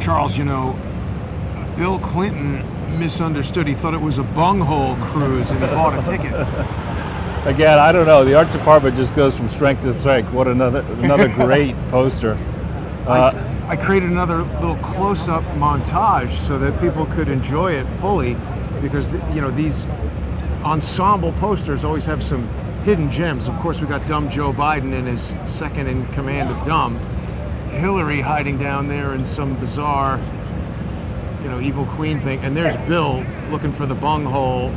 Charles, Bill Clinton misunderstood. He thought it was a bunghole cruise and he bought a ticket. Again, I don't know. The art department just goes from strength to strength. What another great poster. I created another little close-up montage so that people could enjoy it fully, because these ensemble posters always have some hidden gems. Of course, we got dumb Joe Biden in his second in command of dumb, Hillary hiding down there in some bizarre, evil queen thing, and there's Bill looking for the bunghole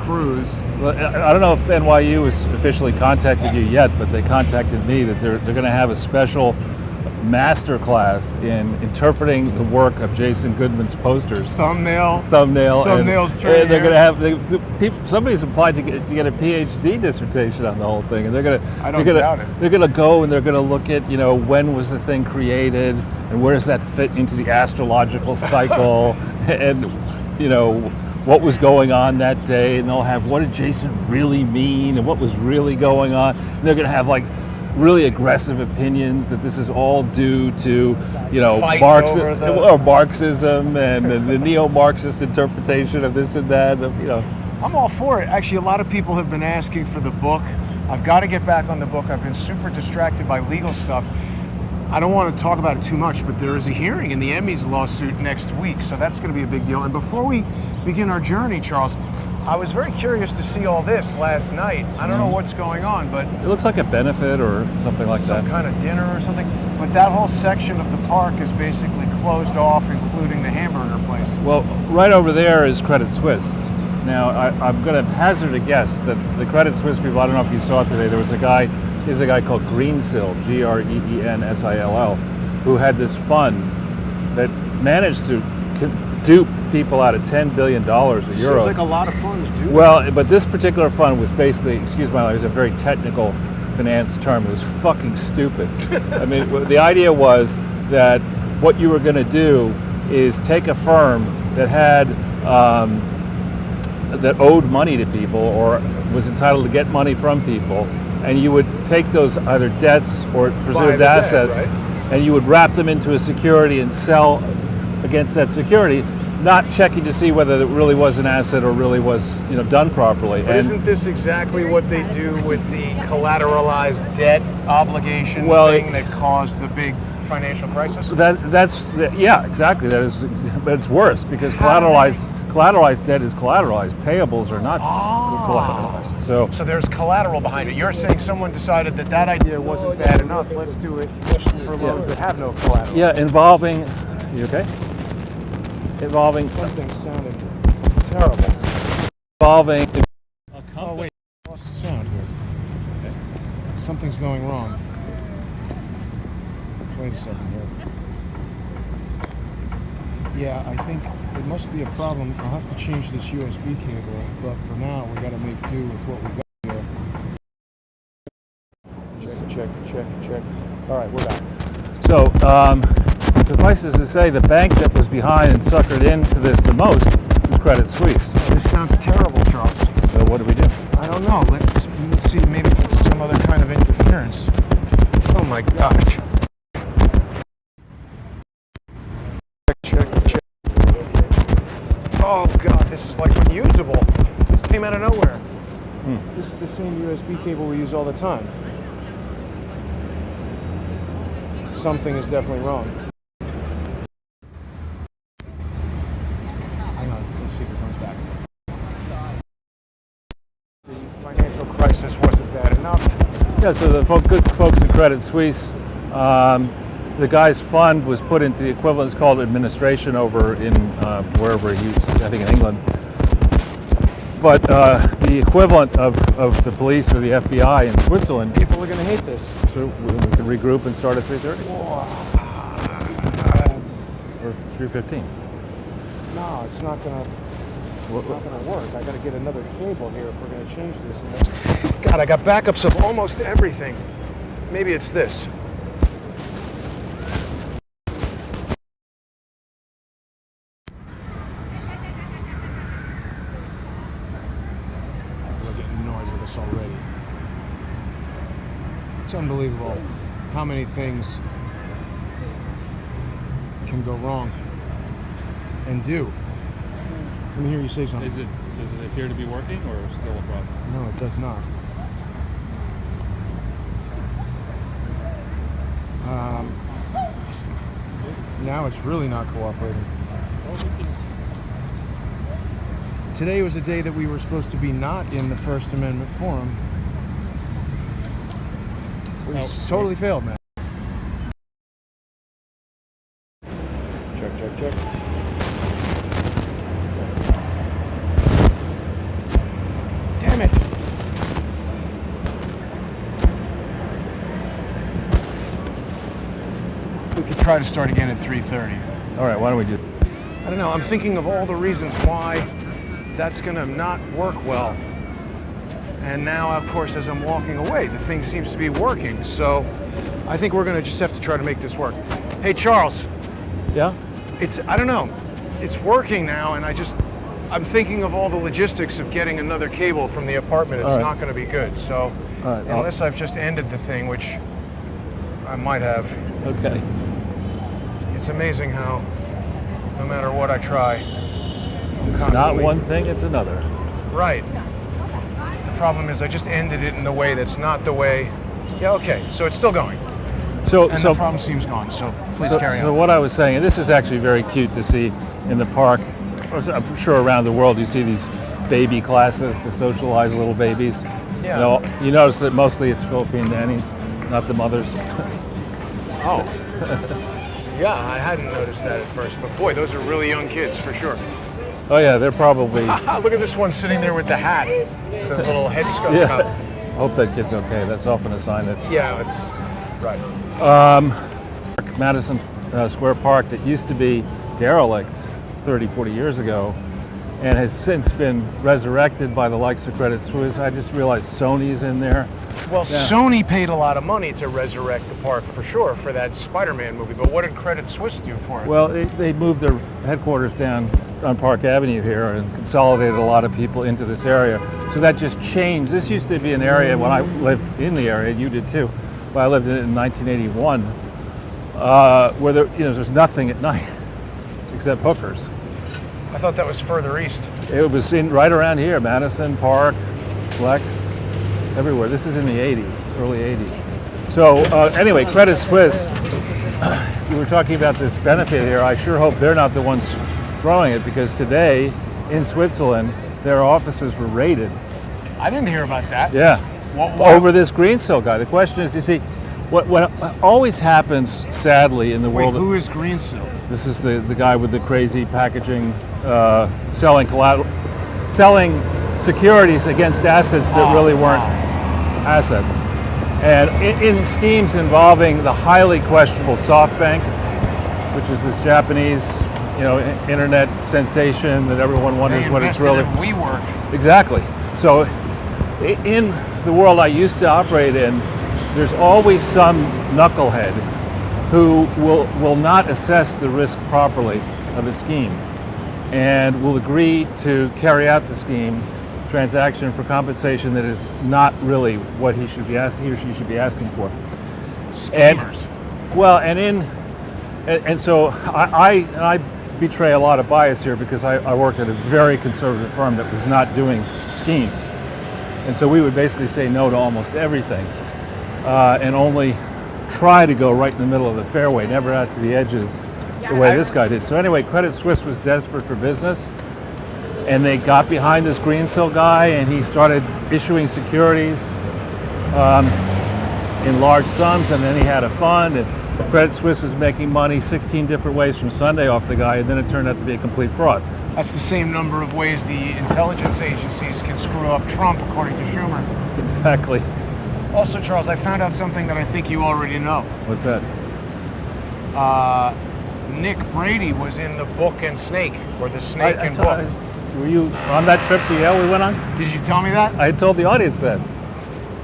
cruise. Well, I don't know if NYU has officially contacted you yet, but they contacted me that they're going to have a special master class in interpreting the work of Jason Goodman's posters. Thumbnails and they're going to have somebody's applied to get a PhD dissertation on the whole thing, and they're going to go and they're going to look at when was the thing created and where does that fit into the astrological cycle and what was going on that day, and they'll have what did Jason really mean and what was really going on, and they're going to have really aggressive opinions that this is all due to Marxism and the neo-Marxist interpretation of this and that. I'm all for it. Actually, a lot of people have been asking for the book. I've got to get back on the book. I've been super distracted by legal stuff. I don't want to talk about it too much, but there is a hearing in the Emmys lawsuit next week, so that's going to be a big deal. And before we begin our journey, Charles, I was very curious to see all this last night. I don't know what's going on, but it looks like a benefit or something like that. Some kind of dinner or something. But that whole section of the park is basically closed off, including the hamburger place. Well, right over there is Credit Suisse. Now, I'm going to hazard a guess that the Credit Suisse people, I don't know if you saw it today, there's a guy called Greensill, Greensill, who had this fund that managed to dupe people out of $10 billion of euros. Seems like a lot of funds, dude. Well, but this particular fund was basically, excuse my language, a very technical finance term. It was fucking stupid. I mean, the idea was that what you were going to do is take a firm that had that owed money to people or was entitled to get money from people, and you would take those either debts or preserved assets, right? And you would wrap them into a security and sell against that security, not checking to see whether it really was an asset or really was done properly. But isn't this exactly what they do with the collateralized debt obligation thing that caused the big financial crisis? Yeah, exactly. That is, but it's worse because collateralized debt is collateralized. Payables are not collateralized. So there's collateral behind it. You're saying someone decided that idea wasn't bad enough. Let's do it for loans that have no collateral. Yeah, involving. You okay? Involving. Something sounded terrible. Involving. Oh wait, I lost the sound here. Okay. Something's going wrong. Wait a second here. Yeah, I think it must be a problem. I'll have to change this USB cable, but for now we got to make do with what we got here. Check. All right, we're back. So, suffices to say, the bank that was behind and suckered into this the most was Credit Suisse. This sounds terrible, Charles. So what do we do? I don't know. Let's see. Maybe it's some other kind of interference. Oh my gosh. Check. Oh God, this is like unusable. This came out of nowhere. This is the same USB cable we use all the time. Something is definitely wrong. Hang on, let's see if it comes back. The financial crisis wasn't bad enough. Yeah, so the good folks at Credit Suisse, the guy's fund was put into the equivalent, it's called administration over in wherever he was, I think in England. But the equivalent of the police or the FBI in Switzerland. People are going to hate this. So we can regroup and start at 3:30? Or 3:15? No, it's not going to work. I got to get another cable here if we're going to change this. And God, I got backups of almost everything. Maybe it's this. We're getting annoyed with us already. It's unbelievable how many things can go wrong. and do. Let me hear you say something. Does it appear to be working, or still a problem? No, it does not. Now it's really not cooperating. Today was a day that we were supposed to be not in the First Amendment forum. We totally failed, man. Check. Damn it! We could try to start again at 3:30. All right, why don't we do? I don't know. I'm thinking of all the reasons why that's gonna not work well. And now, of course, as I'm walking away, the thing seems to be working. So I think we're gonna just have to try to make this work. Hey, Charles. Yeah. I don't know. It's working now, and I'm thinking of all the logistics of getting another cable from the apartment. It's not gonna be good. So unless I've just ended the thing, which I might have. Okay. It's amazing how no matter what I try, It's not one thing, it's another. Right. The problem is I just ended it in a way that's not the way. Yeah, okay. So it's still going. So the problem seems gone. So please carry on. So what I was saying, and this is actually very cute to see in the park. I'm sure around the world you see these baby classes to socialize little babies. Yeah. You notice that mostly it's Philippine nannies, not the mothers. Oh. Yeah, I hadn't noticed that at first, but boy, those are really young kids for sure. Oh yeah, they're probably. Look at this one sitting there with the hat, the little head scope. Yeah. Hope that kid's okay. That's often a sign that. Yeah, it's right. Madison Square Park that used to be derelict 30, 40 years ago and has since been resurrected by the likes of Credit Suisse. I just realized Sony's in there. Well, yeah. Sony paid a lot of money to resurrect the park for sure for that Spider-Man movie, but what did Credit Suisse do for it? Well, they moved their headquarters down on Park Avenue here and consolidated a lot of people into this area. So that just changed. This used to be an area when I lived in the area, you did too, but I lived in it in 1981, where there's nothing at night except hookers. I thought that was further east. It was right around here, Madison, Park, Flex, everywhere. This is in the 80s, early 80s. So anyway, Credit Suisse, we were talking about this benefit here. I sure hope they're not the ones throwing it, because today in Switzerland, their offices were raided. I didn't hear about that. Yeah, what? Over this Greensill guy. The question is, you see, what always happens, sadly, in the world. Who is Greensill? This is the guy with the crazy packaging, selling securities against assets that really weren't assets. And in schemes involving the highly questionable SoftBank, which is this Japanese, internet sensation that everyone wonders what it's really. WeWork. Exactly. So in the world I used to operate in, there's always some knucklehead who will not assess the risk properly of a scheme and will agree to carry out the scheme transaction for compensation that is not really what he or she should be asking for. Schemers. So I betray a lot of bias here because I worked at a very conservative firm that was not doing schemes, and so we would basically say no to almost everything, and only try to go right in the middle of the fairway, never out to the edges, the way this guy did. So anyway, Credit Suisse was desperate for business, and they got behind this Greensill guy, and he started issuing securities in large sums, and then he had a fund, and Credit Suisse was making money 16 different ways from Sunday off the guy, and then it turned out to be a complete fraud. That's the same number of ways the intelligence agencies can screw up Trump, according to Schumer. Exactly. Also, Charles, I found out something that I think you already know. What's that? Nick Brady was in the Book and Snake, or the Snake and Book. Were you on that trip to Yale we went on? Did you tell me that? I told the audience that.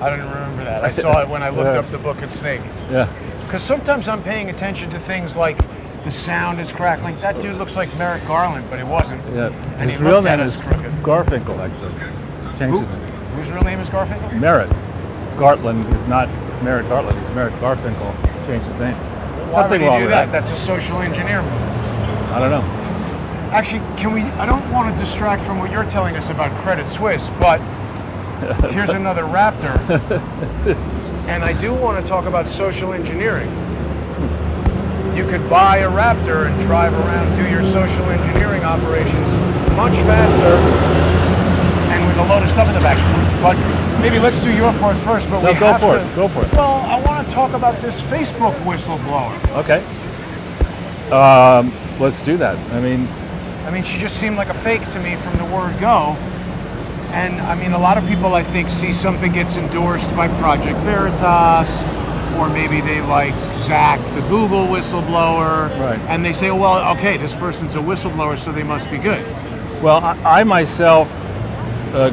I didn't remember that. I saw it when I looked up the Book and Snake. Yeah. Because sometimes I'm paying attention to things like the sound is crackling. That dude looks like Merrick Garland, but he wasn't. Yeah. And his he real looked name at is us crooked. Garfinkel, actually. Changed his name. Whose real name is Garfinkel? Merritt. Gartland is not Merrick Gartland. He's Merrick Garfinkel. Changed his name. Why would he do that? That's a social engineer move. I don't know. Actually, I don't want to distract from what you're telling us about Credit Suisse, but here's another Raptor. And I do want to talk about social engineering. You could buy a Raptor and drive around, do your social engineering operations much faster and with a load of stuff in the back. But maybe let's do your part first. But no, go for it. Go for it. Well, I want to talk about this Facebook whistleblower. Okay. Let's do that. I mean, she just seemed like a fake to me from the word go. And I mean, a lot of people, I think, see something gets endorsed by Project Veritas, or maybe they like Zach, the Google whistleblower, right. And they say, well, okay, this person's a whistleblower, so they must be good. Well, I myself,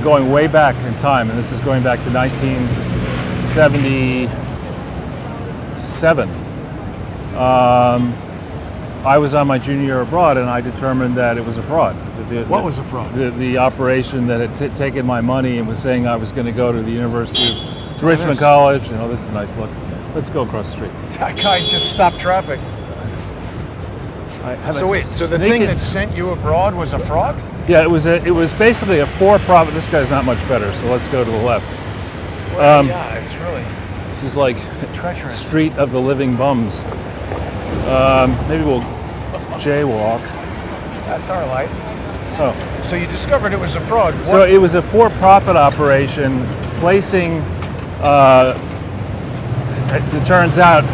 going way back in time, and this is going back to 1977, I was on my junior year abroad, and I determined that it was a fraud. What was a fraud? The operation that had taken my money and was saying I was going to go to the University of Richmond College. You know, this is a nice look. Let's go across the street. That guy just stopped traffic. So the thing that sent you abroad was a fraud? Yeah, it was basically a for-profit. This guy's not much better, so let's go to the left. Well, yeah, it's really. This is like treacherous. Street of the Living Bums. Maybe we'll jaywalk. That's our light. Oh. So you discovered it was a fraud. So it was a for-profit operation, placing, as it turns out,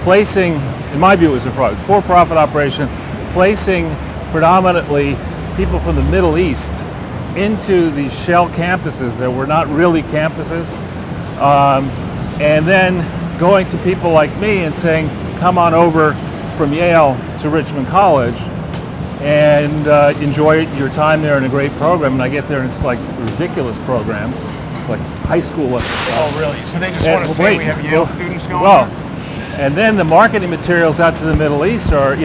in my view it was a fraud, for-profit operation, placing predominantly people from the Middle East into these shell campuses that were not really campuses, and then going to people like me and saying, come on over from Yale to Richmond College and enjoy your time there in a great program. And I get there and it's like a ridiculous program, like high school. Oh, really? So they just want to say we have Yale students going there? And then the marketing materials out to the Middle East are,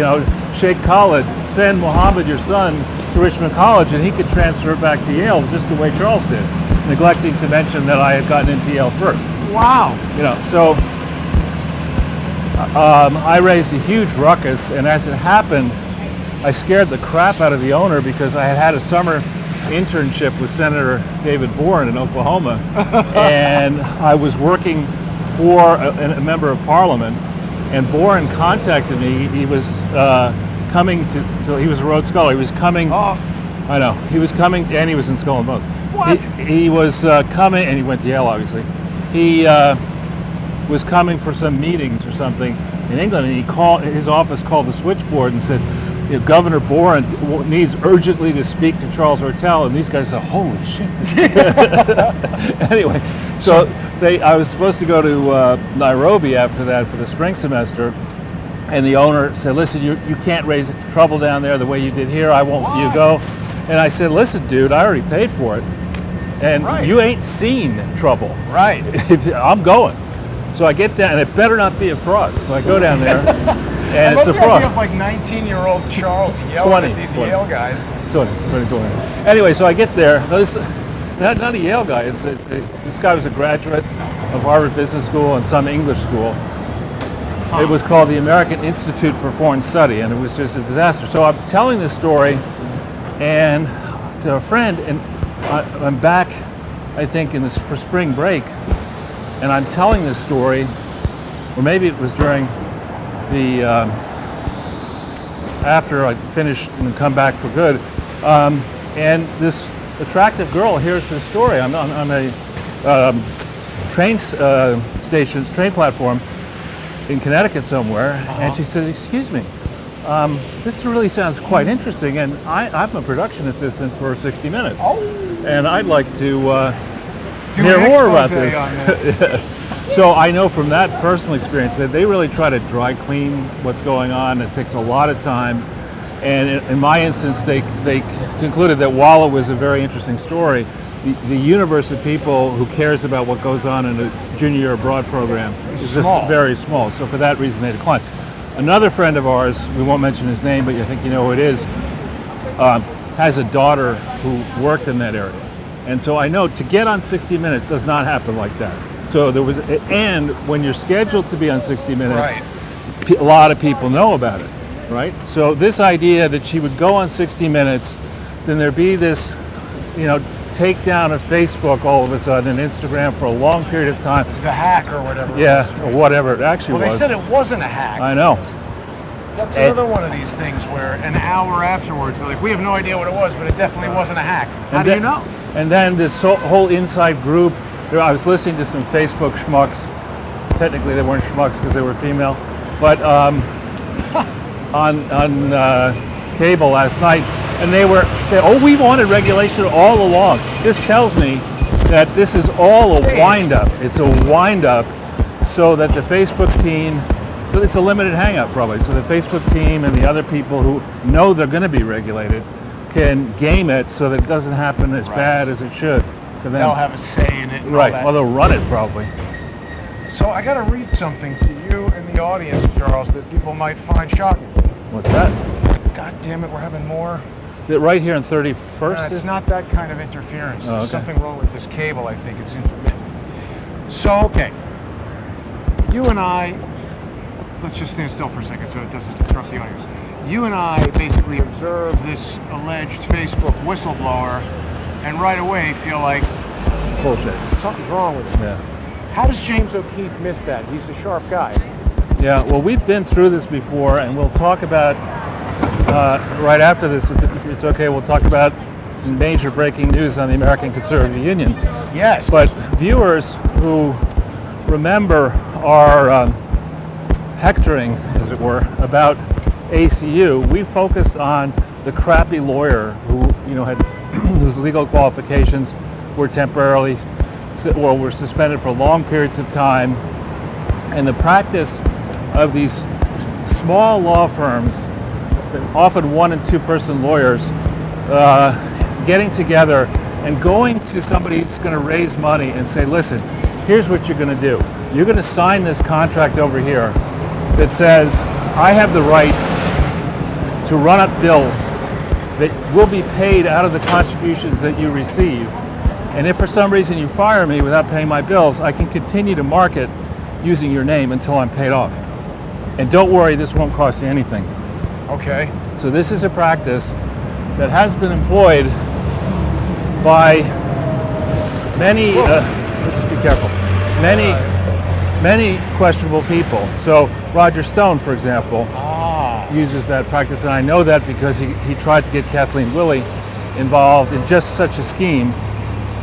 Sheikh Khalid, send Mohammed, your son, to Richmond College, and he could transfer back to Yale just the way Charles did, neglecting to mention that I had gotten into Yale first. Wow. So I raised a huge ruckus, and as it happened, I scared the crap out of the owner because I had a summer internship with Senator David Boren in Oklahoma, and I was working for a member of Parliament, and Boren contacted me. He was coming to he was a Rhodes Scholar. He was coming. Oh. I know. He was coming, and he was in Skull and Bones. What? He was coming, and he went to Yale, obviously. He was coming for some meetings or something in England, and his office called the switchboard and said, Governor Boren needs urgently to speak to Charles Ortel, and these guys said, holy shit. Anyway, so I was supposed to go to Nairobi after that for the spring semester, and the owner said, listen, you can't raise trouble down there the way you did here. I won't let you go. And I said, listen, dude, I already paid for it, and you ain't seen trouble. Right. I'm going. So I get down, and it better not be a fraud. So I go down there, and it's a fraud. I love the idea of like 19-year-old Charles yelling at these Yale guys. 20. Anyway, so I get there. Not a Yale guy. This guy was a graduate of Harvard Business School and some English school. Huh. It was called the American Institute for Foreign Study, and it was just a disaster. So I'm telling this story, and to a friend, and I'm back, I think, for spring break. And I'm telling this story, or maybe it was during the, after I finished and come back for good. And this attractive girl hears this story. I'm on a train platform in Connecticut somewhere, and she says, excuse me, this really sounds quite interesting, and I'm a production assistant for 60 Minutes. Oh. And I'd like to hear more about this. So I know from that personal experience that they really try to dry clean what's going on. It takes a lot of time, and in my instance, they concluded that while it was a very interesting story, the universe of people who cares about what goes on in a junior year abroad program is just very small. So for that reason, they declined. Another friend of ours, we won't mention his name, but I think you know who it is, has a daughter who worked in that area. And so I know to get on 60 Minutes does not happen like that. So and when you're scheduled to be on 60 Minutes, a lot of people know about it. right? So this idea that she would go on 60 Minutes, then there'd be this, takedown of Facebook all of a sudden, and Instagram for a long period of time. The hack or whatever. Yeah, or whatever it actually was. Well, they said it wasn't a hack. I know. That's another one of these things where an hour afterwards, they're like, we have no idea what it was, but it definitely wasn't a hack. How do you know? And then this whole inside group, I was listening to some Facebook schmucks. Technically, they weren't schmucks because they were female, but on cable last night, and they were saying, "Oh, we wanted regulation all along." This tells me that this is all a wind-up. It's a wind-up so that the Facebook team, it's a limited hang-up probably, so the Facebook team and the other people who know they're going to be regulated can game it so that it doesn't happen as bad as it should to them. They'll have a say in it. And right, all that. well, they'll run it probably. So I got to read something to you and the audience, Charles, that people might find shocking. What's that? God damn it, we're having more. Right here in 31st? It's not that kind of interference. Oh, okay. There's something wrong with this cable, I think. It's intermittent. So, okay. You and I, let's just stand still for a second so it doesn't disrupt the audio. You and I basically observe this alleged Facebook whistleblower and right away feel like bullshit. Something's wrong with him. Yeah. How does James O'Keefe miss that? He's a sharp guy. Yeah, well, we've been through this before, and we'll talk about, right after this, if it's okay, we'll talk about major breaking news on the American Conservative Union. Yes. But viewers who remember our hectoring, as it were, about ACU, we focused on the crappy lawyer who, had whose legal qualifications were temporarily or were suspended for long periods of time, and the practice of these small law firms, often 1- and 2-person lawyers, getting together and going to somebody who's going to raise money and say, listen, here's what you're going to do. You're going to sign this contract over here that says I have the right to run up bills that will be paid out of the contributions that you receive. And if for some reason you fire me without paying my bills, I can continue to market using your name until I'm paid off. And don't worry, this won't cost you anything. Okay. So this is a practice that has been employed by many, just be careful, many questionable people. So Roger Stone, for example, uses that practice, and I know that because he tried to get Kathleen Willey involved in just such a scheme.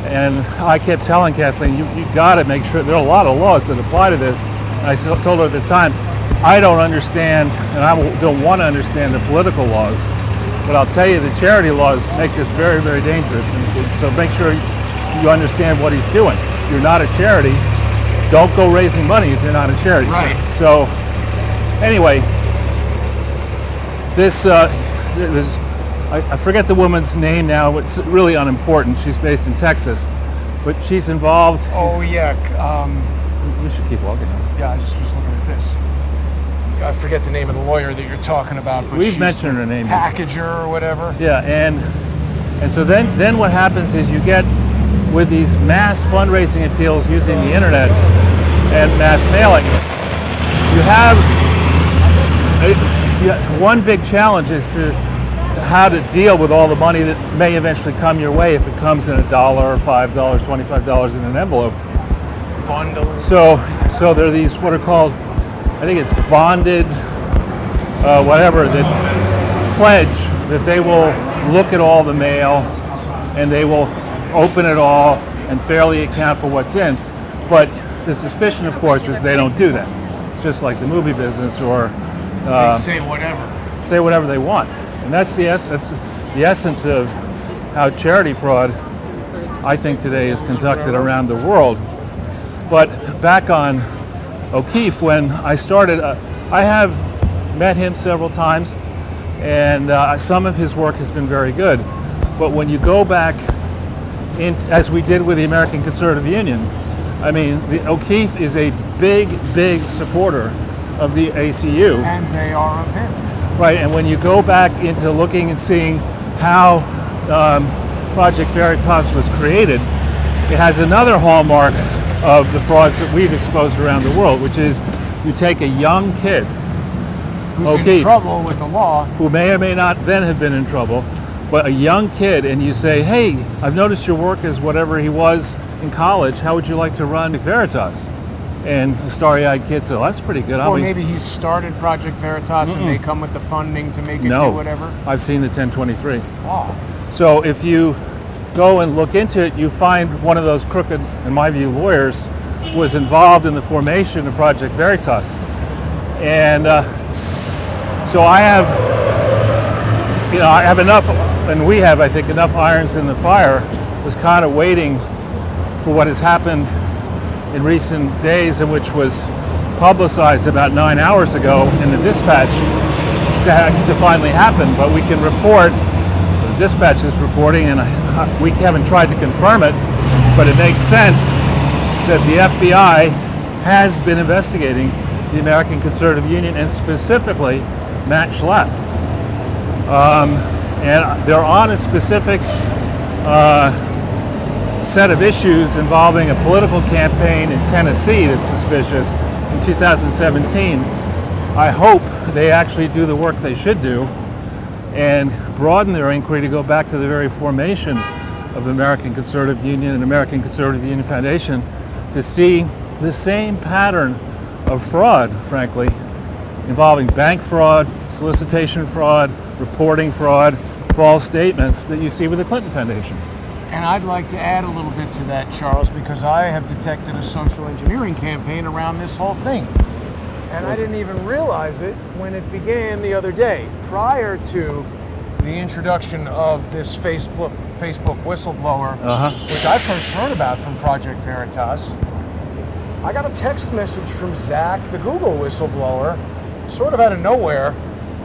And I kept telling Kathleen, you got to make sure, there are a lot of laws that apply to this. And I told her at the time, I don't understand, and I don't want to understand the political laws, but I'll tell you the charity laws make this very, very dangerous. And so make sure you understand what he's doing. You're not a charity. Don't go raising money if you're not a charity. Right. So anyway, this, I forget the woman's name now. It's really unimportant. She's based in Texas, but she's involved. Oh yeah. We should keep walking. Yeah, I just was looking at this. I forget the name of the lawyer that you're talking about, but we've she's mentioned her name. Packager or whatever. Yeah, and so then what happens is you get with these mass fundraising appeals using the internet and mass mailing. You have one big challenge is to how to deal with all the money that may eventually come your way if it comes in $1, $5, $25 in an envelope. Bundle. So there are these what are called, I think it's bonded, whatever, that pledge that they will look at all the mail and they will open it all and fairly account for what's in. But the suspicion, of course, is they don't do that. It's just like the movie business, or they say whatever they want. And that's the essence of how charity fraud, I think, today is conducted around the world. But back on O'Keefe, when I started, I have met him several times, and some of his work has been very good. But when you go back, as we did with the American Conservative Union, I mean, O'Keefe is a big supporter of the ACU. And they are of him. Right, and when you go back into looking and seeing how Project Veritas was created, it has another hallmark of the frauds that we've exposed around the world, which is you take a young kid who's in trouble with the law. Who may or may not then have been in trouble, but a young kid, and you say, hey, I've noticed your work is whatever he was in college. How would you like to run Veritas? And the starry-eyed kid said, well, that's pretty good. Or maybe he started Project Veritas and they come with the funding to make it do whatever? I've seen the 1023. Wow. So if you go and look into it, you find one of those crooked, in my view, lawyers was involved in the formation of Project Veritas. And so I have enough, and we have, I think, enough irons in the fire. Was kind of waiting for what has happened in recent days, and which was publicized about 9 hours ago in the Dispatch to finally happen. But we can report, the Dispatch is reporting, and we haven't tried to confirm it, but it makes sense that the FBI has been investigating the American Conservative Union, and specifically Matt Schlapp. And they're on a specific set of issues involving a political campaign in Tennessee that's suspicious in 2017. I hope they actually do the work they should do and broaden their inquiry to go back to the very formation of the American Conservative Union and American Conservative Union Foundation to see the same pattern of fraud, frankly, involving bank fraud, solicitation fraud, reporting fraud, false statements that you see with the Clinton Foundation. And I'd like to add a little bit to that, Charles, because I have detected a social engineering campaign around this whole thing. And I didn't even realize it when it began the other day. Prior to the introduction of this Facebook whistleblower, which I first heard about from Project Veritas, I got a text message from Zach, the Google whistleblower, sort of out of nowhere.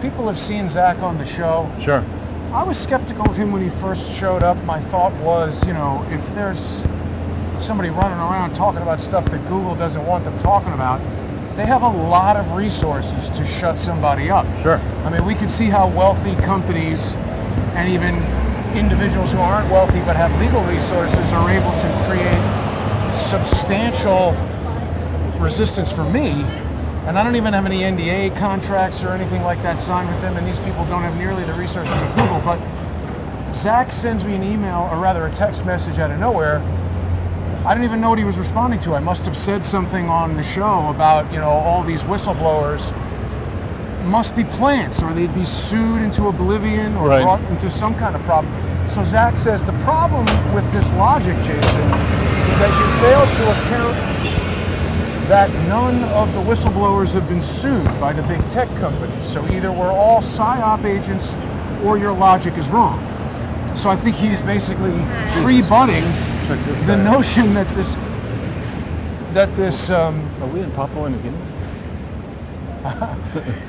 People have seen Zach on the show. Sure. I was skeptical of him when he first showed up. My thought was, if there's somebody running around talking about stuff that Google doesn't want them talking about, they have a lot of resources to shut somebody up. Sure. I mean, we can see how wealthy companies and even individuals who aren't wealthy but have legal resources are able to create substantial resistance for me. And I don't even have any NDA contracts or anything like that signed with them, and these people don't have nearly the resources of Google. But Zach sends me an email, or rather a text message out of nowhere. I didn't even know what he was responding to. I must have said something on the show about, all these whistleblowers must be plants, or they'd be sued into oblivion or brought into some kind of problem. So Zach says the problem with this logic, Jason, is that you fail to account that none of the whistleblowers have been sued by the big tech companies. So either we're all PSYOP agents or your logic is wrong. So I think he's basically pre-butting the notion that this Are we in Papua New Guinea?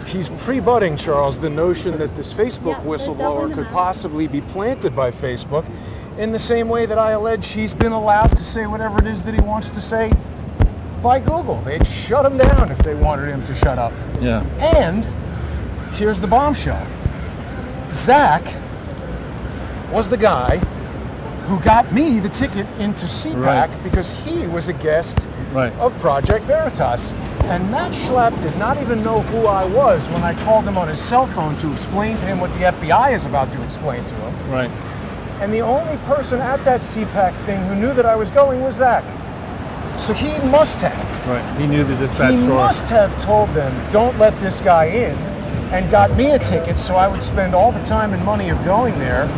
he's pre-butting, Charles, the notion that this Facebook whistleblower could possibly be planted by Facebook in the same way that I allege he's been allowed to say whatever it is that he wants to say by Google. They'd shut him down if they wanted him to shut up. Yeah. And here's the bombshell. Zach was the guy who got me the ticket into CPAC because he was a guest of Project Veritas. And Matt Schlapp did not even know who I was when I called him on his cell phone to explain to him what the FBI is about to explain to him. Right. And the only person at that CPAC thing who knew that I was going was Zach. So he must have. Right. He knew the dispatch. He must have told them, don't let this guy in, and got me a ticket so I would spend all the time and money of going there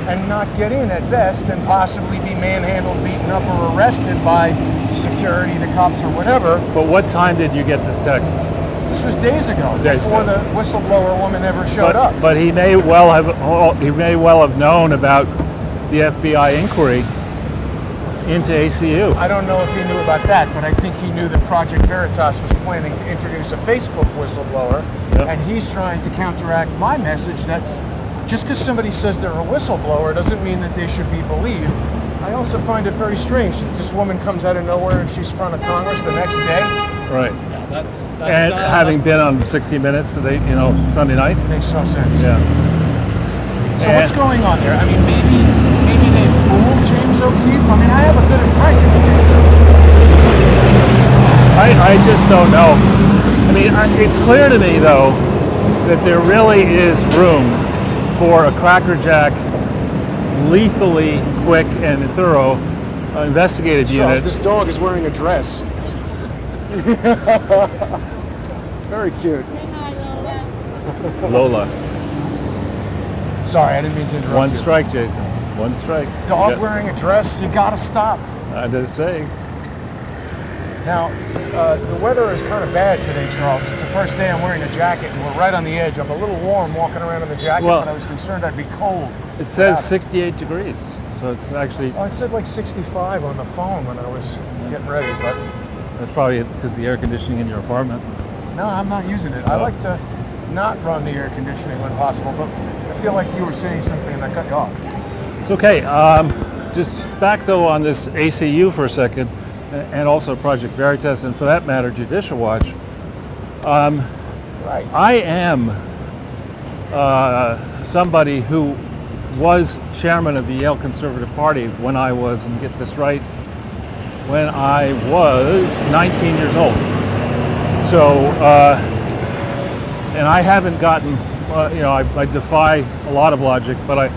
and not get in at best and possibly be manhandled, beaten up, or arrested by security, the cops, or whatever. But what time did you get this text? This was days ago, before the whistleblower woman ever showed up. But he may well have known about the FBI inquiry into ACU. I don't know if he knew about that, but I think he knew that Project Veritas was planning to introduce a Facebook whistleblower, and he's trying to counteract my message that just because somebody says they're a whistleblower doesn't mean that they should be believed. I also find it very strange that this woman comes out of nowhere and she's in front of Congress the next day. Right. Yeah, that's and having been on 60 Minutes today, Sunday night. Makes no sense. Yeah. So what's going on there? I mean, maybe they fooled James O'Keefe. I mean, I have a good impression of James O'Keefe. I just don't know. I mean, it's clear to me, though, that there really is room for a crackerjack, lethally quick and thorough investigative Charles, unit. this dog is wearing a dress. Very cute. Lola. Sorry, I didn't mean to interrupt One you. strike, Jason. One strike. Dog wearing a dress, you gotta stop. I just say. Now, the weather is kind of bad today, Charles. It's the first day I'm wearing a jacket, and we're right on the edge. I'm a little warm walking around in the jacket, Well, but I was concerned I'd be cold. It says without it. 68 degrees, so it's actually, Oh, it said like 65 on the phone when I was getting ready, but that's probably because of the air conditioning in your apartment. no, I'm not using it. I like to not run the air conditioning when possible, but I feel like you were saying something and I cut you off. It's okay. Just back though on this ACU for a second, and also Project Veritas, and for that matter, Judicial Watch. Right. I am somebody who was chairman of the Yale Conservative Party when I was, and get this right, when I was 19 years old. So, and I haven't gotten, I defy a lot of logic, but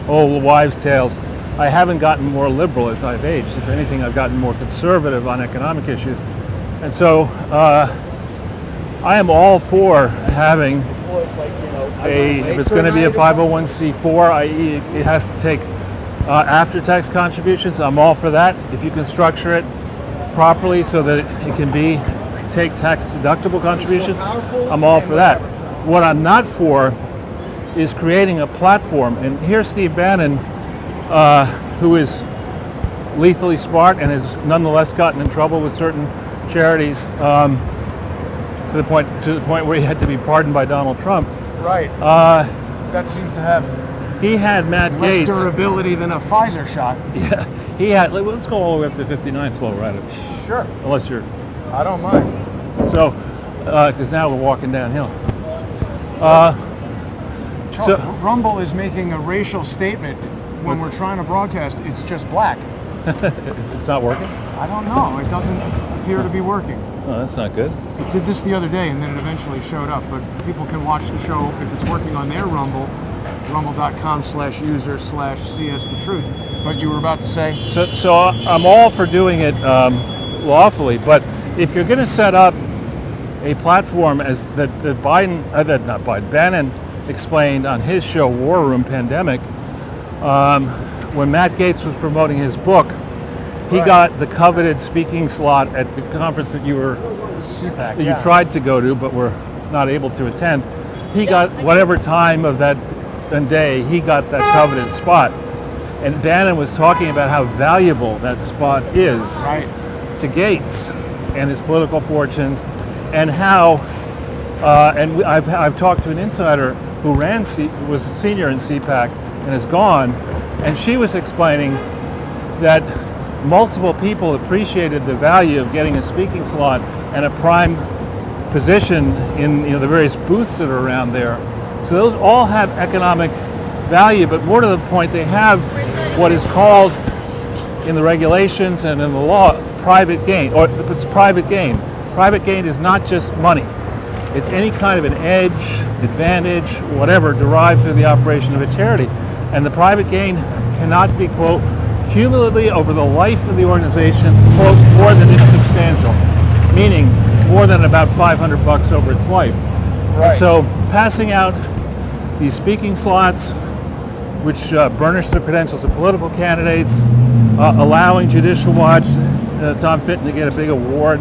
old wives' tales. I haven't gotten more liberal as I've aged. If anything, I've gotten more conservative on economic issues. And so I am all for having if it's going to be a 501c4, i.e. it has to take after-tax contributions, I'm all for that. If you can structure it properly so that it can take tax-deductible contributions, I'm all for that. What I'm not for is creating a platform. And here's Steve Bannon, who is lethally smart and has nonetheless gotten in trouble with certain charities to the point where he had to be pardoned by Donald Trump. Right. That seems to have He had Matt less Gates. durability than a Pfizer shot. Yeah, he had. Let's go all the way up to 59th floor, right? Sure. Unless you're. I don't mind. So, because now we're walking downhill. Charles, Rumble is making a racial statement when we're trying to broadcast. It's just black. It's not working? I don't know. It doesn't appear to be working. Oh, that's not good. It did this the other day, and then it eventually showed up. But people can watch the show if it's working on their Rumble, rumble.com/user/CSTheTruth. But you were about to say? So I'm all for doing it lawfully, but if you're going to set up a platform as that Bannon explained on his show War Room Pandemic, when Matt Gaetz was promoting his book, he got the coveted speaking slot at the conference that you tried to go to but were not able to attend. He got whatever time of that day, he got that coveted spot. And Bannon was talking about how valuable that spot is to Gaetz and his political fortunes, and how, I've talked to an insider who was a senior in CPAC and is gone, and she was explaining that multiple people appreciated the value of getting a speaking slot and a prime position in the various booths that are around there. So those all have economic value, but more to the point, they have what is called in the regulations and in the law private gain, or it's private gain. Private gain is not just money. It's any kind of an edge, advantage, whatever, derived through the operation of a charity. And the private gain cannot be, quote, cumulatively over the life of the organization, quote, more than is substantial, meaning more than about $500 over its life. Right. And so passing out these speaking slots, which burnish the credentials of political candidates, allowing Judicial Watch, Tom Fitton, to get a big award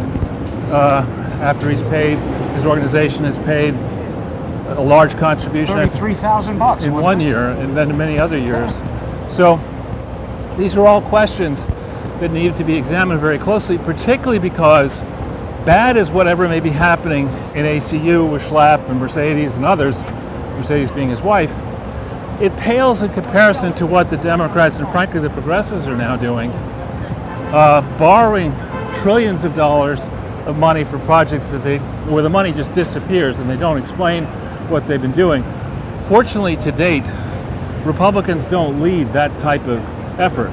after his organization has paid a large contribution. $33,000 in one year, and then in many other years. So these are all questions that need to be examined very closely, particularly because bad as whatever may be happening in ACU with Schlapp and Mercedes and others, Mercedes being his wife, it pales in comparison to what the Democrats and frankly the progressives are now doing, borrowing trillions of dollars of money for projects where the money just disappears and they don't explain what they've been doing. Fortunately, to date, Republicans don't lead that type of effort,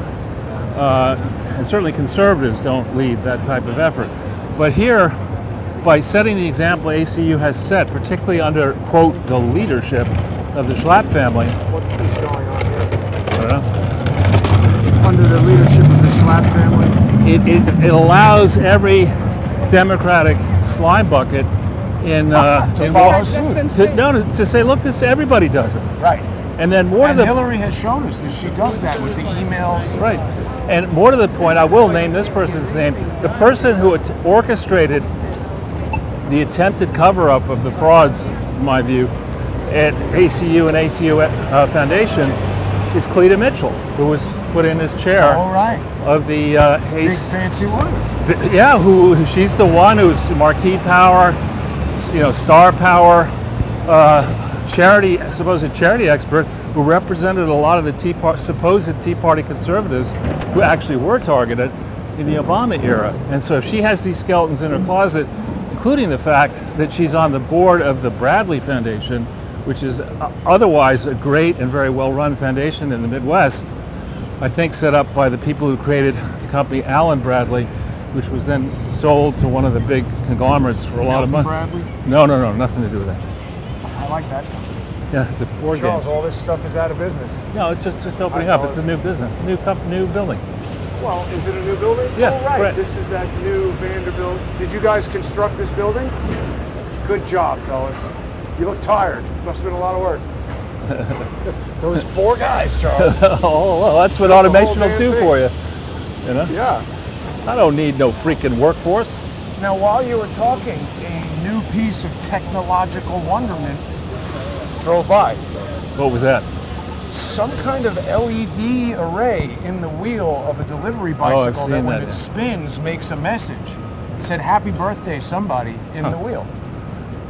and certainly conservatives don't lead that type of effort. But here, by setting the example ACU has set, particularly under, quote, the leadership of the Schlapp family. What is going on here? I don't know. Under the leadership of the Schlapp family? It allows every Democratic slime bucket to follow suit. To say, look, everybody does it. Right. And then Hillary has shown us that she does that with the emails. Right. And more to the point, I will name this person's name. The person who orchestrated the attempted cover-up of the frauds, in my view, at ACU and ACU Foundation is Cleta Mitchell, who was put in as chair of the big fancy woman. Yeah, who she's the one who's marquee power, star power, supposed charity expert who represented a lot of the supposed Tea Party conservatives who actually were targeted in the Obama era. And so she has these skeletons in her closet, including the fact that she's on the board of the Bradley Foundation, which is otherwise a great and very well-run foundation in the Midwest, I think set up by the people who created the company Allen Bradley, which was then sold to one of the big conglomerates for a lot of money. Bradley? No, nothing to do with that. I like that. Yeah, it's a board game. Charles, all this stuff is out of business. No, it's just opening up. It's a new business, new building. Well, is it a new building? Yeah, oh, right. Right. This is that new Vanderbilt. Did you guys construct this building? Good job, fellas. You look tired. Must have been a lot of work. Those 4 guys, Charles. Oh, well, that's what automation will do for you. Yeah. I don't need no freaking workforce. Now, while you were talking, a new piece of technological wonderment drove by. What was that? Some kind of LED array in the wheel of a delivery bicycle that when it spins makes a message. It said "Happy Birthday" somebody in the wheel.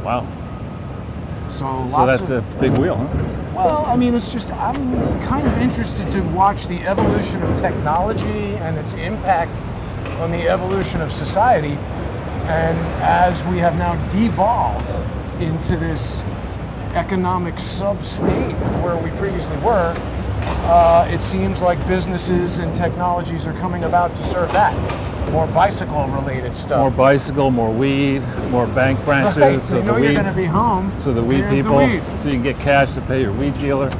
Wow. So that's a big wheel, huh? Well, I mean, it's just, I'm kind of interested to watch the evolution of technology and its impact on the evolution of society. And as we have now devolved into this economic sub-state of where we previously were, it seems like businesses and technologies are coming about to serve that. More bicycle-related stuff. More bicycle, more weed, more bank branches. Right. So you know you're going to be home. So the weed Here's people, the weed. so you can get cash to pay your weed dealer.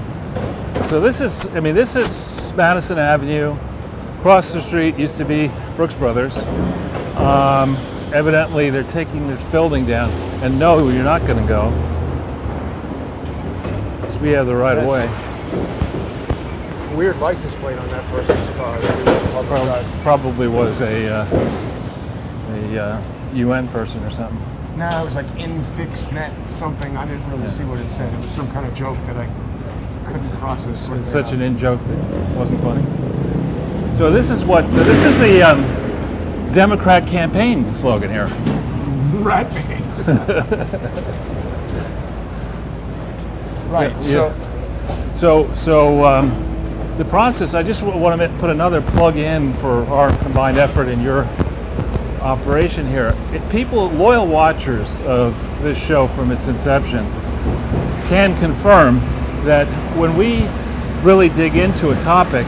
So this is Madison Avenue. Across the street used to be Brooks Brothers. Evidently, they're taking this building down, and no, you're not going to go. Because we have the right of way. Weird license plate on that person's car. Probably was a UN person or something. No, it was like infixnet something. I didn't really see what it said. It was some kind of joke that I couldn't process. It's such an in-joke that wasn't funny. So this is the Democrat campaign slogan here. Rat bait. Right. Yeah. So the process. I just want to put another plug in for our combined effort in your operation here. People, loyal watchers of this show from its inception, can confirm that when we really dig into a topic,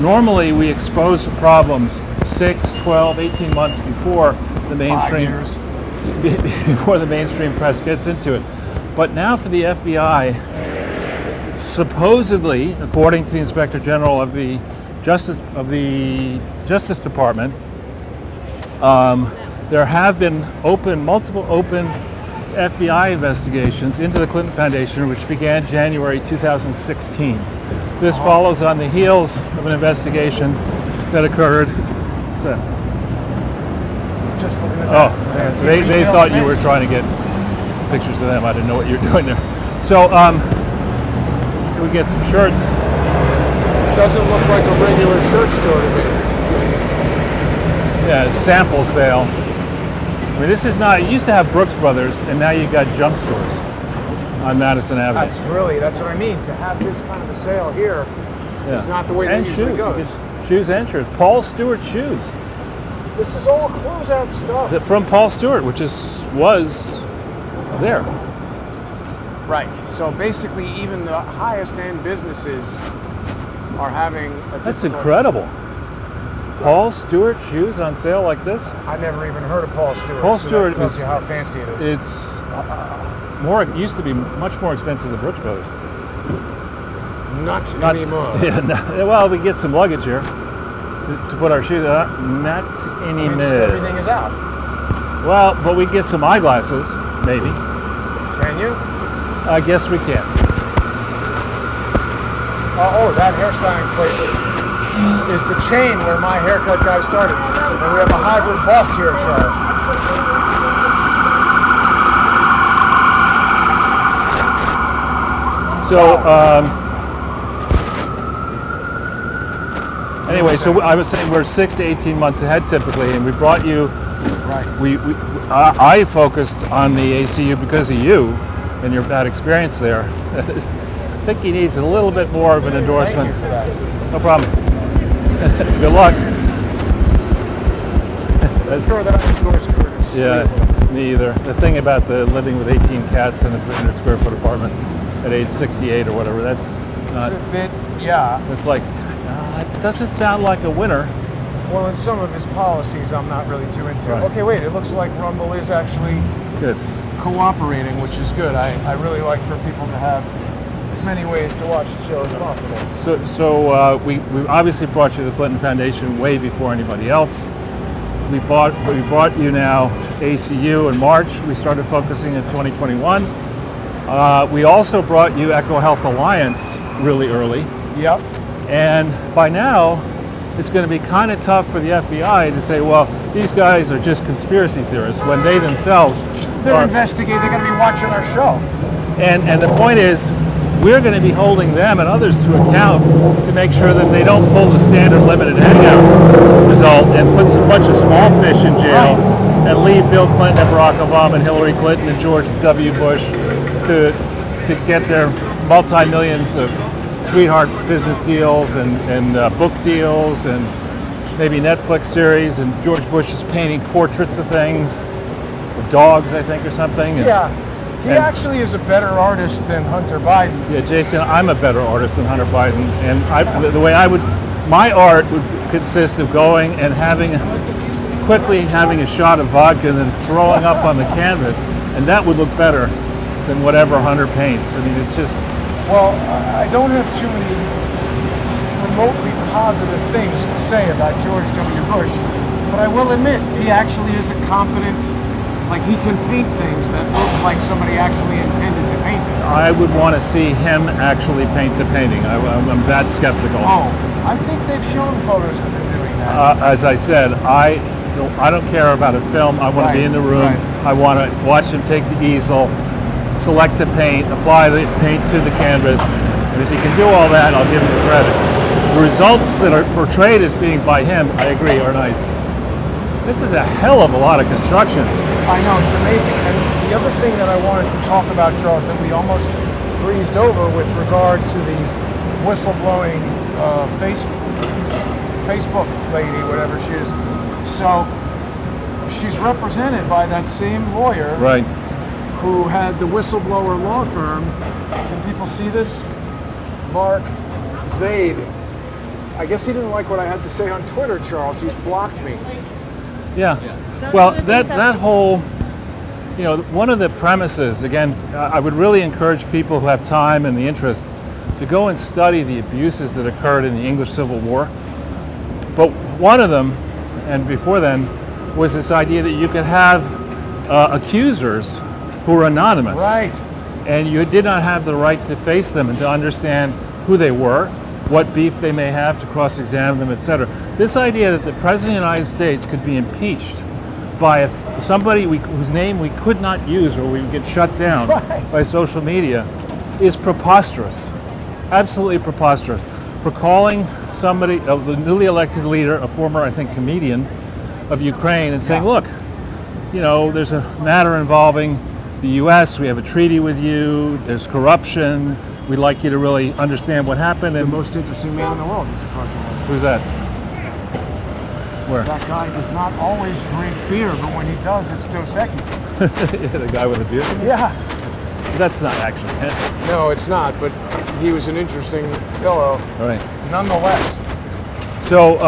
normally we expose the problems 6, 12, 18 months before the mainstream before the mainstream press gets into it. But now for the FBI, supposedly, according to the Inspector General of the Justice Department, there have been multiple open FBI investigations into the Clinton Foundation, which began January 2016. This follows on the heels of an investigation that occurred. What's that? Just looking at that. They thought you were trying to get pictures of them. I didn't know what you were doing there. So we get some shirts. Doesn't look like a regular shirt store to me. Yeah, sample sale. I mean, this is not. It used to have Brooks Brothers, and now you got junk stores on Madison Avenue. That's what I mean. To have this kind of a sale here, it's not the way that usually goes. Shoes and shirts. Paul Stewart shoes. This is all closeout stuff. From Paul Stewart, which was there. Right. So basically, even the highest end businesses are having a That's incredible. Paul Stewart shoes on sale like this? I never even heard of Paul Stewart. Paul so Stewart that tells you how fancy it is. It's it used to be much more expensive than Brooks Brothers. Not anymore. Yeah, no, well, we get some luggage here to put our shoes on. Not anymore. Just everything is out. Well, but we get some eyeglasses, maybe. Can you? I guess we can. That hairstyling place is the chain where my haircut guy started. And we have a hybrid bus here, Charles. So, anyway, so I was saying we're 6 to 18 months ahead typically, and we brought you. Right. I focused on the ACU because of you and your bad experience there. I think he needs a little bit more of an endorsement. Thank you for that. No problem. Good luck. I'm sure that I endorse Curtis. Yeah, me either. The thing about the living with 18 cats in a 300 square foot apartment at age 68 or whatever, that's not. It's a bit, yeah. It's like, it doesn't sound like a winner. Well, in some of his policies, I'm not really too into. Right. Okay, wait. It looks like Rumble is actually Good. cooperating, which is good. I really like for people to have as many ways to watch the show as possible. So we obviously brought you the Clinton Foundation way before anybody else. We brought you now ACU in March. We started focusing in 2021. We also brought you Echo Health Alliance really early. Yep. And by now, it's going to be kind of tough for the FBI to say, well, these guys are just conspiracy theorists when they themselves They're investigating. They're going to be watching our show. And the point is, we're going to be holding them and others to account to make sure that they don't pull the standard limited hangout result and put a bunch of small fish in jail and leave Bill Clinton and Barack Obama and Hillary Clinton and George W. Bush to get their multi-millions of sweetheart business deals and book deals and maybe Netflix series, and George Bush is painting portraits of things, of dogs, I think, or something. He actually is a better artist than Hunter Biden. Yeah, Jason, I'm a better artist than Hunter Biden, and my art would consist of going and quickly having a shot of vodka and then throwing up on the canvas, and that would look better than whatever Hunter paints. I mean, it's just. Well, I don't have too many remotely positive things to say about George W. Bush, but I will admit he actually is a competent. Like, he can paint things that look like somebody actually intended to paint it. I would want to see him actually paint the painting. I'm that skeptical. Oh, I think they've shown photos of him doing that. As I said, I don't care about a film. I want to be in the room. I want to watch him take the easel, select the paint, apply the paint to the canvas, and if he can do all that, I'll give him the credit. The results that are portrayed as being by him, I agree, are nice. This is a hell of a lot of construction. I know, it's amazing. And the other thing that I wanted to talk about, Charles, that we almost breezed over with regard to the whistleblowing Facebook lady, whatever she is. So she's represented by that same lawyer, right, who had the whistleblower law firm. Can people see this? Mark Zaid. I guess he didn't like what I had to say on Twitter, Charles. He's blocked me. Yeah. Well, that whole, one of the premises, again, I would really encourage people who have time and the interest to go and study the abuses that occurred in the English Civil War. But one of them, and before then, was this idea that you could have accusers who were anonymous. Right. And you did not have the right to face them and to understand who they were, what beef they may have, to cross-examine them, etc. This idea that the President of the United States could be impeached by somebody whose name we could not use or we would get shut down by social media is preposterous. Absolutely preposterous. For calling somebody, the newly elected leader, a former, I think, comedian of Ukraine, and saying, look, there's a matter involving the U.S., we have a treaty with you, there's corruption, we'd like you to really understand what happened. The most interesting man in the world is a cartoonist. Who's that? Where? That guy does not always drink beer, but when he does, it's Dos Equis. Yeah, the guy with the beard? Yeah. That's not actually him. No, it's not, but he was an interesting fellow. All right. Nonetheless. So,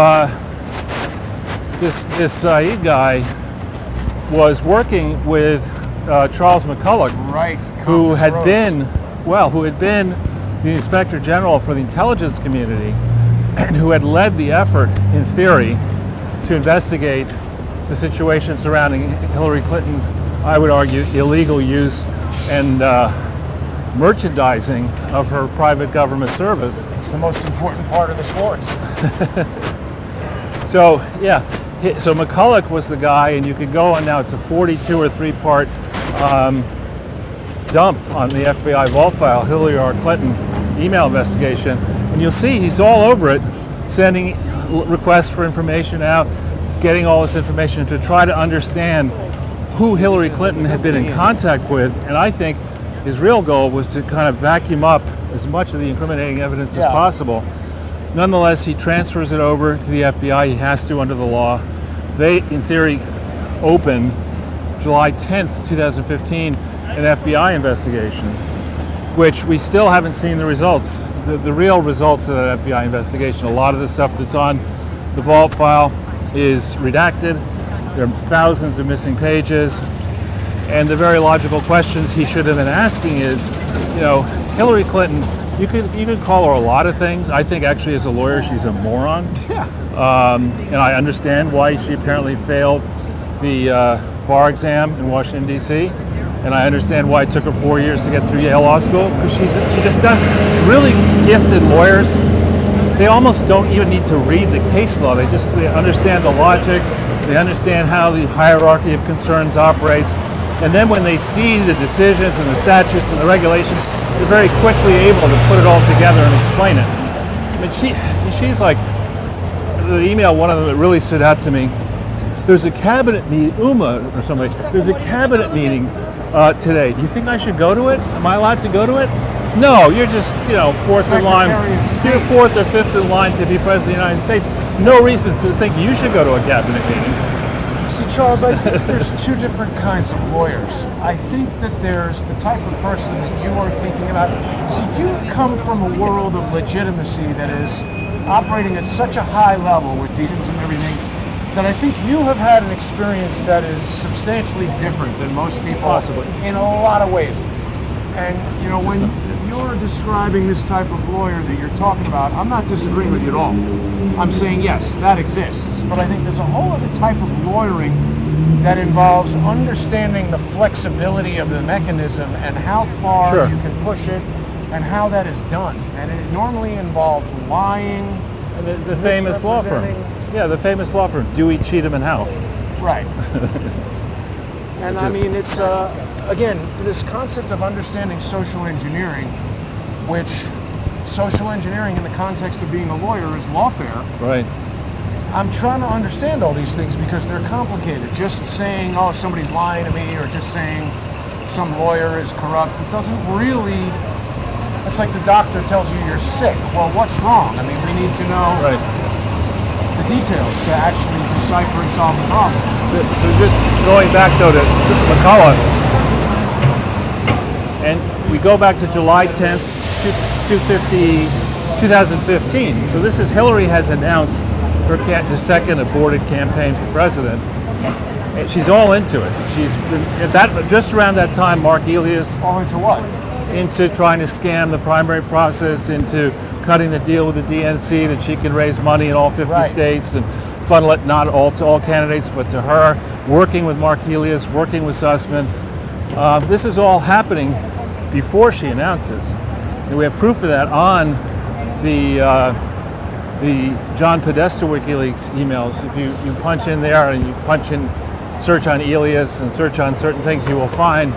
this Saeed guy was working with Charles McCulloch, Right. who had Rhodes. been the Inspector General for the intelligence community, and who had led the effort, in theory, to investigate the situation surrounding Hillary Clinton's, I would argue, illegal use and merchandising of her private government service. It's the most important part of the Schwartz. So so McCulloch was the guy, and you could go on now. It's a 42 or 3-part dump on the FBI vault file, Hillary R. Clinton email investigation, and you'll see he's all over it, sending requests for information out, getting all this information to try to understand who Hillary Clinton had been in contact with. And I think his real goal was to kind of vacuum up as much of the incriminating evidence as possible. Nonetheless, he transfers it over to the FBI. He has to under the law. They, in theory, open July 10th, 2015, an FBI investigation, which we still haven't seen the results, the real results of that FBI investigation. A lot of the stuff that's on the vault file is redacted. There are thousands of missing pages. And the very logical questions he should have been asking is, Hillary Clinton, you could call her a lot of things. I think actually as a lawyer, she's a moron. Yeah. And I understand why she apparently failed the bar exam in Washington, D.C. And I understand why it took her 4 years to get through Yale Law School, because she just doesn't. Really gifted lawyers, they almost don't even need to read the case law. They understand the logic, they understand how the hierarchy of concerns operates, and then when they see the decisions and the statutes and the regulations, they're very quickly able to put it all together and explain it. I mean, she's like, the email, one of them that really stood out to me, there's a cabinet meeting, or somebody, there's a cabinet meeting today. Do you think I should go to it? Am I allowed to go to it? No, you're just, fourth in line. You're fourth or fifth in line to be president of the United States. No reason to think you should go to a cabinet meeting. See, Charles, I think there's two different kinds of lawyers. I think that there's the type of person that you are thinking about. See, you come from a world of legitimacy that is operating at such a high level with deacons and everything, that I think you have had an experience that is substantially different than most people. Possibly. In a lot of ways. And, when you're describing this type of lawyer that you're talking about, I'm not disagreeing with you at all. I'm saying, yes, that exists. But I think there's a whole other type of lawyering that involves understanding the flexibility of the mechanism and how far you can push it and how that is done. And it normally involves lying. And the famous law firm. Yeah, the famous law firm, Dewey, Cheatham, and Howe. Right. And I mean, it's, again, this concept of understanding social engineering, which social engineering in the context of being a lawyer is lawfare. Right. I'm trying to understand all these things because they're complicated. Just saying, oh, somebody's lying to me, or just saying some lawyer is corrupt, it doesn't really, it's like the doctor tells you you're sick. Well, what's wrong? I mean, we need to know the details to actually decipher and solve the problem. So just going back, though, to McCulloch, and we go back to July 10th, 2015. So this is, Hillary has announced her second aborted campaign for president. And she's all into it. She's been, just around that time, Mark Elias. All into what? Into trying to scam the primary process, into cutting the deal with the DNC that she can raise money in all 50 states and funnel it not all to all candidates, but to her, working with Mark Elias, working with Sussman. This is all happening before she announces. And we have proof of that on the John Podesta WikiLeaks emails. If you punch in there and you search on Elias and search on certain things, you will find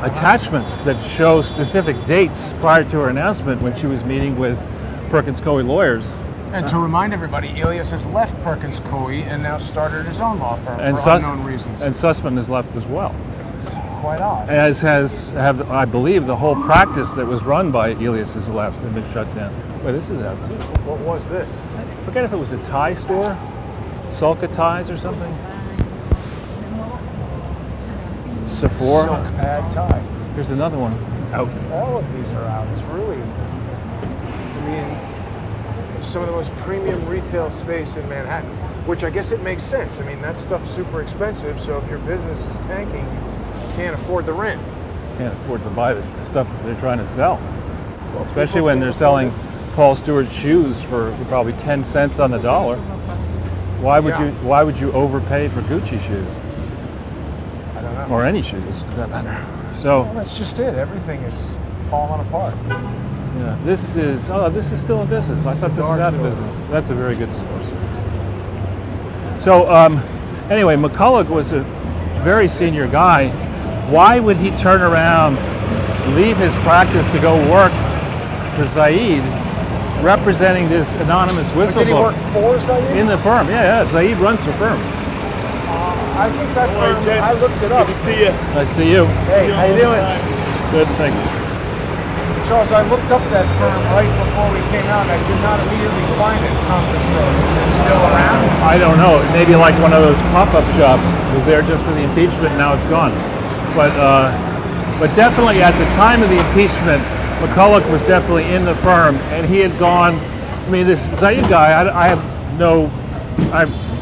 attachments that show specific dates prior to her announcement when she was meeting with Perkins Coie lawyers. And to remind everybody, Elias has left Perkins Coie and now started his own law firm and for unknown reasons. And Sussman has left as well. Quite odd. As have I believe the whole practice that was run by Elias has left and been shut down. Wait, this is out too. What was this? I forget if it was a tie store, Sulka ties or something. Sephora. Silk pad tie. Here's another one out. All of these are out. It's really, I mean, some of the most premium retail space in Manhattan. which I guess it makes sense. I mean, that stuff's super expensive, so if your business is tanking, you can't afford the rent. Can't afford to buy the stuff they're trying to sell. Especially when they're selling Paul Stewart shoes for probably 10 cents on the dollar. Why would you overpay for Gucci shoes? I don't know. Or any shoes, for that matter. So well, that's just it. Everything is falling apart. yeah, this is still in business. I thought this was out of business. That's a very good store. So anyway, McCulloch was a very senior guy. Why would he turn around, leave his practice to go work for Zaid, representing this anonymous whistleblower? Did he work for Zaid? In the firm, yeah. Zaid runs the firm. I think that firm, I looked it up. Good to see you. Nice to see you. Hey, how you doing? Good, thanks. Charles, I looked up that firm right before we came out, and I did not immediately find it. Compass Rose, is it still around? I don't know. Maybe like one of those pop-up shops was there just for the impeachment, and now it's gone. But definitely at the time of the impeachment, McCulloch was definitely in the firm, and he had gone. I mean, this Zaid guy, I have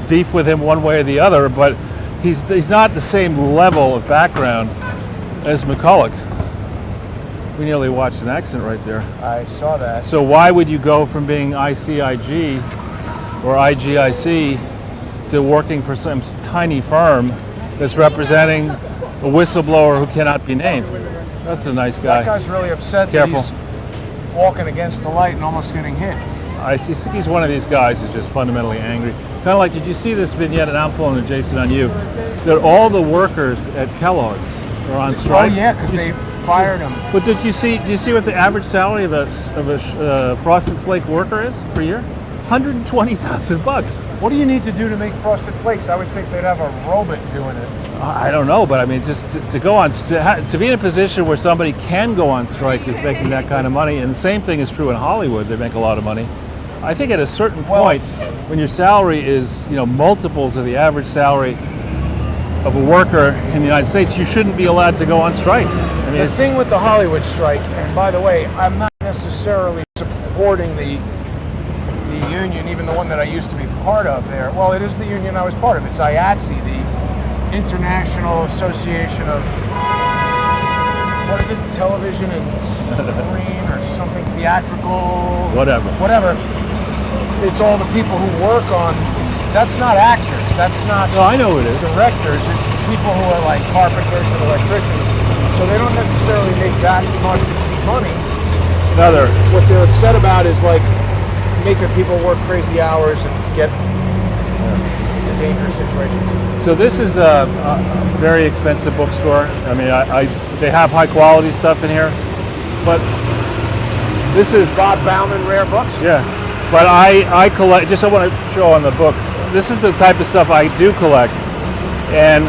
beef with him one way or the other, but he's not the same level of background as McCulloch. We nearly watched an accident right there. I saw that. So why would you go from being ICIG or IGIC to working for some tiny firm that's representing a whistleblower who cannot be named? That's a nice guy. That guy's really upset Careful. that he's walking against the light and almost getting hit. He's one of these guys who's just fundamentally angry. Kind of like, did you see this vignette, and I'm pulling a Jason on you, that all the workers at Kellogg's are on strike? Oh yeah, because they fired him. But do you see what the average salary of a Frosted Flake worker is per year? $120,000. What do you need to do to make Frosted Flakes? I would think they'd have a robot doing it. I don't know, but I mean, just to go on, to be in a position where somebody can go on strike is making that kind of money, and the same thing is true in Hollywood. They make a lot of money. I think at a certain point, when your salary is, multiples of the average salary of a worker in the United States, you shouldn't be allowed to go on strike. I mean, the thing with the Hollywood strike, and by the way, I'm not necessarily supporting the union, even the one that I used to be part of there. Well, it is the union I was part of. It's IATSE, the International Association of, what is it, television and screen or something, theatrical? Whatever. It's all the people who work on, that's not actors, that's not I know it is. Directors, it's people who are like carpenters and electricians, so they don't necessarily make that much money. What they're upset about is like making people work crazy hours and get into dangerous situations. So this is a very expensive bookstore. I mean, they have high quality stuff in here, but this is Bob Bauman Rare Books? Yeah. But I collect, I want to show on the books, this is the type of stuff I do collect. And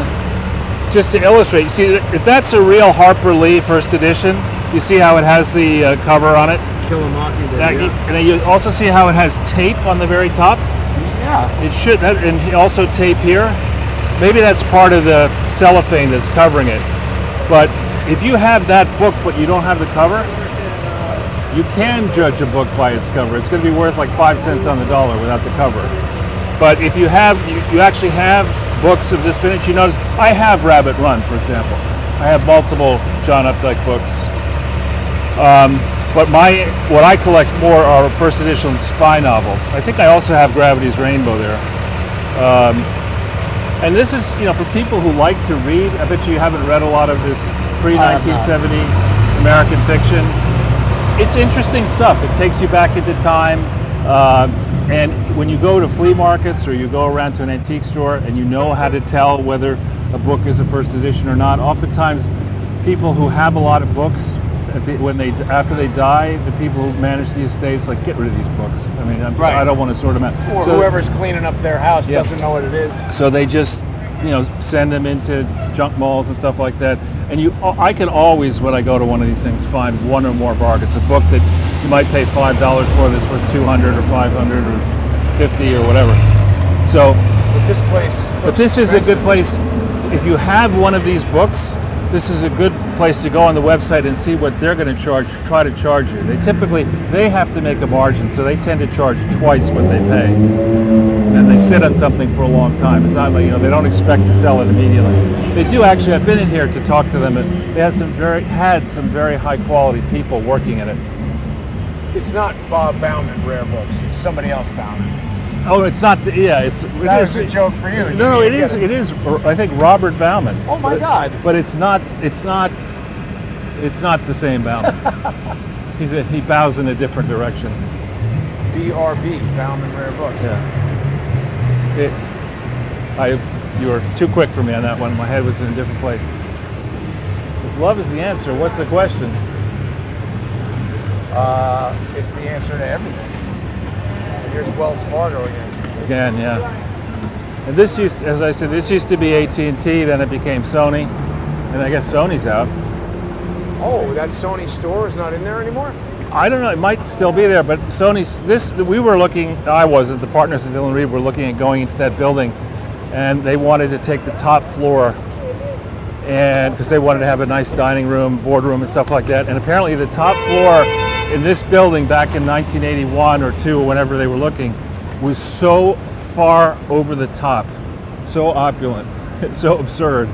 just to illustrate, you see, if that's a real Harper Lee first edition, you see how it has the cover on it? Kill a Mockingbird, And then you also see how it has tape on the very top? Yeah. It should, and also tape here. Maybe that's part of the cellophane that's covering it. But if you have that book, but you don't have the cover, you can judge a book by its cover. It's going to be worth like 5 cents on the dollar without the cover. But if you have, you actually have books of this vintage. You notice I have Rabbit Run, for example. I have multiple John Updike books. But what I collect more are first edition spy novels. I think I also have Gravity's Rainbow there. And this is, for people who like to read. I bet you haven't read a lot of this pre-1970 American fiction. It's interesting stuff. It takes you back into time. And when you go to flea markets or you go around to an antique store and you know how to tell whether a book is a first edition or not, oftentimes people who have a lot of books, after they die, the people who manage the estates get rid of these books. I mean, I don't want to sort them out. Or whoever's cleaning up their house doesn't know what it is. So they just, send them into junk malls and stuff like that. And I can always, when I go to one of these things, find one or more bargains. A book that you might pay $5 for that's worth $200 or $500 or $50 or whatever. So, but this place looks this expensive. is a good place. If you have one of these books, this is a good place to go on the website and see what they're going to try to charge you. They have to make a margin, so they tend to charge twice what they pay. And they sit on something for a long time. It's not like, they don't expect to sell it immediately. They do actually. I've been in here to talk to them, and they had some very high quality people working in it. It's not Bob Bauman Rare Books. It's somebody else Bauman. Oh, it's not. That was a joke for you. No, it is. It is. I think Robert Bauman. Oh my God! But it's not. It's not the same Bauman. He bows in a different direction. BRB, Bauman Rare Books. Yeah. You were too quick for me on that one. My head was in a different place. If love is the answer, what's the question? It's the answer to everything. Here's Wells Fargo again. Again, yeah. And this as I said, this used to be AT&T. Then it became Sony, and I guess Sony's out. Oh, that Sony store is not in there anymore? I don't know. It might still be there, but we were looking. The partners of Dillon Read were looking at going into that building, and they wanted to take the top floor, and because they wanted to have a nice dining room, boardroom, and stuff like that. And apparently, the top floor in this building back in 1981 or 2, or whenever they were looking, was so far over the top, so opulent, so absurd,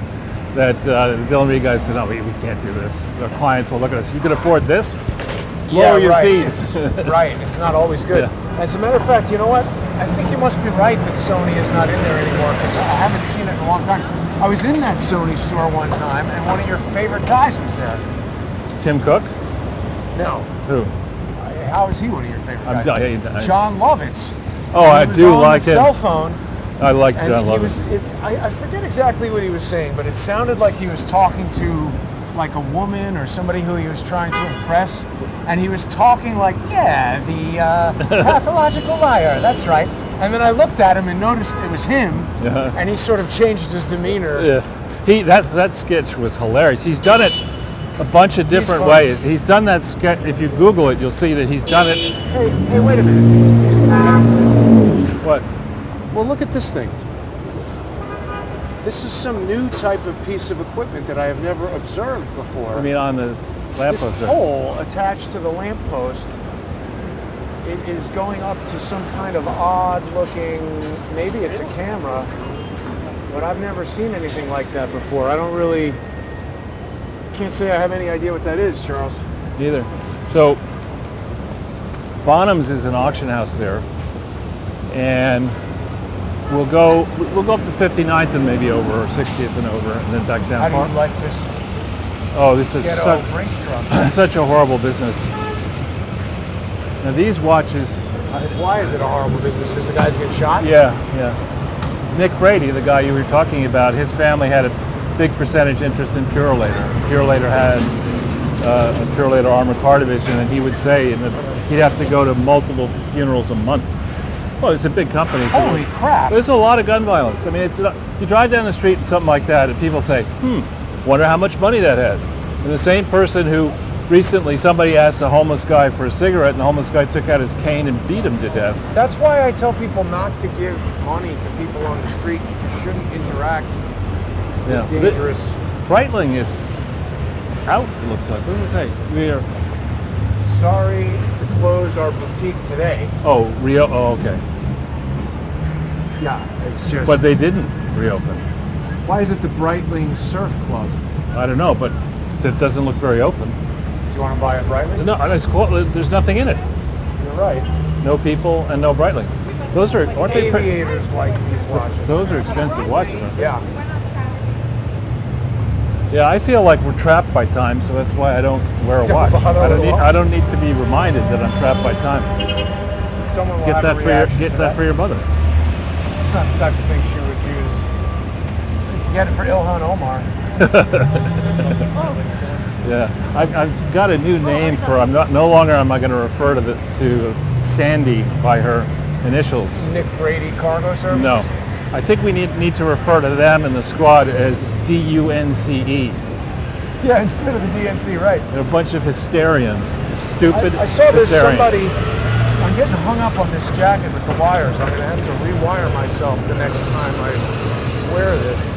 that the Dillon Read guys said, "No, we can't do this. Our clients will look at us. You can afford this? Lower your fees." Right. It's not always good. Yeah. As a matter of fact, you know what? I think you must be right that Sony is not in there anymore, because I haven't seen it in a long time. I was in that Sony store one time, and one of your favorite guys was there. Tim Cook? No. Who? How is he one of your favorite guys? John Lovitz. Oh, I do like him. Cell phone. I like and John Lovitz. I forget exactly what he was saying, but it sounded like he was talking to like a woman or somebody who he was trying to impress, and he was talking like, the pathological liar. That's right. And then I looked at him and noticed it was him, and he sort of changed his demeanor. Yeah, that sketch was hilarious. He's done it a bunch of different ways. He's done that sketch. If you Google it, you'll see that he's done it. Hey, wait a minute. What? Well, look at this thing. This is some new type of piece of equipment that I have never observed before. I mean, on the lamppost. This pole attached to the lamppost, it is going up to some kind of odd-looking, maybe it's a camera, but I've never seen anything like that before. Can't say I have any idea what that is, Charles. Neither. So, Bonham's is an auction house there, and we'll go up to 59th and maybe over, or 60th and over, and then back down. How do you like this? Oh, this is such a horrible business. Now these watches. Why is it a horrible business? Because the guys get shot? Yeah. Nick Brady, the guy you were talking about, his family had a big percentage interest in Purolator. Purolator had a Purolator armored car division, and he would say he'd have to go to multiple funerals a month. Well, it's a big company. So holy crap! There's a lot of gun violence. I mean, you drive down the street and something like that, and people say, wonder how much money that has. And the same person who recently, somebody asked a homeless guy for a cigarette, and the homeless guy took out his cane and beat him to death. That's why I tell people not to give money to people on the street. You shouldn't interact with dangerous. Breitling is out, it looks like. What does it say? We are sorry to close our boutique today. Oh, okay. Yeah, it's just. But they didn't reopen. Why is it the Breitling Surf Club? I don't know, but it doesn't look very open. Do you want to buy a Breitling? No, it's cool. There's nothing in it. You're right. No people and no Breitlings. Those aren't they? Aviators like these watches. Those are expensive watches, aren't they? Yeah. Yeah, I feel like we're trapped by time, so that's why I don't wear a watch. I don't need to be reminded that I'm trapped by time. Someone will get have that for your mother. It's not the type of thing she would use. Get it for Ilhan Omar. Yeah, I've got a new name for. No longer am I going to refer to Sandy by her initials. Nick Brady Cargo Services. No, I think we need to refer to them in the squad as DUNCE. Yeah, instead of the DNC, right? They're a bunch of hysterians. Stupid. I saw there's somebody. I'm getting hung up on this jacket with the wires. I'm going to have to rewire myself the next time I wear this.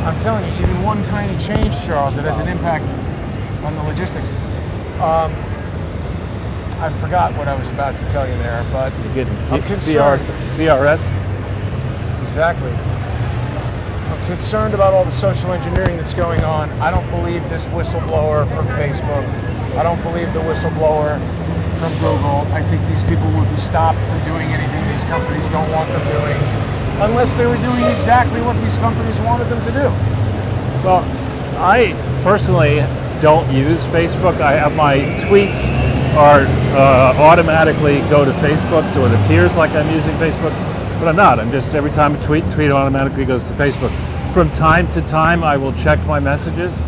I'm telling you, even one tiny change, Charles, it has an impact on the logistics. I forgot what I was about to tell you there, but You're getting I'm concerned. CRS? Exactly. I'm concerned about all the social engineering that's going on. I don't believe this whistleblower from Facebook. I don't believe the whistleblower from Google. I think these people would be stopped from doing anything these companies don't want them doing, unless they were doing exactly what these companies wanted them to do. Well, I personally don't use Facebook. I have my tweets are automatically go to Facebook, so it appears like I'm using Facebook, but I'm not. I'm just, every time I tweet automatically goes to Facebook. From time to time, I will check my messages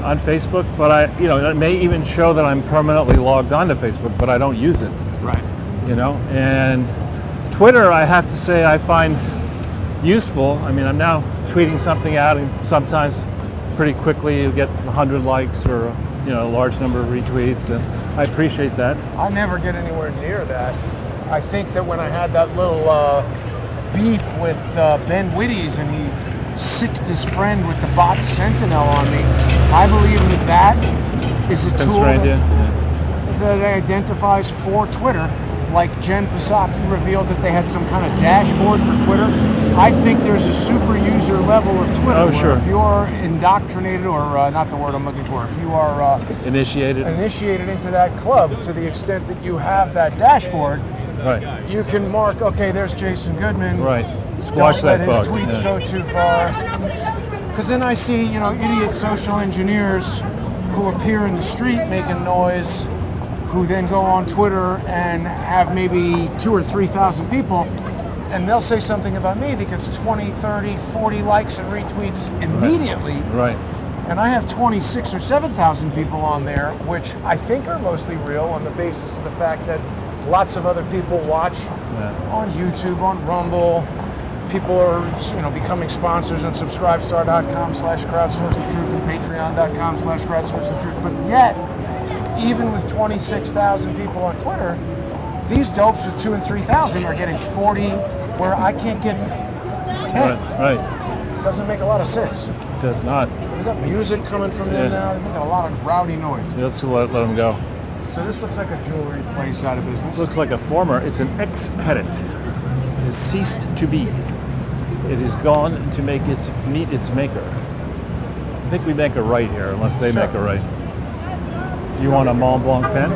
on Facebook, but it may even show that I'm permanently logged onto Facebook, but I don't use it. Right. And Twitter, I have to say, I find useful. I mean, I'm now tweeting something out, and sometimes pretty quickly you get 100 likes or a large number of retweets, and I appreciate that. I never get anywhere near that. I think that when I had that little beef with Ben Wittes and he sicked his friend with the bot Sentinel on me, I believe that is a tool that identifies for Twitter. Like Jen Psaki revealed that they had some kind of dashboard for Twitter. I think there's a super user level of Twitter where if you're indoctrinated, or not the word I'm looking for, if you are initiated into that club to the extent that you have that dashboard, you can mark, okay, there's Jason Goodman. Squash Don't let that his bug. tweets go too far. Because then I see, idiot social engineers who appear in the street making noise, who then go on Twitter and have maybe 2,000 or 3,000 people, and they'll say something about me that gets 20, 30, 40 likes and retweets immediately. And I have 26 or 7,000 people on there, which I think are mostly real on the basis of the fact that lots of other people watch on YouTube, on Rumble. People are, becoming sponsors on subscribestar.com/crowdsourcethetruth and patreon.com/crowdsourcethetruth. But yet, even with 26,000 people on Twitter, these dopes with 2,000 and 3,000 are getting 40, where I can't get 10. Doesn't make a lot of sense. It does not. We got music coming from them now. They're making a lot of rowdy noise. Let's let them go. So this looks like a jewelry place out of business. Looks like it's an ex-pedant. It has ceased to be. It is gone to meet its maker. I think we make a right here, unless they make a right. You want a Mont Blanc pen?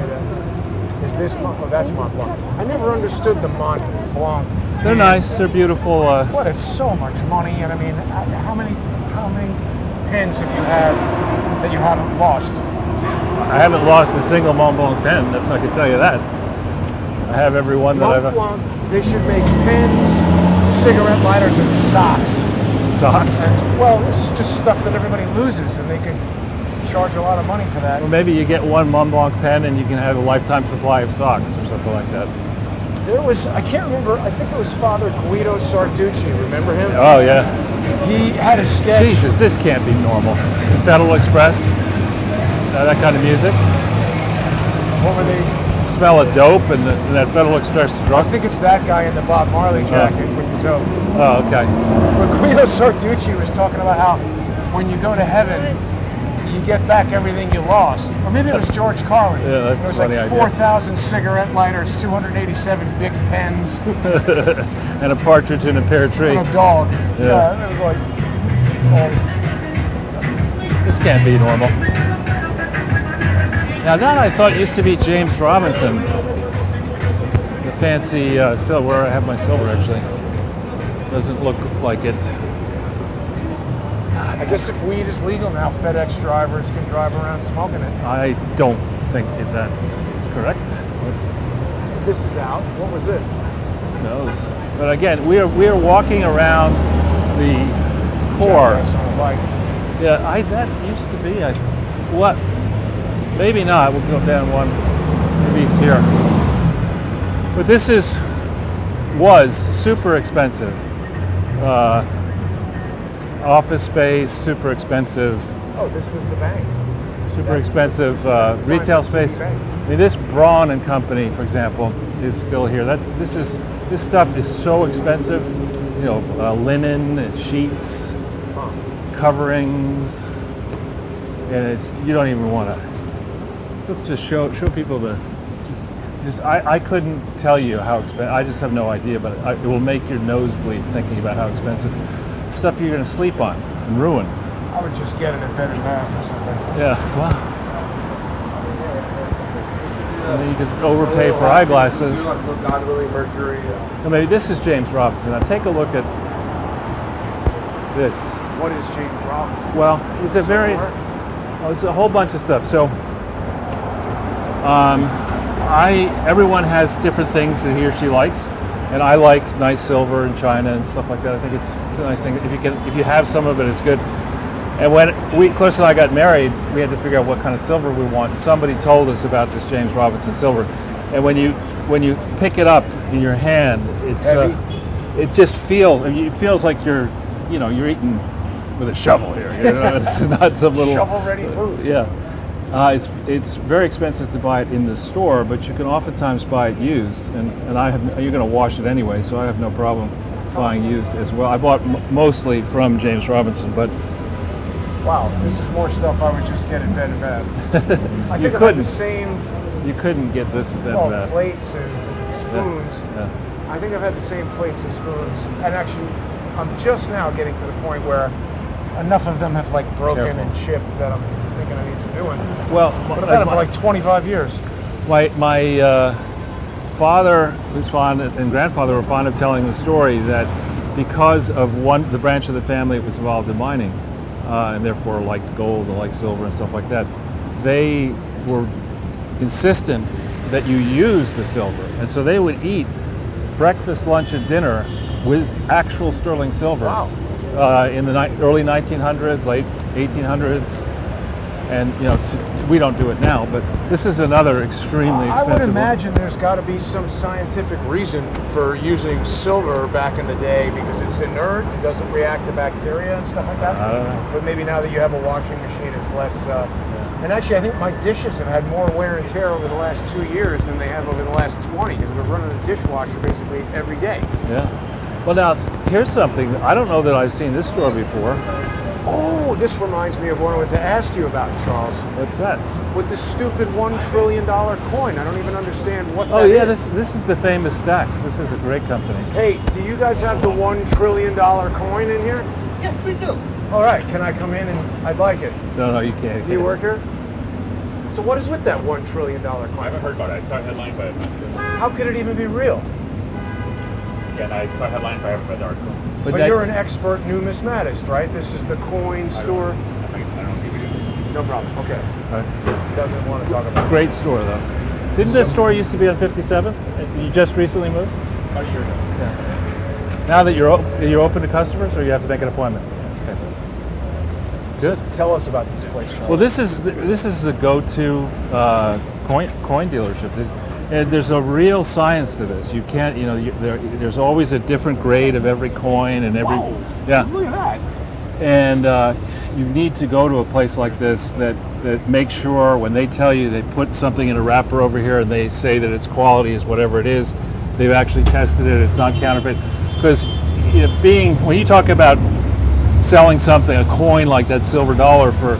Is this that's Mont Blanc. I never understood the Mont Blanc. They're nice. They're beautiful. What is so much money? And I mean, how many pens have you had that you haven't lost? I haven't lost a single Mont Blanc pen. I can tell you that. I have every one that I've. Mont Blanc. They should make pens, cigarette lighters, and socks. Socks? And, this is just stuff that everybody loses, and they could charge a lot of money for that. Well, maybe you get one Mont Blanc pen and you can have a lifetime supply of socks or something like that. There was, I can't remember, I think it was Father Guido Sarducci, remember him? Oh, yeah. He had a sketch. Jesus, this can't be normal. Federal Express, that kind of music. What were they? Smell of dope and that Federal Express drug. I think it's that guy in the Bob Marley jacket with the dope. Oh, okay. But Guido Sarducci was talking about how when you go to heaven, you get back everything you lost. Or maybe it was George Carlin. Yeah, that's There was funny like 4,000 cigarette lighters, 287 big pens. And a partridge in a pear tree. And a dog. Yeah. It was like all this. This can't be normal. Now that I thought used to be James Robinson. The fancy silver, where I have my silver actually. Doesn't look like it. I guess if weed is legal now, FedEx drivers can drive around smoking it. I don't think that is correct. This is out. What was this? Who knows? But again, we are walking around the core. Jackass on a bike. Yeah, that used to be. What? Maybe not. We'll go down one. Maybe it's here. But this was super expensive. Office space, super expensive. Oh, this was the bank. Super expensive retail space. I mean, this Braun and Company, for example, is still here. This stuff is so expensive. Linen and sheets, coverings, and it's you don't even want to. Let's just show people the. I couldn't tell you how expensive. I just have no idea, but it will make your nose bleed thinking about how expensive stuff you're going to sleep on and ruin. I would just get it at Bed and Bath or something. Yeah, wow. And then you could overpay for eyeglasses. God willing, Mercury. Now maybe this is James Robinson. Now take a look at this. What is James Robinson? Well, it's a very, it's a whole bunch of stuff. So, everyone has different things that he or she likes, and I like nice silver and china and stuff like that. I think it's a nice thing. If you have some of it, it's good. And when Clarissa and I got married, we had to figure out what kind of silver we want. Somebody told us about this James Robinson silver, and when you pick it up in your hand, it's it just feels. I mean, it feels like you're eating with a shovel here. This is not some little shovel-ready food. Yeah. It's very expensive to buy it in the store, but you can oftentimes buy it used, and you're going to wash it anyway, so I have no problem buying used as well. I bought mostly from James Robinson, but wow, this is more stuff I would just get at Bed and Bath. I think couldn't. The same. You couldn't get this at Bed and Bath. Plates and spoons. Yeah. I think I've had the same plates and spoons, and actually, I'm just now getting to the point where enough of them have like broken and chipped that I'm thinking I need some new ones. Well, but I've had them for like 25 years. My father was fond, and grandfather were fond of telling the story that because of the branch of the family that was involved in mining, and therefore liked gold and liked silver and stuff like that, they were insistent that you use the silver, and so they would eat breakfast, lunch, and dinner with actual sterling silver. Wow. In the early 1900s, late 1800s, and we don't do it now, but this is another extremely expensive I would imagine there's got to be some scientific reason for using silver back in the day, because it's inert, it doesn't react to bacteria and stuff like that. I don't know. But maybe now that you have a washing machine, it's less. And actually, I think my dishes have had more wear and tear over the last 2 years than they have over the last 20, because I've been running a dishwasher basically every day. Yeah. Well, now, here's something. I don't know that I've seen this store before. Oh, this reminds me of what I wanted to ask you about, Charles. What's that? With the stupid $1 trillion coin. I don't even understand what that is. Oh, yeah, this is the famous Stax. This is a great company. Hey, do you guys have the $1 trillion coin in here? Yes, we do. All right, can I come in and I'd like it? No, you can't. Do you work here? So what is with that $1 trillion coin? I haven't heard about it. I saw a headline, but I'm not sure. How could it even be real? Again, I saw a headline, but I haven't read the article. But you're an expert numismatist, right? This is the coin store. I don't think we do. No problem. Okay. Right. Doesn't want to talk about it. Great store, though. Didn't this store used to be on 57? You just recently moved? About a year ago. Yeah. Now that you're open to customers, or you have to make an appointment? Okay. Good. So tell us about this place, Charles. Well, this is the go-to coin dealership. There's a real science to this. You can't, there's always a different grade of every coin and every. Whoa, yeah. Look at that. And you need to go to a place like this that makes sure when they tell you they put something in a wrapper over here and they say that its quality is whatever it is, they've actually tested it. It's not counterfeit. Because when you talk about selling something, a coin like that silver dollar for,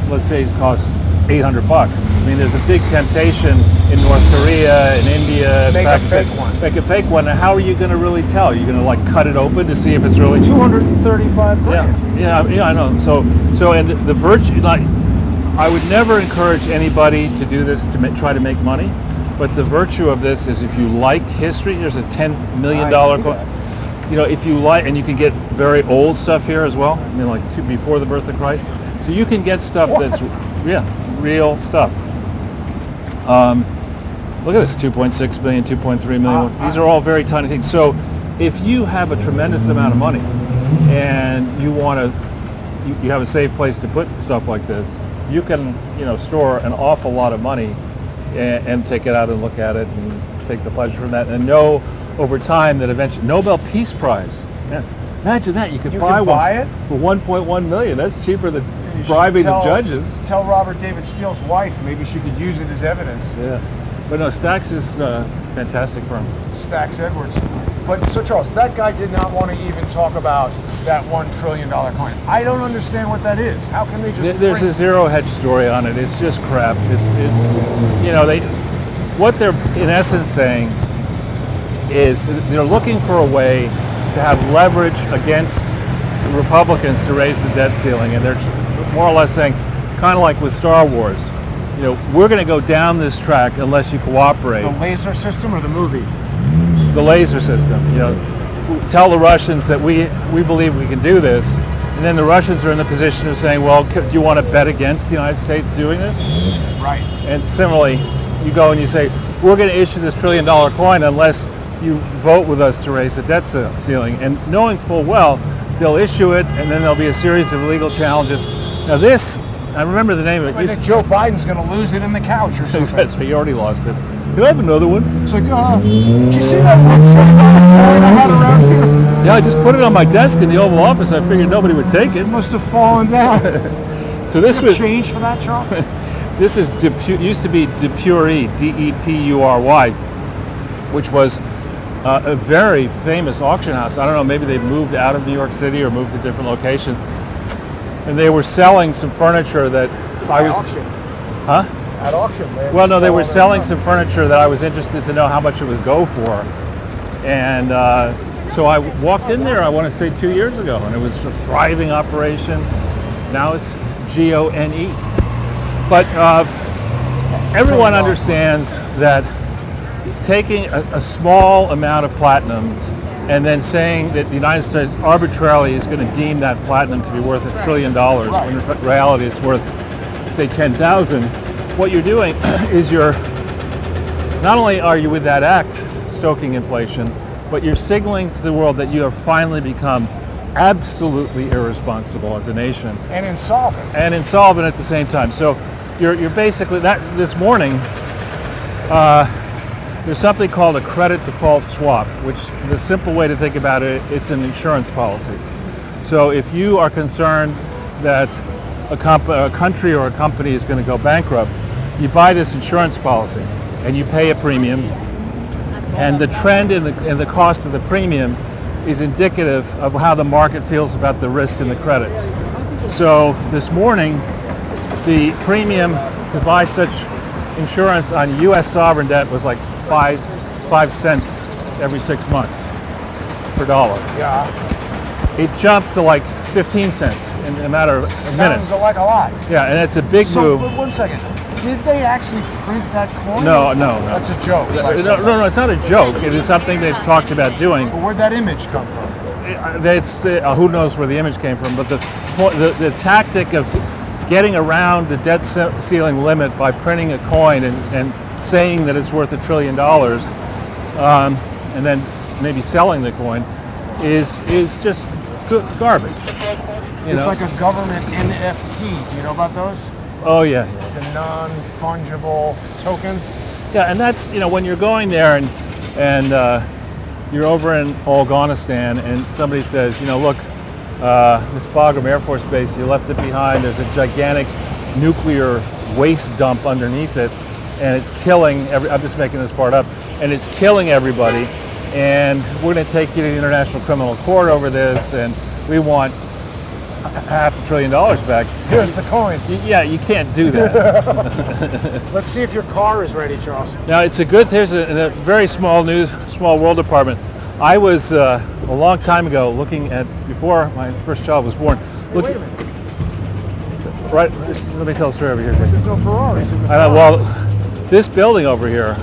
let's say it costs $800. I mean, there's a big temptation in North Korea, in India, Make Pakistan, a fake one. Make a fake one. And how are you going to really tell? You're going to like cut it open to see if it's really 235 grand. Yeah, I know. So, and the virtue, I would never encourage anybody to do this to try to make money. But the virtue of this is, if you like history, there's a $10 million coin. If you like, and you can get very old stuff here as well. I mean, like before the birth of Christ. So you can get stuff that's real stuff. Look at this, 2.6 billion, 2.3 million. These are all very tiny things. So if you have a tremendous amount of money and you want to, you have a safe place to put stuff like this, you can, store an awful lot of money and take it out and look at it and take the pleasure from that, and know over time that eventually, Nobel Peace Prize. Man, imagine that, you could buy it for 1.1 million. That's cheaper than bribing the judges. Tell Robert David Steele's wife, maybe she could use it as evidence. Yeah, but no, Stax is a fantastic firm. Stax Edwards. But so Charles, that guy did not want to even talk about that $1 trillion coin. I don't understand what that is. How can they just? There's a zero hedge story on it. It's just crap. It's you know, what they're in essence saying is they're looking for a way to have leverage against the Republicans to raise the debt ceiling, and they're more or less saying, kind of like with Star Wars, you know, we're going to go down this track unless you cooperate. The laser system or the movie? The laser system. You know, tell the Russians that we believe we can do this, and then the Russians are in the position of saying, well, do you want to bet against the United States doing this? Right. And similarly, you go and you say, we're going to issue this $1 trillion coin unless you vote with us to raise the debt ceiling. And knowing full well, they'll issue it, and then there'll be a series of legal challenges. Now this, I remember the name of it. I think Joe Biden's going to lose it in the couch or something. That's right, he already lost it. Do I have another one? It's like, did you see that $1 trillion coin I had around here? Yeah, I just put it on my desk in the Oval Office. I figured nobody would take it. It must have fallen down. So this was change for that, Charles? This is used to be Depury, D-E-P-U-R-Y, which was a very famous auction house. I don't know, maybe they moved out of New York City or moved to a different location. And they were selling some furniture that By auction. Huh? At auction. Well, no, they were selling some furniture that I was interested to know how much it would go for. And so I walked in there, I want to say 2 years ago, and it was a thriving operation. Now it's G-O-N-E. But everyone understands that taking a small amount of platinum and then saying that the United States arbitrarily is going to deem that platinum to be worth $1 trillion, when in reality it's worth, say, 10,000. What you're doing is not only are you with that act stoking inflation, but you're signaling to the world that you have finally become absolutely irresponsible as a nation. And insolvent. And insolvent at the same time. So you're basically, this morning, there's something called a credit default swap, which the simple way to think about it, it's an insurance policy. So if you are concerned that a country or a company is going to go bankrupt, you buy this insurance policy and you pay a premium, and the trend in the cost of the premium is indicative of how the market feels about the risk and the credit. So this morning, the premium to buy such insurance on U.S. sovereign debt was like 5 cents every 6 months per dollar. Yeah. It jumped to like 15 cents in a matter of minutes. Sounds like a lot. Yeah, and it's a big move. But 1 second. Did they actually print that coin? No. That's a joke. No, it's not a joke. It is something they've talked about doing. But where'd that image come from? Who knows where the image came from, but the tactic of getting around the debt ceiling limit by printing a coin and saying that it's worth $1 trillion, and then maybe selling the coin, is just garbage. It's like a government NFT. Do you know about those? Oh yeah. The non-fungible token. Yeah, and that's, when you're going there and you're over in Afghanistan and somebody says, look, this Bagram Air Force Base, you left it behind. There's a gigantic nuclear waste dump underneath it, and it's killing I'm just making this part up, and it's killing everybody, and we're going to take you to the International Criminal Court over this, and we want $500 billion back. Here's the coin. Yeah, you can't do that. Let's see if your car is ready, Charles. Now, here's a very small world department. I was a long time ago looking at, before my first child was born. Wait a minute. Right, let me tell a story over here. There's no Ferraris. Well, this building over here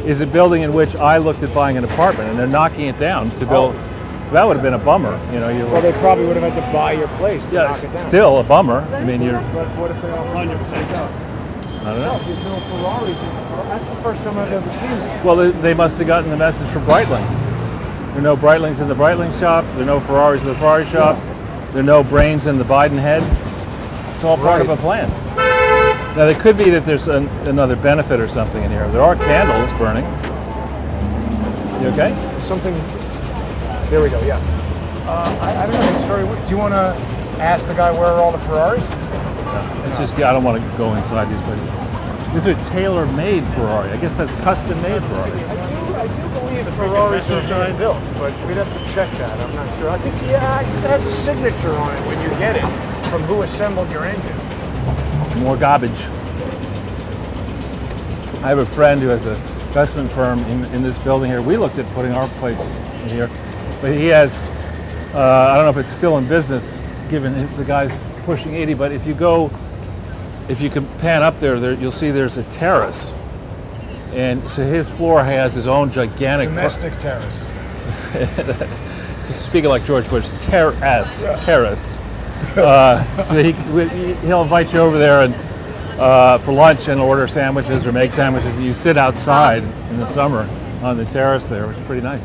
is a building in which I looked at buying an apartment, and they're knocking it down to build. So that would have been a bummer, Well, they probably would have had to buy your place to knock it down. Still a bummer. I mean, But what if they all 100% go? I don't know. There's no Ferraris. That's the first time I've ever seen that. Well, they must have gotten the message from Breitling. There are no Breitlings in the Breitling shop. There are no Ferraris in the Ferrari shop. There are no brains in the Biden head. It's all part of a plan. Now, it could be that there's another benefit or something in here. There are candles burning. You okay? Something. There we go. Yeah. I don't know. It's very weird. Do you want to ask the guy where are all the Ferraris? No, it's just I don't want to go inside these places. These are tailor-made Ferrari. I guess that's custom-made Ferrari. I do believe Ferraris are being built, but we'd have to check that. I'm not sure. I think it has a signature on it when you get it from who assembled your engine. More garbage. I have a friend who has an investment firm in this building here. We looked at putting our place in here, but he has, I don't know if it's still in business, given the guy's pushing 80, but if you can pan up there, you'll see there's a terrace. And so his floor has his own gigantic... Domestic terrace. Speaking like George Bush, terrace. So he'll invite you over there and for lunch and order sandwiches or make sandwiches. You sit outside in the summer on the terrace there, which is pretty nice.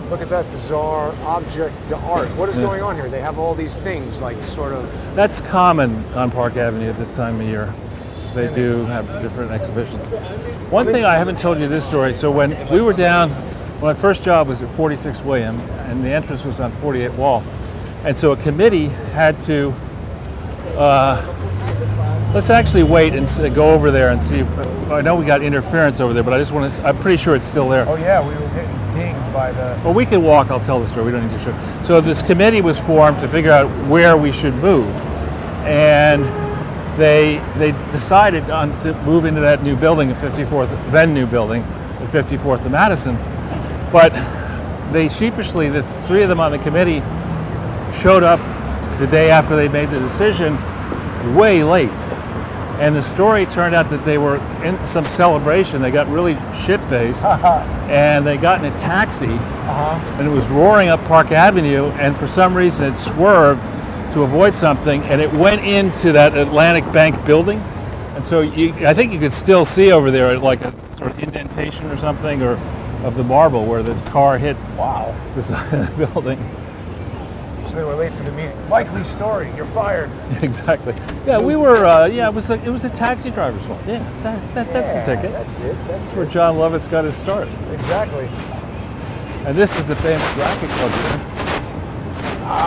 Look at that bizarre object d'art. What is going on here? They have all these things, like sort of... That's common on Park Avenue at this time of year. They do have different exhibitions. One thing I haven't told you this story. So when we were down, my first job was at 46 William, and the entrance was on 48 Wall. And so a committee had to, let's actually wait and go over there and see. I know we got interference over there, but I just want to, I'm pretty sure it's still there. Oh yeah, we were getting dinged by the... Well, we can walk, I'll tell the story, we don't need to show. So this committee was formed to figure out where we should move. And they decided to move into that new building at 54th, then new building at 54th and Madison. But they sheepishly, the three of them on the committee, showed up the day after they made the decision, way late. And the story turned out that they were in some celebration. They got really shit-faced, and they got in a taxi, and it was roaring up Park Avenue, and for some reason it swerved to avoid something, and it went into that Atlantic Bank building. And so I think you could still see over there like a sort of indentation or something, or of the marble where the car hit this building. So they were late for the meeting. Likely story. You're fired. Exactly. Yeah, we were. It was a taxi driver's fault. Yeah, that's the ticket. That's it. That's where John Lovitz got his start. Exactly. And this is the famous racket club here.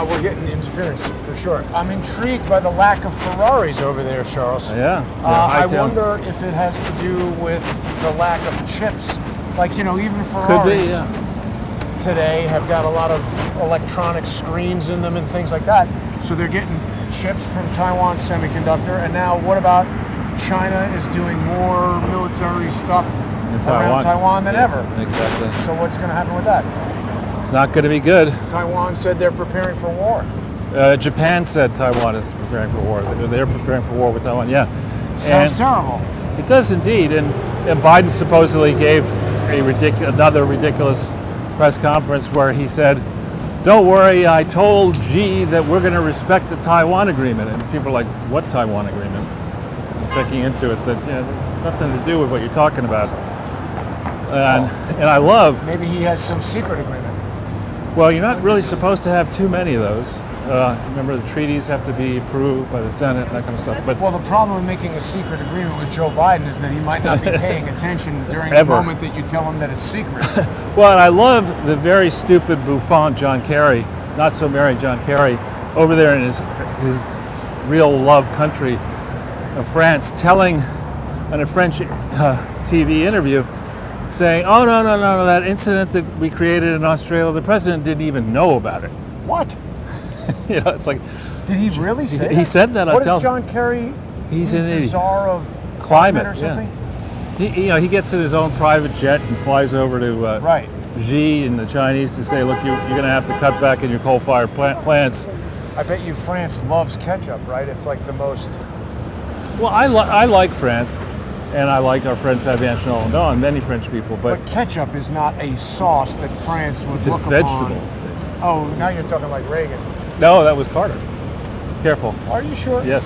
We're getting interference for sure. I'm intrigued by the lack of Ferraris over there, Charles. Yeah. I wonder if it has to do with the lack of chips. Like, you know, even Ferraris today have got a lot of electronic screens in them and things like that. So they're getting chips from Taiwan Semiconductor. And now what about China is doing more military stuff around Taiwan than ever? Exactly. So what's going to happen with that? It's not going to be good. Taiwan said they're preparing for war. Japan said Taiwan is preparing for war. They're preparing for war with Taiwan, yeah. Sounds terrible. It does indeed. And Biden supposedly gave another ridiculous press conference where he said, "Don't worry, I told Xi that we're going to respect the Taiwan agreement." And people are like, "What Taiwan agreement?" I'm checking into it, that nothing to do with what you're talking about. And I love... Maybe he has some secret agreement. Well, you're not really supposed to have too many of those. Remember, the treaties have to be approved by the Senate and that kind of stuff. But well, the problem with making a secret agreement with Joe Biden is that he might not be paying attention during the moment that you tell him that it's secret. Well, and I love the very stupid bouffant John Kerry, not so merry John Kerry, over there in his real love country of France, telling in a French TV interview, saying, "Oh, no, that incident that we created in Australia, the president didn't even know about it." What? You know, it's like... Did he really say that? He said that. What is John Kerry? He's in the czar of climate or something? Yeah. He gets in his own private jet and flies over to Xi and the Chinese to say, "Look, you're going to have to cut back in your coal-fired plants." I bet you France loves ketchup, right? It's like the most... Well, I like France. And I like our friend Fabien Chenot and many French people, but ketchup is not a sauce that France would look upon. It's a vegetable. Oh, now you're talking like Reagan. No, that was Carter. Careful. Are you sure? Yes.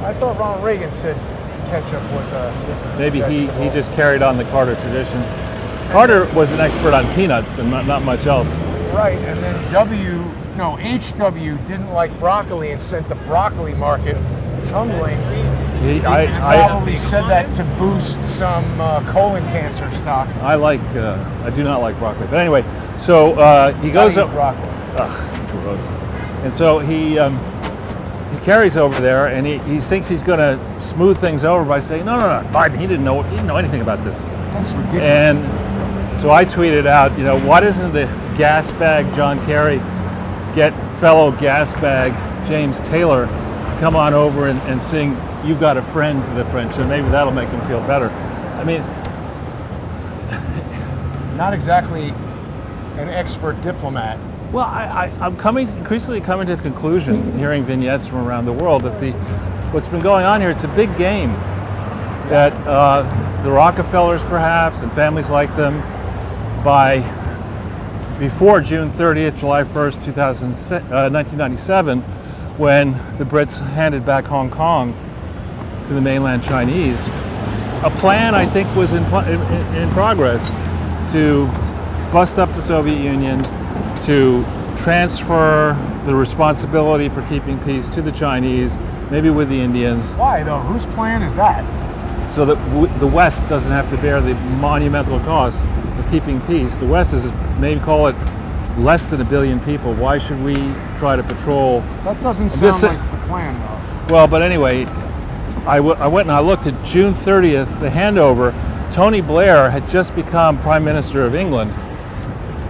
I thought Ronald Reagan said ketchup was a... Maybe he just carried on the Carter tradition. Carter was an expert on peanuts and not much else. Right, and then HW didn't like broccoli and sent the broccoli market tumbling. He probably said that to boost some colon cancer stock. I do not like broccoli. But anyway, so he goes up. Broccoli. Ugh, gross. And so he carries over there, and he thinks he's going to smooth things over by saying, "No, Biden, he didn't know anything about this." That's ridiculous. And So I tweeted out, why doesn't the gas bag John Kerry get fellow gas bag James Taylor to come on over and sing "You've Got a Friend" to the French, and maybe that'll make them feel better. I mean, not exactly an expert diplomat. Well, I'm increasingly coming to the conclusion, hearing vignettes from around the world, that what's been going on here, it's a big game that the Rockefellers perhaps and families like them, before June 30th, July 1st, 1997, when the Brits handed back Hong Kong to the mainland Chinese, a plan I think was in progress to bust up the Soviet Union, to transfer the responsibility for keeping peace to the Chinese, maybe with the Indians. Why though? Whose plan is that? So that the West doesn't have to bear the monumental cost of keeping peace. The West is, maybe call it, less than 1 billion people. Why should we try to patrol? That doesn't sound like the plan though. Well, but anyway, I went and I looked at June 30th, the handover. Tony Blair had just become Prime Minister of England.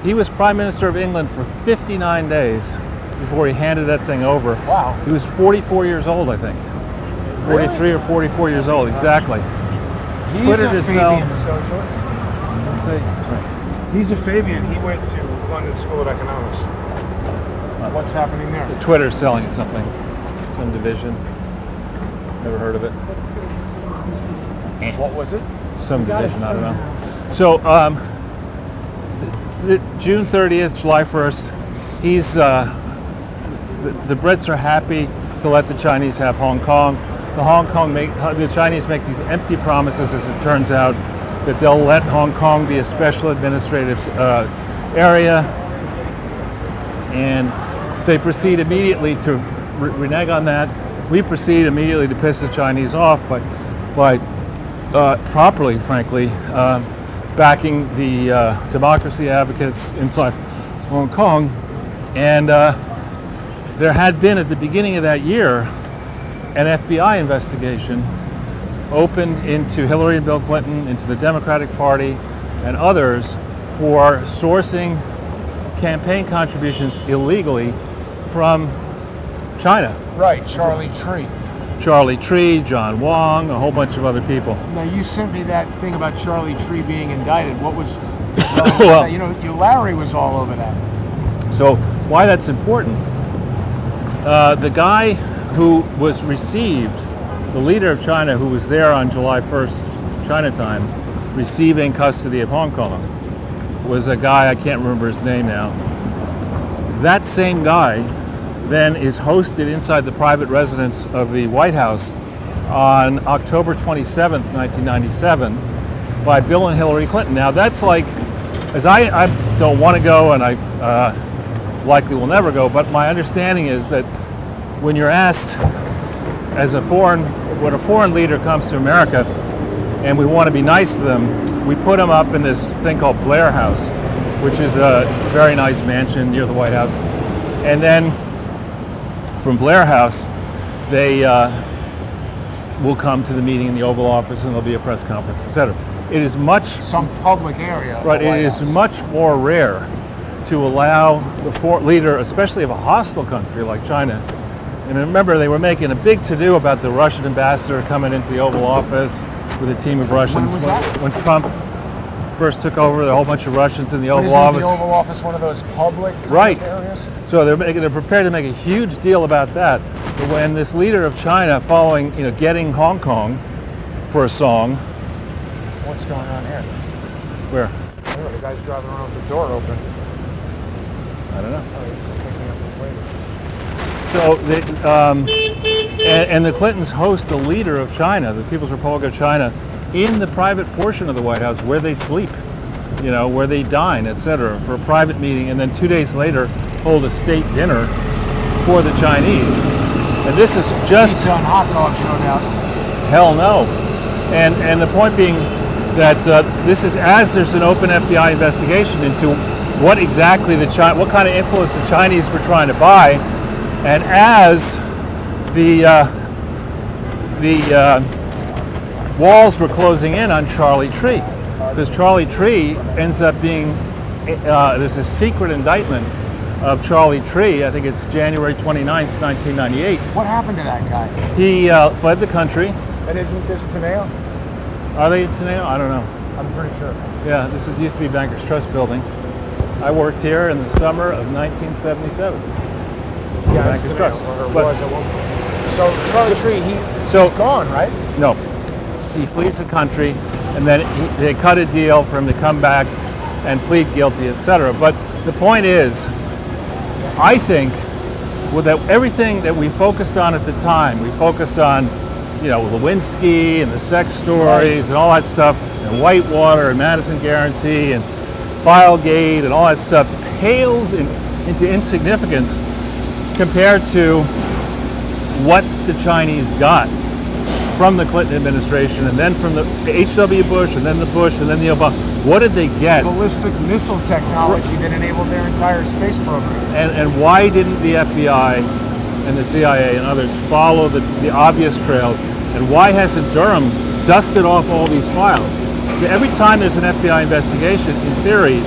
He was Prime Minister of England for 59 days before he handed that thing over. Wow. He was 44 years old, I think. 43 or 44 years old, exactly. He's a Fabian socialist. He's a Fabian. He went to London School of Economics. What's happening there? So Twitter's selling something. Some division. Never heard of it. What was it? Some division, I don't know. So, June 30th, July 1st, the Brits are happy to let the Chinese have Hong Kong. The Chinese make these empty promises, as it turns out, that they'll let Hong Kong be a special administrative area, and they proceed immediately to renege on that. We proceed immediately to piss the Chinese off by properly, frankly, backing the democracy advocates inside Hong Kong. And there had been, at the beginning of that year, an FBI investigation opened into Hillary and Bill Clinton, into the Democratic Party and others, for sourcing campaign contributions illegally from China. Right, Charlie Tree. Charlie Tree, John Wong, a whole bunch of other people. Now, you sent me that thing about Charlie Tree being indicted. What was... Well, Larry was all over that. So why that's important, the guy who was received, the leader of China who was there on July 1st, China time, receiving custody of Hong Kong, was a guy, I can't remember his name now. That same guy then is hosted inside the private residence of the White House on October 27th, 1997 by Bill and Hillary Clinton. Now that's like, as I don't want to go, and I likely will never go, but my understanding is that when you're asked when a foreign leader comes to America and we want to be nice to them, we put them up in this thing called Blair House, which is a very nice mansion near the White House. And then from Blair House, they will come to the meeting in the Oval Office, and there'll be a press conference, etc. It is some public area. Right. It is much more rare to allow the leader, especially of a hostile country like China. And remember, they were making a big to-do about the Russian ambassador coming into the Oval Office with a team of Russians. When was that? When Trump first took over, there were a whole bunch of Russians in the Oval Office. Office. Isn't the Oval Office one of those public right. areas? So they're prepared to make a huge deal about that. But when this leader of China, following, getting Hong Kong for a song. What's going on here? Where? Oh, the guy's driving around with the door open. I don't know. Oh, he's just picking up this lady. So, and the Clintons host the leader of China, the People's Republic of China, in the private portion of the White House where they sleep, where they dine, etc., for a private meeting, and then 2 days later hold a state dinner for the Chinese. And this is just pizza and hot dogs, no doubt. Hell no. And the point being that this is as there's an open FBI investigation into what exactly what kind of influence the Chinese were trying to buy, and as the walls were closing in on Charlie Tree. because Charlie Tree ends up being, there's a secret indictment of Charlie Tree. I think it's January 29th, 1998. What happened to that guy? He fled the country. And isn't this Teneo? Are they in Teneo? I don't know. I'm pretty sure. Yeah, this used to be Bankers Trust Building. I worked here in the summer of 1977. Yeah, it's Teneo, or was at one point. So Charlie Tree, he's gone, right? No. He flees the country, and then they cut a deal for him to come back and plead guilty, etc. But the point is, I think with everything that we focused on at the time, we focused on, Lewinsky and the sex stories and all that stuff, and Whitewater and Madison Guarantee and Filegate and all that stuff pales into insignificance compared to what the Chinese got from the Clinton administration, and then from the H.W. Bush, and then the Bush, and then the Obama. What did they get? Ballistic missile technology that enabled their entire space program. And why didn't the FBI and the CIA and others follow the obvious trails? And why hasn't Durham dusted off all these files? So every time there's an FBI investigation, in theory,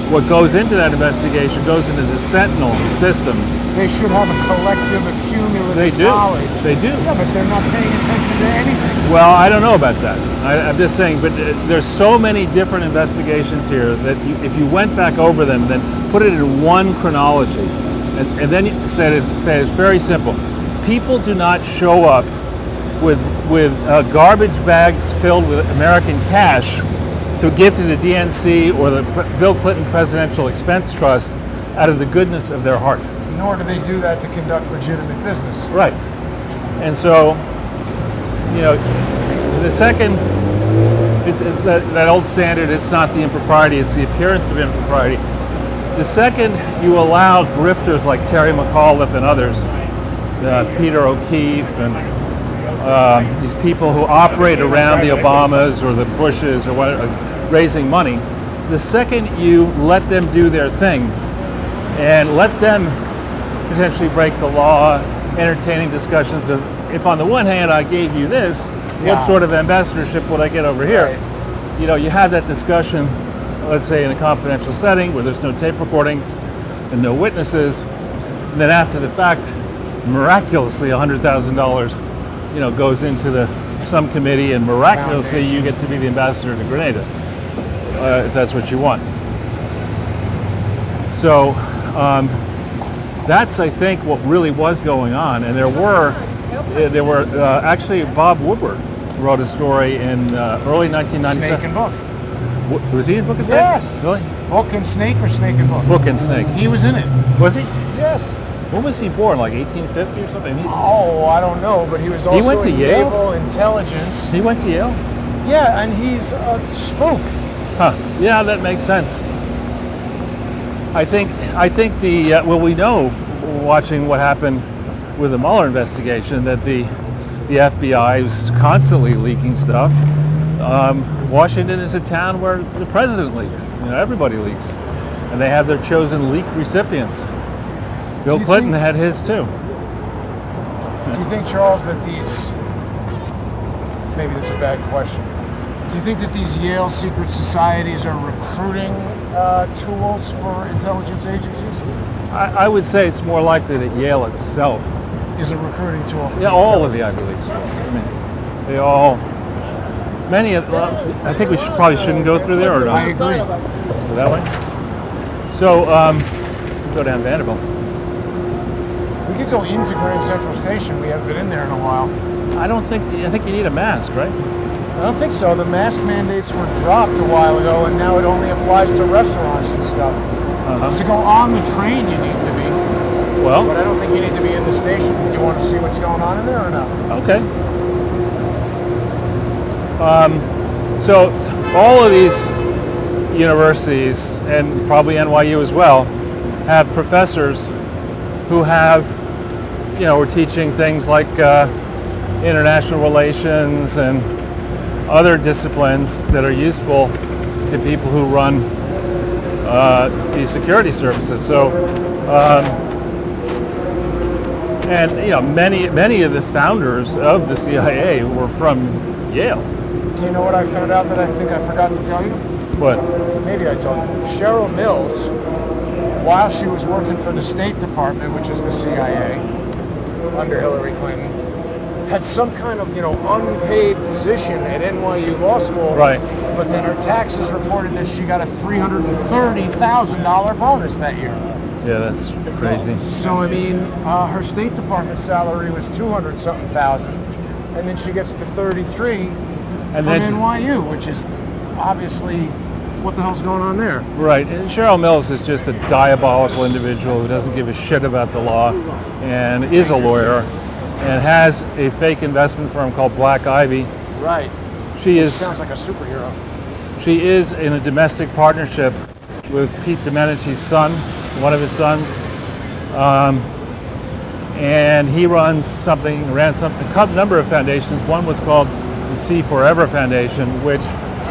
what goes into that investigation goes into the Sentinel system. They should have a collective, accumulative knowledge. They do. Yeah, but they're not paying attention to anything. Well, I don't know about that. I'm just saying, but there's so many different investigations here that if you went back over them, then put it in one chronology, and then you say it's very simple. People do not show up with garbage bags filled with American cash to give to the DNC or the Bill Clinton Presidential Expense Trust out of the goodness of their heart. Nor do they do that to conduct legitimate business. Right. And so, the second, it's that old standard, it's not the impropriety, it's the appearance of impropriety. The second you allow grifters like Terry McAuliffe and others, Peter O'Keefe and these people who operate around the Obamas or the Bushes or whatever, raising money, the second you let them do their thing and let them potentially break the law, entertaining discussions of, if on the one hand I gave you this, what sort of ambassadorship would I get over here? Right. You have that discussion, let's say in a confidential setting where there's no tape recordings and no witnesses, and then after the fact, miraculously $100,000 goes into some committee, and miraculously you get to be the ambassador to Grenada, if that's what you want. So that's, I think, what really was going on. And there were actually, Bob Woodward wrote a story in early 1997. Snake and Book. Was he in Book and Snake? Yes. Really? Book and Snake or Snake and Book? Book and Snake. He was in it. Was he? Yes. When was he born? Like 1850 or something? I don't know, but he was also went to in Yale? naval intelligence. He went to Yale? Yeah, and he's a spook. Huh. Yeah, that makes sense. I think we know, watching what happened with the Mueller investigation, that the FBI was constantly leaking stuff. Washington is a town where the president leaks. Everybody leaks, and they have their chosen leak recipients. Bill Clinton had his too. Do you think, Charles, that maybe this is a bad question, do you think that these Yale secret societies are recruiting tools for intelligence agencies? I would say it's more likely that Yale itself is a recruiting tool for all of the Ivy League schools. I mean, they all, many of, I think we probably shouldn't go through there, or no? I agree. So that way? So, go down Vanderbilt. We could go into Grand Central Station. We haven't been in there in a while. I think you need a mask, right? I don't think so. The mask mandates were dropped a while ago, and now it only applies to restaurants and stuff. To go on the train, you need to be. Well, but I don't think you need to be in the station. You want to see what's going on in there or not? Okay. So all of these universities, and probably NYU as well, have professors who have, we're teaching things like international relations and other disciplines that are useful to people who run these security services. So And many of the founders of the CIA were from Yale. Do you know what I found out that I think I forgot to tell you? What? Maybe I told you. Cheryl Mills, while she was working for the State Department, which is the CIA, under Hillary Clinton, had some kind of, unpaid position at NYU Law School. Right. But then her taxes reported that she got a $330,000 bonus that year. Yeah, that's crazy. So, I mean, her State Department salary was 200-something thousand. And then she gets the 33 from NYU, which is obviously, what the hell's going on there? Right. And Cheryl Mills is just a diabolical individual who doesn't give a shit about the law and is a lawyer and has a fake investment firm called Black Ivy. Right. Sounds like a superhero. She is in a domestic partnership with Pete Domenich's son, one of his sons. And he ran a number of foundations. One was called the See Forever Foundation, which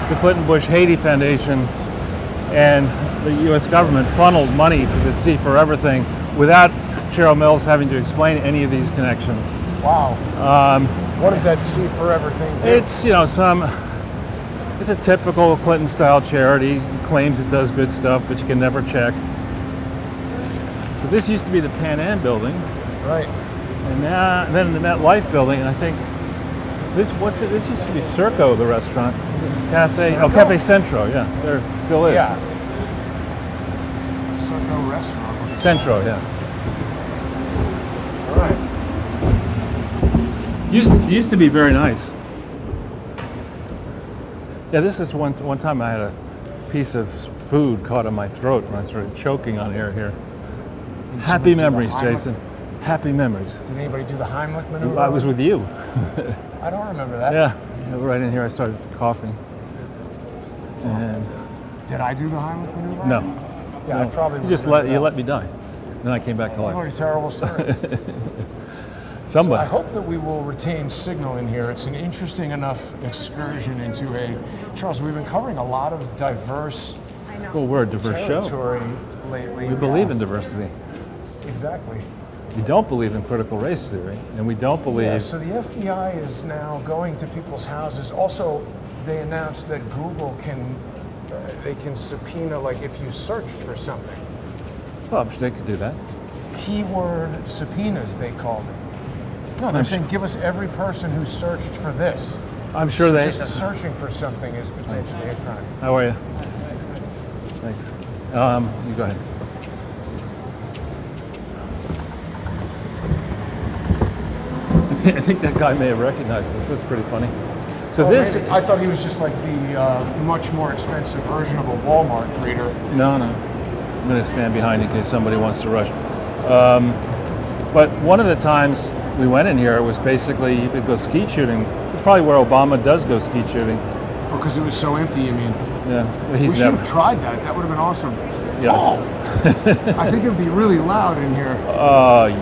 the Clinton Bush Haiti Foundation and the U.S. government funneled money to the See Forever thing without Cheryl Mills having to explain any of these connections. Wow. What does that See Forever thing do? It's it's a typical Clinton-style charity. It claims it does good stuff, but you can never check. So this used to be the Pan Am building. Right. And then the MetLife building, and I think this used to be Circo, the restaurant. Cafe Centro, yeah. There still is. Yeah. Circo restaurant. Centro, yeah. All right. Used to be very nice. Yeah, this is one time I had a piece of food caught in my throat and I started choking on air here. Happy memories, Jason. Happy memories. Did anybody do the Heimlich maneuver? I was with you. I don't remember that. Yeah, right in here I started coughing. And did I do the Heimlich maneuver? no. Yeah, no. I probably you just let me die. Then I came back to life. What a terrible story. Somebody. So I hope that we will retain signal in here. It's an interesting enough excursion into Charles, we've been covering a lot of diverse Well, we're a diverse territory show. Lately. We believe in diversity. Exactly. We don't believe in critical race theory, and we don't believe... Yeah, so the FBI is now going to people's houses. Also, they announced that Google can subpoena, like, if you searched for something. Well, I'm sure they could do that. Keyword subpoenas, they called it. No, they're saying, give us every person who searched for this. I'm sure so they... Just searching for something is potentially a crime. How are you? Thanks. You go ahead. I think that guy may have recognized this. That's pretty funny. So this... Maybe. I thought he was just like the much more expensive version of a Walmart greeter. No. I'm going to stand behind in case somebody wants to rush. But one of the times we went in here, it was basically you could go skeet shooting. It's probably where Obama does go skeet shooting. Oh, because it was so empty, you mean? Yeah. We should have tried that. That would have been awesome. Yeah. Oh! I think it would be really loud in here.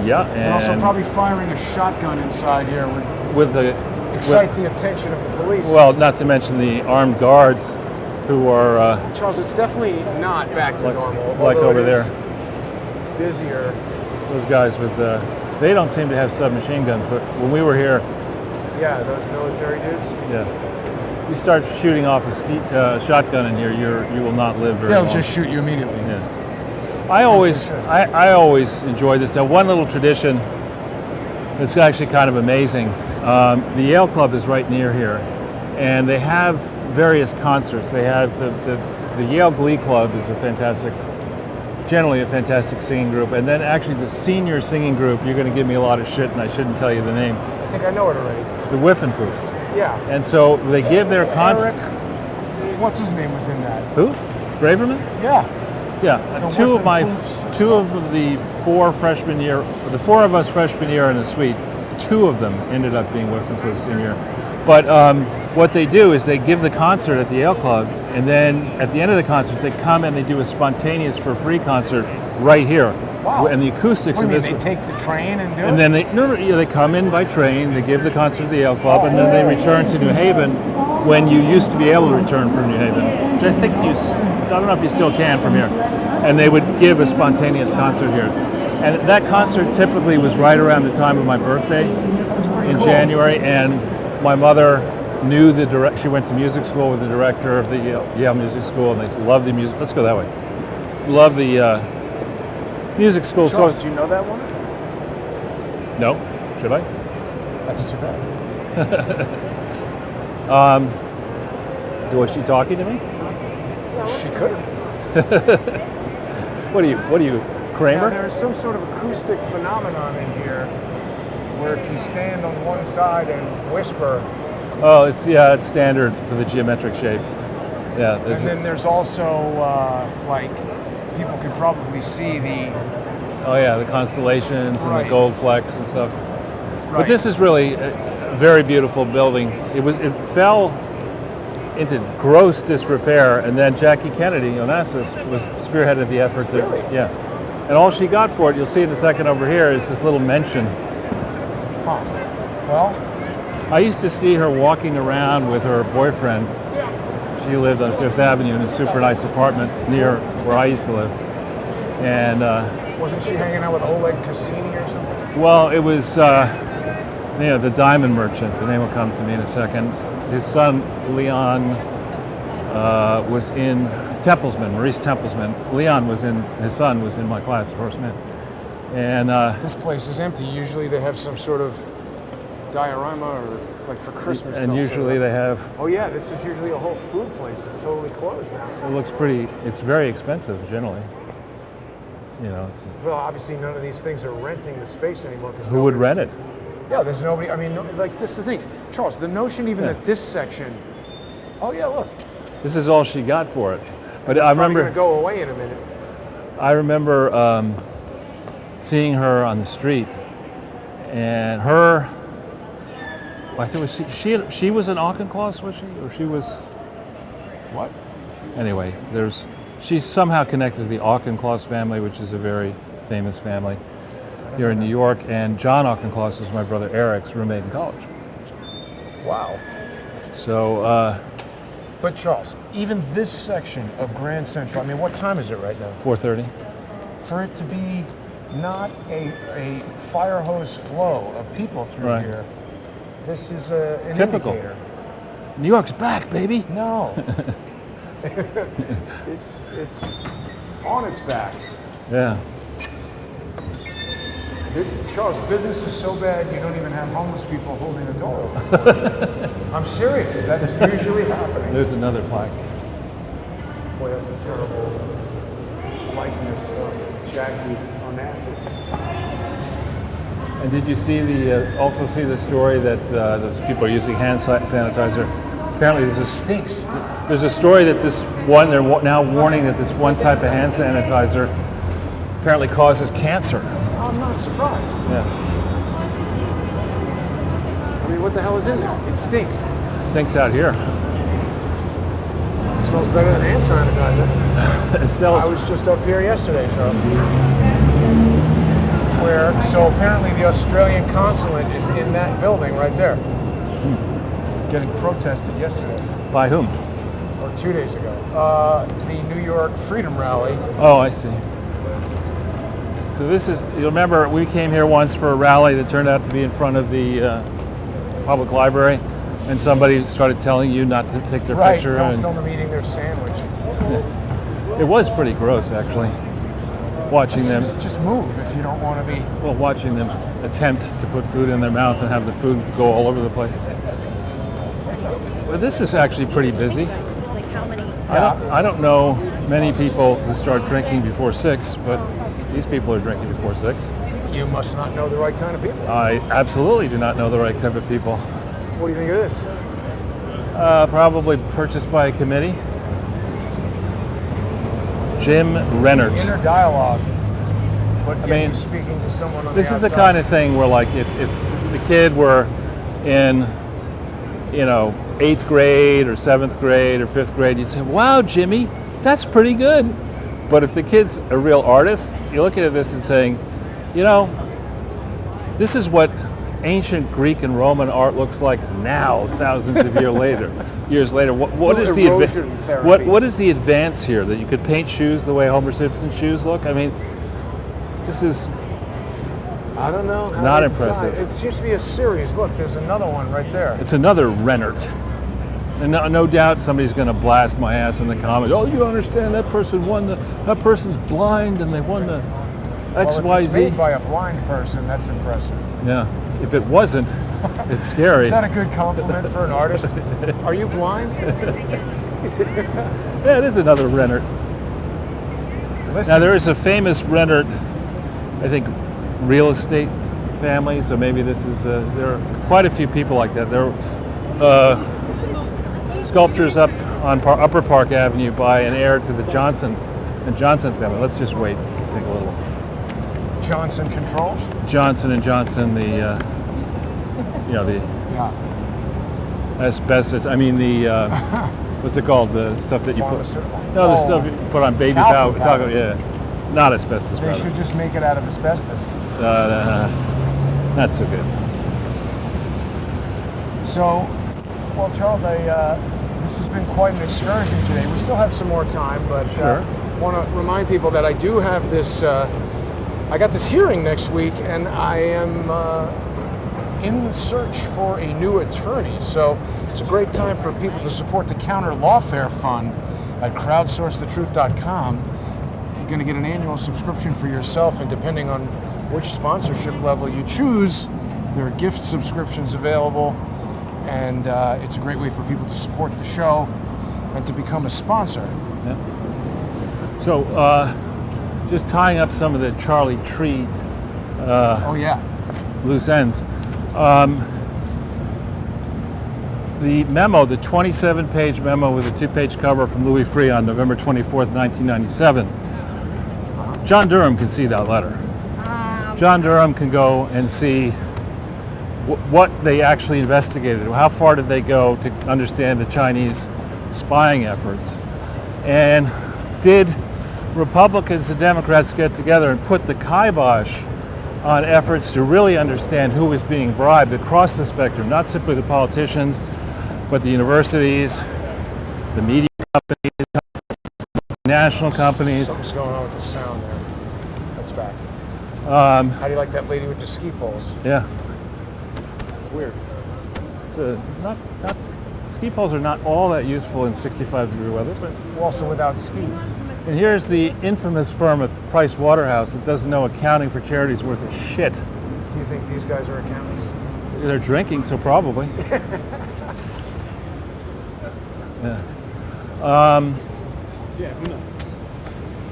Yeah. And also probably firing a shotgun inside here would excite the attention of the police. Well, not to mention the armed guards who are... Charles, it's definitely not back to normal. Like over there. Busier. Those guys with they don't seem to have submachine guns, but when we were here... Yeah, those military dudes? Yeah. You start shooting off a shotgun in here, you will not live very long. They'll just shoot you immediately. Yeah. I always enjoy this. Now, one little tradition that's actually kind of amazing. The Yale Club is right near here, and they have various concerts. They have the Yale Glee Club is generally a fantastic singing group, and then actually the senior singing group. You're going to give me a lot of shit, and I shouldn't tell you the name. I think I know it already. The Whiffenpoofs. Yeah. And so they give their Eric, what's his name was in that? Who? Braverman? Yeah. Yeah. Two of the four of us freshman year in the suite, two of them ended up being Whiffenpoofs senior. But what they do is they give the concert at the Yale Club, and then at the end of the concert they come and they do a spontaneous for free concert right here. Wow. And the acoustics what do of you this. mean, they take the train and do and it? then they come in by train, they give the concert at the Yale Club, and then they return to New Haven when you used to be able to return from New Haven, which I don't know if you still can from here. And they would give a spontaneous concert here. And that concert typically was right around the time of my birthday in cool. January, and my mother knew the direct. She went to music school with the director of the Yale Music School, and they love the music. Let's go that way. Love the music school. Charles, do you know that one? No, should I? That's too bad. Was she talking to me? She could have. What are you, Kramer? Now, there's some sort of acoustic phenomenon in here where if you stand on one side and whisper. Oh, it's standard for the geometric shape. Yeah. And then there's also like people could probably see the. Oh yeah, the constellations and the gold flecks and stuff. Right. But this is really a very beautiful building. It fell into gross disrepair, and then Jackie Kennedy, Onassis, was spearheaded the effort to. Really? Yeah. And all she got for it, you'll see in a second over here, is this little mention. Huh. Well. I used to see her walking around with her boyfriend. She lived on Fifth Avenue in a super nice apartment near where I used to live. And wasn't she hanging out with Oleg Cassini or something? Well, it was the diamond merchant. The name will come to me in a second. His son Leon was in Templesman, Maurice Templesman. His son was in my class, Horace Mann. And this place is empty. Usually they have some sort of diorama or like for Christmas. And usually they have. Oh yeah, this is usually a whole food place. It's totally closed now. It looks pretty. It's very expensive generally. Well, obviously none of these things are renting the space anymore. Who would rent it? Yeah, there's nobody. I mean, this is the thing, Charles. The notion even that this section. Oh yeah, look. This is all she got for it. But it's I remember. Going to go away in a minute. I remember seeing her on the street, and her. I think it was she was an Auchincloss, was she? Or she was. What? Anyway, she's somehow connected to the Auchincloss family, which is a very famous family here in New York. And John Auchincloss was my brother Eric's roommate in college. Wow. So. But Charles, even this section of Grand Central, I mean, what time is it right now? 4:30. For it to be not a fire hose flow of people through here, this is an typical indicator. New York's back, baby. No. it's on its back. Yeah. Charles, business is so bad you don't even have homeless people holding the door open. I'm serious. That's usually happening. There's another plaque. Boy, that's a terrible likeness of Jackie Onassis. And did you see also see the story that those people are using hand sanitizer? Apparently, Stinks. There's a story that they're now warning that this one type of hand sanitizer apparently causes cancer. I'm not surprised. Yeah. I mean, what the hell is in there? It stinks. It stinks out here. It smells better than hand sanitizer. I was just up here yesterday, Charles. So apparently the Australian consulate is in that building right there. Getting protested yesterday. By whom? Or 2 days ago. The New York Freedom Rally. Oh, I see. So you'll remember we came here once for a rally that turned out to be in front of the public library, and somebody started telling you not to take their picture. Right, don't film them eating their sandwich. It was pretty gross, actually, watching them. Just move if you don't want to be. Well, watching them attempt to put food in their mouth and have the food go all over the place. But this is actually pretty busy. Like how many? I don't know many people who start drinking before 6, but these people are drinking before 6. You must not know the right kind of people. I absolutely do not know the right type of people. What do you think of this? Probably purchased by a committee. Jim Rennert. Inner dialogue. But speaking to someone on this the is the outside. kind of thing where, like, if the kid were in, 8th grade or 7th grade or 5th grade, you'd say, "Wow, Jimmy, that's pretty good." But if the kid's a real artist, you're looking at this and saying, this is what ancient Greek and Roman art looks like now, thousands of years later. What is the advance here? That you could paint shoes the way Homer Simpson's shoes look? I mean, this is I don't know. How Not do they decide? impressive. It seems to be a series. Look, there's another one right there. It's another Rennert. And no doubt somebody's going to blast my ass in the comments. Oh, you understand that person won that person's blind and they won the XYZ. Well, if it's made by a blind person, that's impressive. Yeah. If it wasn't, it's scary. Is that a good compliment for an artist? Are you blind? Yeah, it is another Rennert. Listen, Now there is a famous Rennert, I think, real estate family. So maybe this is there are quite a few people like that. There are sculptures up on Upper Park Avenue by an heir to the Johnson and Johnson family. Let's just wait. Take a little. Johnson Controls? Johnson and Johnson, the Yeah. asbestos. I mean the what's it called? The stuff that you put. Pharmaceutical. No, the stuff you put on baby talcum powder. powder. Yeah, not asbestos. They Powder. should just make it out of asbestos. Not so good. So, well, Charles, this has been quite an excursion today. We still have some more time, but Sure. want to remind people that I do have this. I got this hearing next week, and I am in the search for a new attorney. So it's a great time for people to support the Counter Lawfare Fund at crowdsourcethetruth.com. You're going to get an annual subscription for yourself, and depending on which sponsorship level you choose, there are gift subscriptions available, and it's a great way for people to support the show and to become a sponsor. Yeah. So, just tying up some of the Charlie Tree Oh yeah. loose ends. The memo, the 27-page memo with a 2-page cover from Louis Freeh on November 24th, 1997. John Durham can see that letter. John Durham can go and see what they actually investigated. How far did they go to understand the Chinese spying efforts? And did Republicans and Democrats get together and put the kibosh on efforts to really understand who was being bribed across the spectrum, not simply the politicians, but the universities, the media companies, national companies. Something's going on with the sound there. That's back. How do you like that lady with the ski poles? Yeah. It's weird. Ski poles are not all that useful in 65-degree weather, but. Also without skis. And here's the infamous firm at Price Waterhouse that doesn't know accounting for charities worth a shit. Do you think these guys are accountants? They're drinking, so probably. Yeah.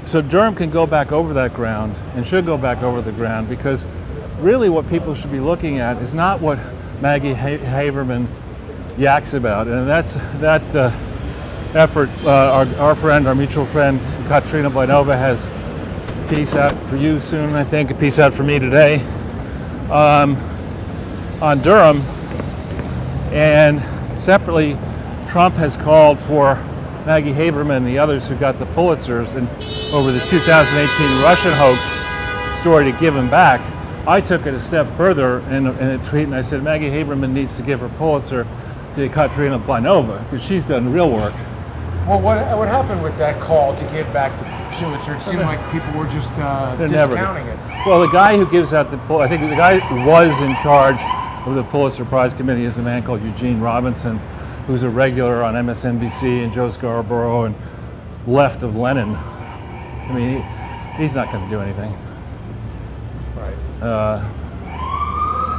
So Durham can go back over that ground and should go back over the ground, because really what people should be looking at is not what Maggie Haberman yaks about, and that's that effort. Our friend, our mutual friend, Katrina Blanova, has a piece out for you soon, I think, a piece out for me today, on Durham. And separately, Trump has called for Maggie Haberman and the others who got the Pulitzers and over the 2018 Russian hoax story to give him back. I took it a step further in a tweet, and I said Maggie Haberman needs to give her Pulitzer to Katrina Blanova, because she's done real work. Well, what happened with that call to give back the Pulitzer? It seemed like people were just discounting it. Well, the guy who gives out I think the guy who was in charge of the Pulitzer Prize Committee is a man called Eugene Robinson, who's a regular on MSNBC and Joe Scarborough and left of Lenin. I mean, he's not going to do anything. Right.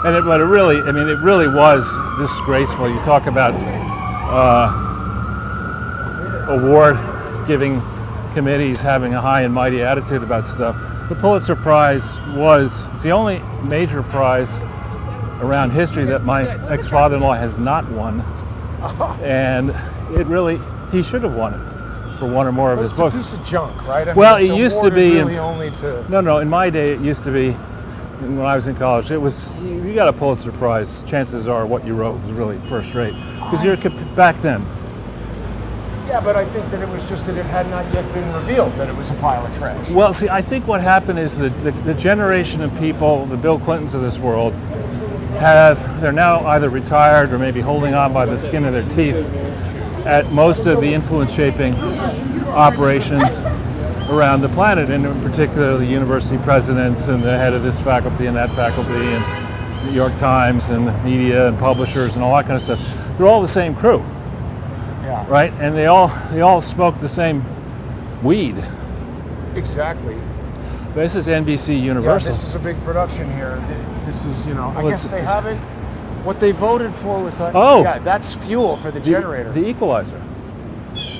But it really was disgraceful. You talk about award-giving committees having a high and mighty attitude about stuff. The Pulitzer Prize it's the only major prize around history that my ex-father-in-law has not won. And he should have won it for one or more of his books. It's a piece of junk, right? It used to be. Really only to... No. In my day, it used to be. When I was in college, it was. You got a Pulitzer Prize. Chances are, what you wrote was really first rate, because you're back then. Yeah, but I think that it was just that it had not yet been revealed that it was a pile of trash. Well, see, I think what happened is the generation of people, the Bill Clintons of this world, they're now either retired or maybe holding on by the skin of their teeth at most of the influence shaping operations around the planet, and in particular the university presidents and the head of this faculty and that faculty and New York Times and the media and publishers and all that kind of stuff. They're all the same crew, right? And they all smoke the same weed. Exactly. This is NBC Universal. Yeah, this is a big production here. This is, I guess they haven't. What they voted for with that's fuel for the generator. The Equalizer.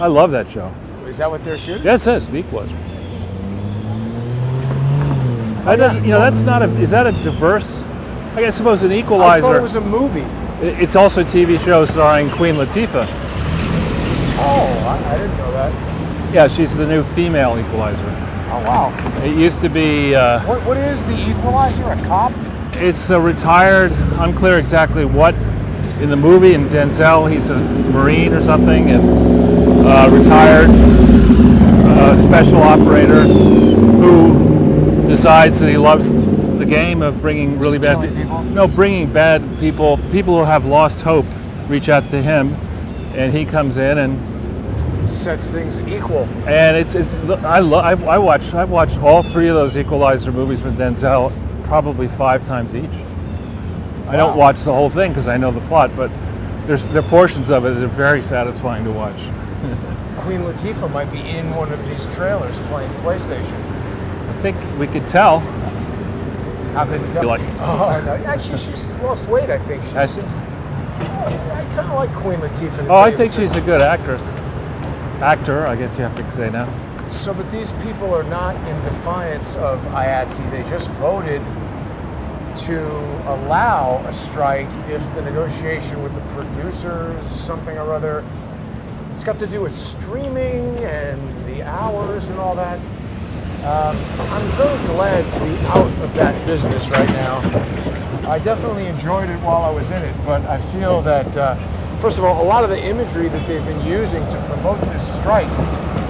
I love that show. Is that what they're shooting? That says The Equalizer. That's not a. Is that a diverse? I suppose an Equalizer. I thought it was a movie. It's also a TV show starring Queen Latifah. Oh, I didn't know that. Yeah, she's the new female Equalizer. Oh wow. It used to be. What is the Equalizer? A cop? It's a retired, unclear exactly what, in the movie, in Denzel, he's a Marine or something, and retired special operator who decides that he loves the game of bringing really bad people. No, bringing bad people who have lost hope, reach out to him, and he comes in and sets things equal. And I've watched all three of those Equalizer movies with Denzel probably 5 times each. I don't watch the whole thing because I know the plot, but there are portions of it that are very satisfying to watch. Queen Latifah might be in one of these trailers playing PlayStation. I think we could tell. How could we tell? No. Actually, she's lost weight, I think. Has she? I kind of like Queen Latifah. I think she's a good actress. Actor, I guess you have to say now. So, but these people are not in defiance of IATSE. They just voted to allow a strike if the negotiation with the producers, something or other, it's got to do with streaming and the hours and all that. I'm very glad to be out of that business right now. I definitely enjoyed it while I was in it, but I feel that, first of all, a lot of the imagery that they've been using to promote this strike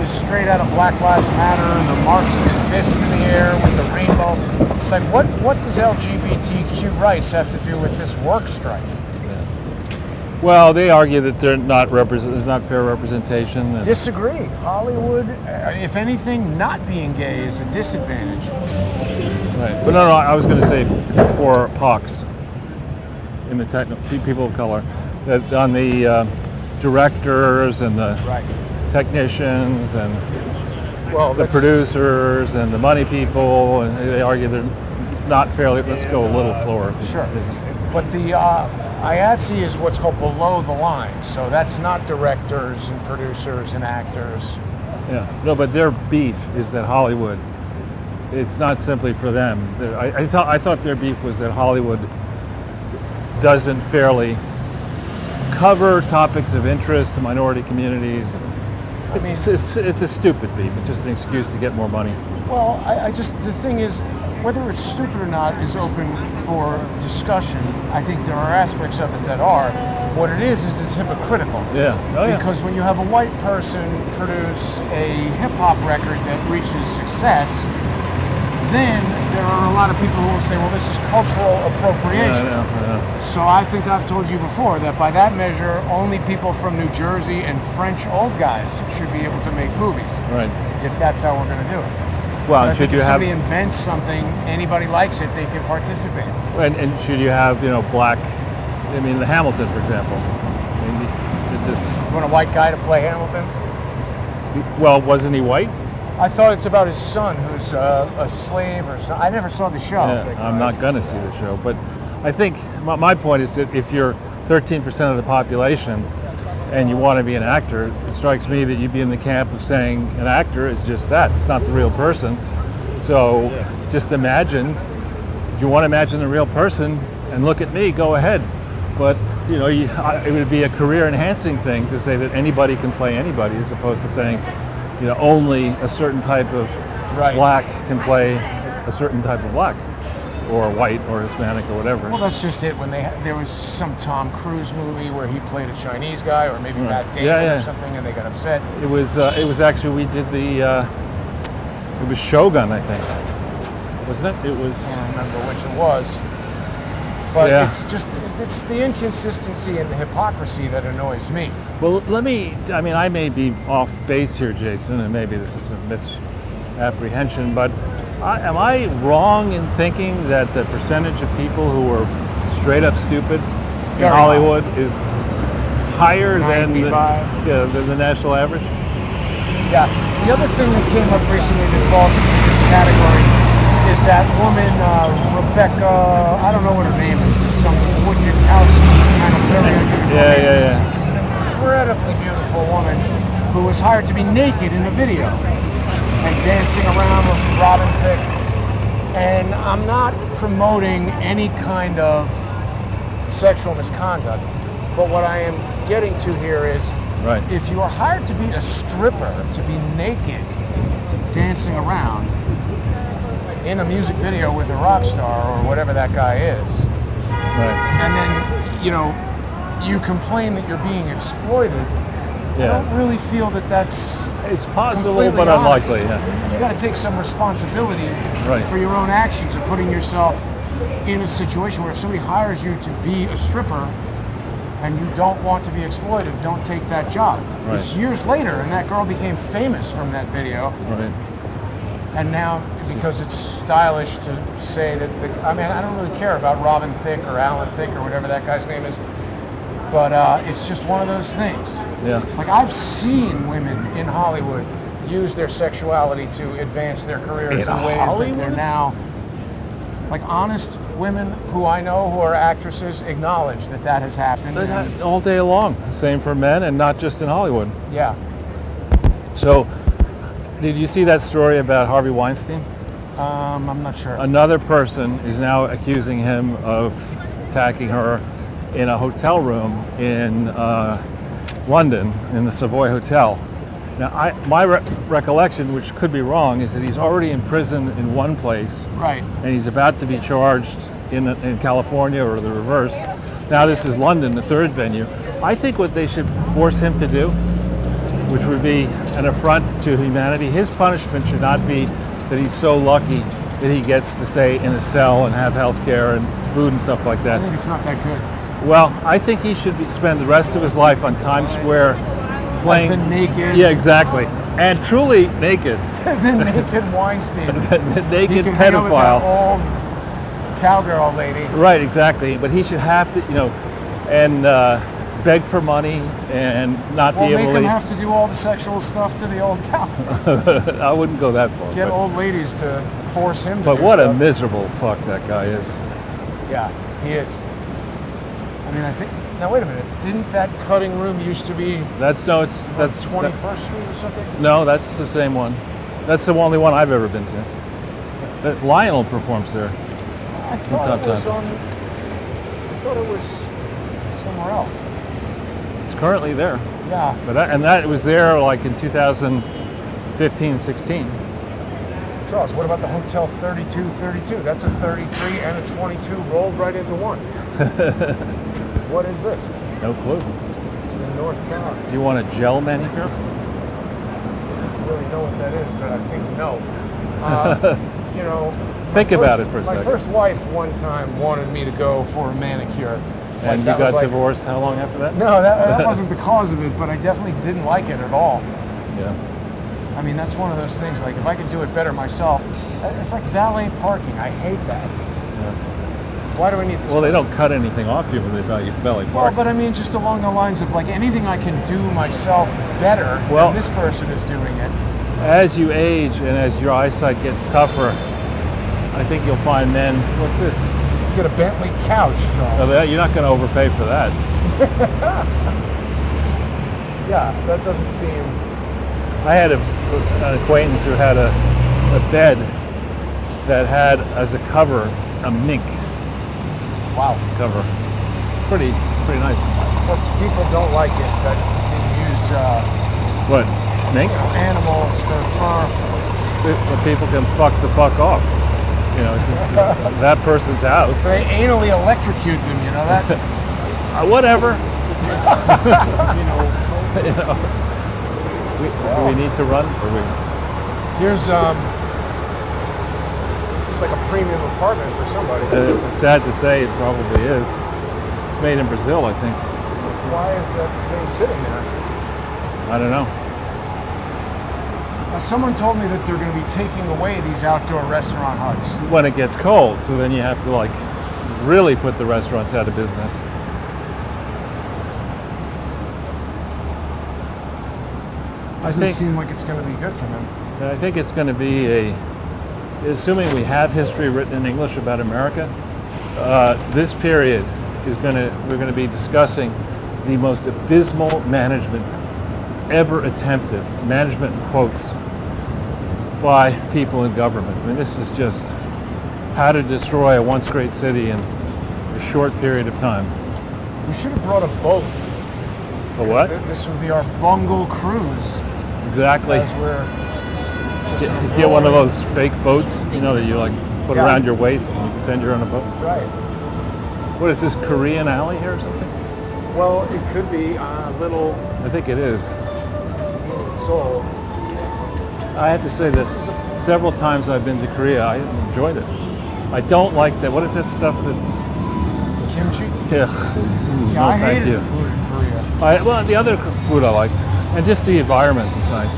is straight out of Black Lives Matter and the Marxist fist in the air with the rainbow. It's like, what does LGBTQ rights have to do with this work strike? Yeah. Well, they argue that there's not fair representation. Disagree. Hollywood, if anything, not being gay is a disadvantage. Right. But no, I was going to say for POCs, in the people of color, that on the directors and the technicians and the producers and the money people, and they argue they're not fairly. Let's go a little slower. Sure. But the IATSE is what's called below the line, so that's not directors and producers and actors. Yeah. No, but their beef is that Hollywood. It's not simply for them. I thought their beef was that Hollywood doesn't fairly cover topics of interest to minority communities. It's a stupid beef. It's just an excuse to get more money. Well, the thing is, whether it's stupid or not is open for discussion. I think there are aspects of it that are. What it is it's hypocritical. Yeah. Because when you have a white person produce a hip-hop record that reaches success, then there are a lot of people who will say, well, this is cultural appropriation. Yeah. So I think I've told you before that by that measure, only people from New Jersey and French old guys should be able to make movies. Right. If that's how we're going to do it. Well, if somebody invents something, anybody likes it, they can participate. And should you have, black, the Hamilton, for example. You want a white guy to play Hamilton? Well, wasn't he white? I thought it's about his son, who's a slave or something. I never saw the show. Yeah, I'm not going to see the show. But I think my point is that if you're 13% of the population and you want to be an actor, it strikes me that you'd be in the camp of saying an actor is just that. It's not the real person. So just imagine, if you want to imagine the real person and look at me, go ahead. But it would be a career-enhancing thing to say that anybody can play anybody, as opposed to saying, only a certain type of black can play a certain type of black, or white, or Hispanic, or whatever. Well, that's just it. When there was some Tom Cruise movie where he played a Chinese guy, or maybe Matt Damon or something, and they got upset. It was actually, we did it was Shogun, I think, wasn't it? It was. I can't remember which it was. But it's the inconsistency and the hypocrisy that annoys me. Well, I may be off base here, Jason, and maybe this is a apprehension. But am I wrong in thinking that the percentage of people who are straight up stupid in Hollywood is higher than the national average? Yeah. The other thing that came up recently that falls into this category is that woman, Rebecca, I don't know what her name is. It's some Wojciechowski kind of very unusual name. Yeah. She's an incredibly beautiful woman who was hired to be naked in a video and dancing around with Robin Thicke. And I'm not promoting any kind of sexual misconduct, but what I am getting to here is if you are hired to be a stripper, to be naked, dancing around in a music video with a rock star or whatever that guy is, and then, you complain that you're being exploited, I don't really feel that that's it's possible, but unlikely. You got to take some responsibility for your own actions and putting yourself in a situation where if somebody hires you to be a stripper and you don't want to be exploited, don't take that job. It's years later, and that girl became famous from that video. And now, because it's stylish to say that, I don't really care about Robin Thicke or Alan Thicke or whatever that guy's name is, but it's just one of those things. Like, I've seen women in Hollywood use their sexuality to advance their careers in ways that they're now, like, honest women who I know who are actresses acknowledge that that has happened. All day long. Same for men, and not just in Hollywood. Yeah. So, did you see that story about Harvey Weinstein? I'm not sure. Another person is now accusing him of attacking her in a hotel room in London, in the Savoy Hotel. Now, my recollection, which could be wrong, is that he's already in prison in one place, and he's about to be charged in California, or the reverse. Now this is London, the third venue. I think what they should force him to do, which would be an affront to humanity, his punishment should not be that he's so lucky that he gets to stay in a cell and have health care and food and stuff like that. I think it's not that good. Well, I think he should spend the rest of his life on Times Square playing... As the naked... Yeah, exactly. And truly naked. The naked Weinstein. The naked he can pedophile. Hang out with that old cowgirl lady. Right, exactly. But he should have to, and beg for money and not be able to... Well, make him have to do all the sexual stuff to the old cowgirl. I wouldn't go that far. Get old ladies to force him to do But what stuff. a miserable fuck that guy is. Yeah, he is. I think... Now, wait a minute. Didn't that cutting room used to be... That's 21st Street or something? No, that's the same one. That's the only one I've ever been to. Lionel performs there. I thought it was somewhere else. It's currently there. Yeah. But that was there like in 2015, 16. Charles, what about the Hotel 3232? That's a 33 and a 22 rolled right into one. What is this? No clue. It's the North Tower. Do you want a gel manicure? I don't really know what that is, but I think no. Think about it for a second. My first wife one time wanted me to go for a manicure. And you got divorced how long after that? No, that wasn't the cause of it, but I definitely didn't like it at all. Yeah. That's one of those things, like if I could do it better myself, it's like valet parking. I hate that. Yeah. Why do I need this? Well, they don't cut anything off you when they valet park. Well, but just along the lines of like anything I can do myself better than this person is doing it. As you age and as your eyesight gets tougher, I think you'll find men, what's this? Get a Bentley couch, Charles. No, you're not going to overpay for that. Yeah, that doesn't seem... I had an acquaintance who had a bed that had as a cover a mink. Wow. Cover. Pretty nice. But people don't like it that you use what? Mink? Animals for fur. But people can fuck the fuck off. It's that person's house. They anally electrocute them, you know that? Whatever. Do we need to run? Or Here's this is like a premium apartment for somebody. It's sad to say, it probably is. It's made in Brazil, I think. Why is that thing sitting there? I don't know. Now, someone told me that they're going to be taking away these outdoor restaurant huts. When it gets cold, so then you have to like really put the restaurants out of business. Doesn't seem like it's going to be good for them. I think it's going to be assuming we have history written in English about America, this period we're going to be discussing the most abysmal management ever attempted, management in quotes, by people in government. I mean, this is just how to destroy a once great city in a short period of time. We should have brought a boat. A what? This would be our Bungle cruise. Exactly. As we're just get one of those fake boats, you know, that you like put around your waist and you pretend you're on a boat. Right. What is this, Korean alley here or something? Well, it could be a little. I think it is. Seoul. I have to say that several times I've been to Korea, I enjoyed it. I don't like that. What is that stuff that? Kimchi? Yeah. Yeah, I hated the food in Korea. Well, the other food I liked, and just the environment was nice.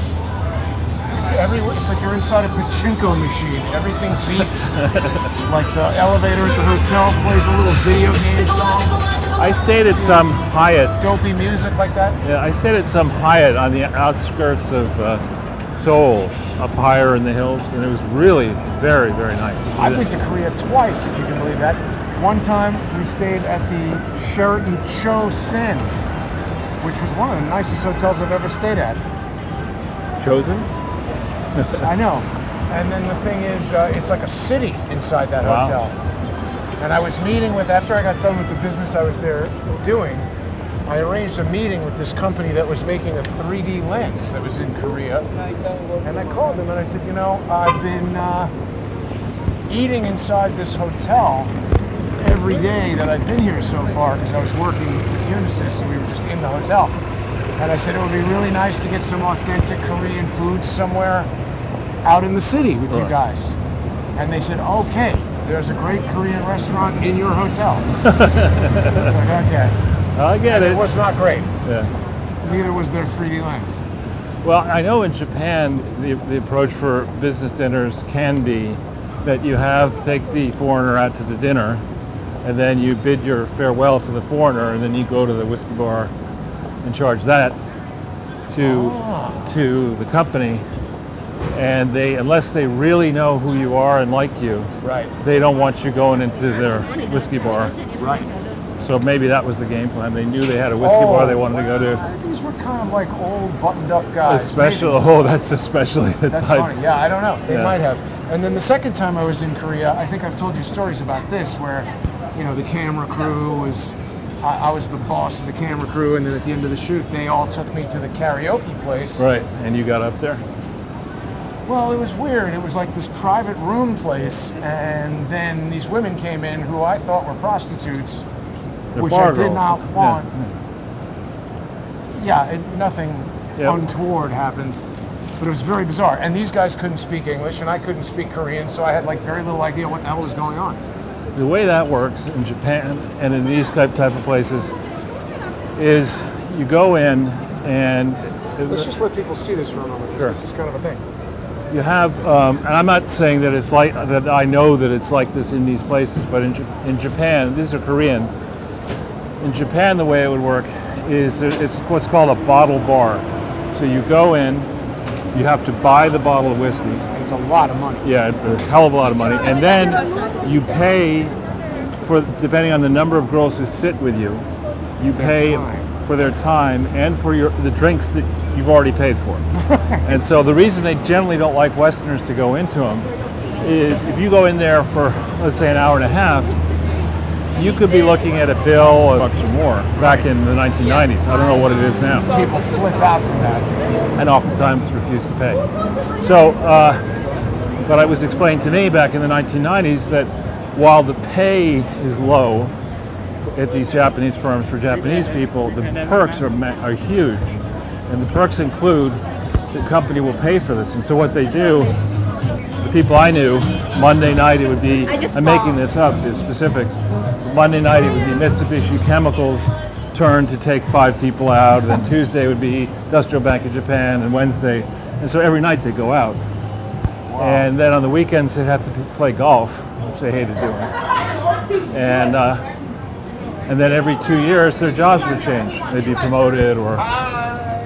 It's everywhere. It's like you're inside a pachinko machine. Everything beeps. Like the elevator at the hotel plays a little video game song. I stayed at some Hyatt. Dopey music like that? Yeah, I stayed at some Hyatt on the outskirts of Seoul, up higher in the hills, and it was really very, very nice. I've been to Korea twice, if you can believe that. One time we stayed at the Sheraton Chosin, which was one of the nicest hotels I've ever stayed at. Chosen? I know. And then the thing is, it's like a city inside that hotel. And I was meeting with, after I got done with the business I was there doing, I arranged a meeting with this company that was making a 3D lens that was in Korea. And I called them and I said, you know, I've been eating inside this hotel every day that I've been here so far because I was working with Unisys and we were just in the hotel. And I said it would be really nice to get some authentic Korean food somewhere out in the city with you guys. And they said, okay, there's a great Korean restaurant in your hotel. It's like, okay. I get it. It was not great. Yeah. Neither was their 3D lens. Well, I know in Japan, the approach for business dinners can be that you take the foreigner out to the dinner, and then you bid your farewell to the foreigner, and then you go to the whiskey bar and charge that to the company. And unless they really know who you are and like you, they don't want you going into their whiskey bar. Right. So maybe that was the game plan. They knew they had a whiskey bar they wanted to go to. These were kind of like old buttoned-up guys. That's especially the That's type. funny. Yeah, I don't know. They might have. And then the second time I was in Korea, I think I've told you stories about this, where, you know, the camera crew was. I was the boss of the camera crew, and then at the end of the shoot, they all took me to the karaoke place. Right, and you got up there? Well, it was weird. It was like this private room place, and then these women came in who I thought were prostitutes, which I did not want. Nothing untoward happened, but it was very bizarre. And these guys couldn't speak English, and I couldn't speak Korean, so I had like very little idea what the hell was going on. The way that works in Japan and in these type of places is you go in and... Let's just let people see this for a moment, because this is kind of a thing. You have, and I'm not saying that it's like, that I know that it's like this in these places, but in Japan, these are Korean. In Japan, the way it would work is it's what's called a bottle bar. So you go in, you have to buy the bottle of whiskey. It's a lot of money. Yeah, a hell of a lot of money. And then you pay for, depending on the number of girls who sit with you, you pay for their time and for the drinks that you've already paid for. And so the reason they generally don't like Westerners to go into them is if you go in there for, let's say, an hour and a half, you could be looking at a bill of $1 or more back in the 1990s. I don't know what it is now. People flip out from that. And oftentimes refuse to pay. So, but it was explained to me back in the 1990s that while the pay is low at these Japanese firms for Japanese people, the perks are huge. And the perks include the company will pay for this. And so what they do, the people I knew, Monday night it would be, I'm making this up, the specifics, Monday night it would be Mitsubishi Chemicals' turn to take 5 people out, and then Tuesday would be Industrial Bank of Japan, and Wednesday And so every night they go out. Wow. And then on the weekends they'd have to play golf, which they hated doing. And then every 2 years their jobs would change. They'd be promoted or...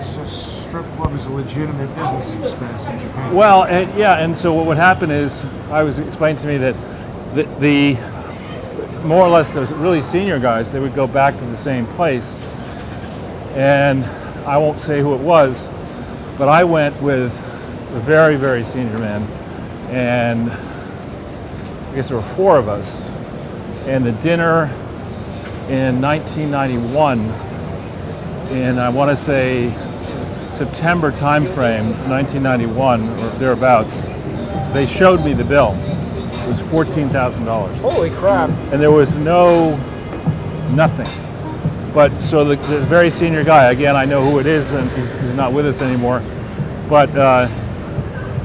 So strip club is a legitimate business expense in Japan. Well, and so what would happen is, I was explained to me that the more or less those really senior guys, they would go back to the same place. And I won't say who it was, but I went with a very, very senior man, and I guess there were 4 of us. And the dinner in 1991, in I want to say September timeframe, 1991 or thereabouts, they showed me the bill. It was $14,000. Holy crap! And there was nothing. But so the very senior guy, again, I know who it is, and he's not with us anymore. But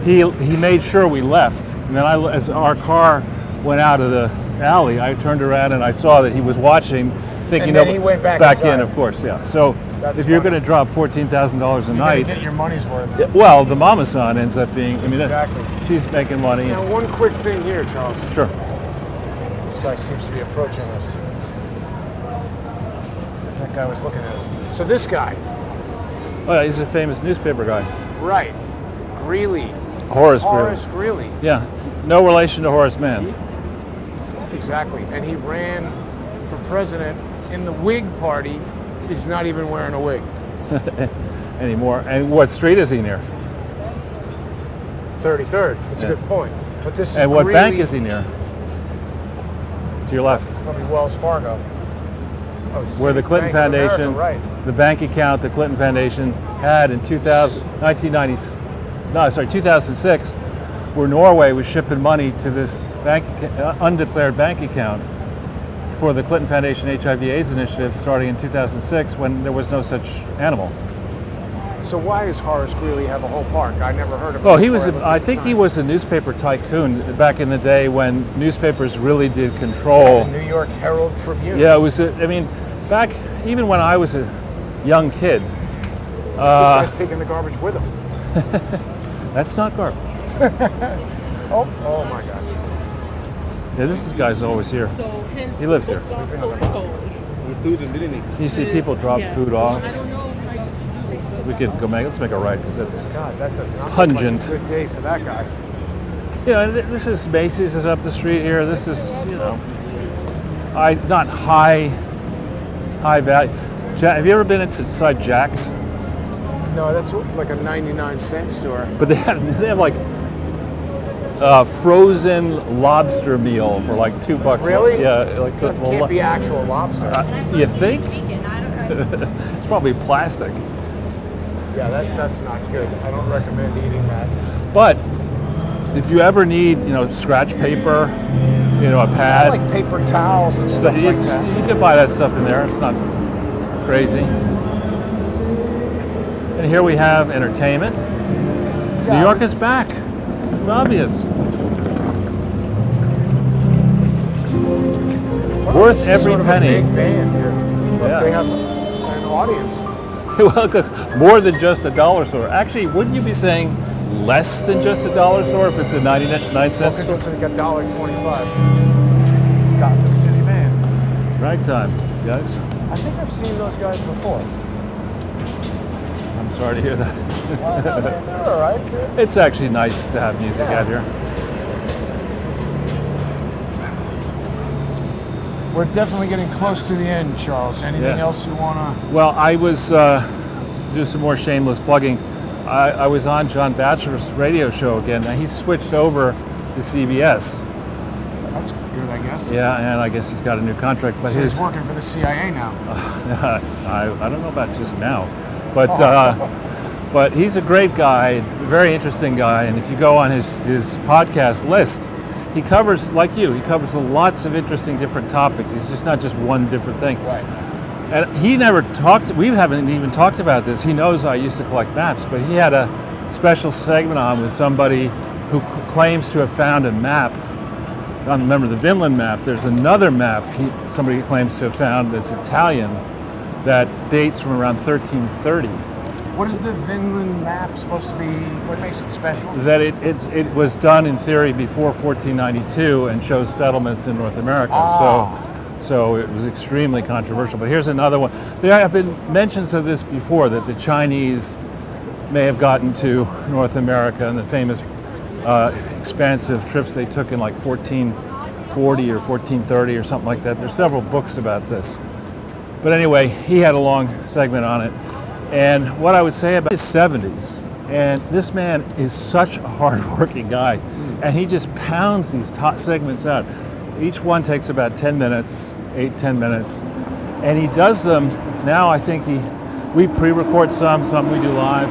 he made sure we left. And then as our car went out of the alley, I turned around and I saw that he was watching, thinking and then he went back in, of course, yeah. So That's if you're funny. going to drop $14,000 a night, Get your money's worth. well, the mama-san ends up being, I mean, Exactly. she's making money. Now, one quick thing here, Charles. Sure. This guy seems to be approaching us. That guy was looking at us. So this guy, Oh, yeah, he's a famous newspaper guy. right? Greeley. Horace Greeley. Yeah, no relation to Horace Mann. Exactly. And he ran for president in the Whig Party. He's not even wearing a wig. Anymore. And what street is he near? 33rd. That's Yeah. a good point. But this is And what Greeley, bank is he near? To your left. Probably Wells Fargo. Oh, Where the Citi Clinton Bank of America, Foundation, right? the bank account the Clinton Foundation had in 2006, where Norway was shipping money to this undeclared bank account for the Clinton Foundation HIV/AIDS initiative starting in 2006 when there was no such animal. So why does Horace Greeley have a whole park? I never heard of it. Well, he before was, I looked I at the think he sign. was a newspaper tycoon back in the day when newspapers really did control. The New York Herald Tribune. Yeah, it was, I mean, back, even when I was a young kid. This guy's taking the garbage with him. That's not garbage. Oh my gosh. Yeah, this guy's always here. He lives here. You see people drop food off. We could go let's make a right because that's God, that does not pungent. look like a good day for that guy. This is Macy's is up the street here. This is, not high value. Have you ever been inside Jack's? No, that's like a 99-cent store. But they have like frozen lobster meal for like $2. Really? Yeah, like That can't be actual lobster. You think? It's probably plastic. Yeah, that's not good. I don't recommend eating that. But if you ever need, scratch paper, a I pad, like paper towels and stuff like that. you can buy that stuff in there. It's not crazy. And here we have entertainment. Yeah. New York is back. It's obvious. Worth This is every sort of penny. A big band here. Look, Yeah. they have an audience. Well, because more than just a dollar store. Actually, wouldn't you be saying less than just a dollar store if it's a 99-cent Because store? it's like $1.25. Gotham City Band. Ragtime, guys. I think I've seen those guys before. I'm sorry to hear that. Well, no, they're all right. It's actually nice to have music Yeah. out here. We're definitely getting close to the end, Charles. Anything Yeah. else you want to... Well, I was, do some more shameless plugging. I was on John Batchelor's radio show again. Now, he's switched over to CBS. That's good, I guess. Yeah, and I guess he's got a new contract. But So he's working for the CIA now. I don't know about just now, but he's a great guy, very interesting guy. And if you go on his podcast list, he covers, like you, he covers lots of interesting different topics. It's just not just one different thing. Right. And he never talked, we haven't even talked about this. He knows I used to collect maps, but he had a special segment on with somebody who claims to have found a map. I don't remember the Vinland map. There's another map somebody claims to have found that's Italian that dates from around 1330. What is the Vinland map supposed to be? What makes it special? That it was done in theory before 1492 and shows settlements in North America. So it was extremely controversial. But here's another one. There have been mentions of this before, that the Chinese may have gotten to North America and the famous expansive trips they took in like 1440 or 1430 or something like that. There's several books about this. But anyway, he had a long segment on it. And what I would say about his 70s, and this man is such a hard-working guy, and he just pounds these top segments out. Each one takes about 10 minutes, 8-10 minutes, and he does them. Now I think we pre-record some we do live.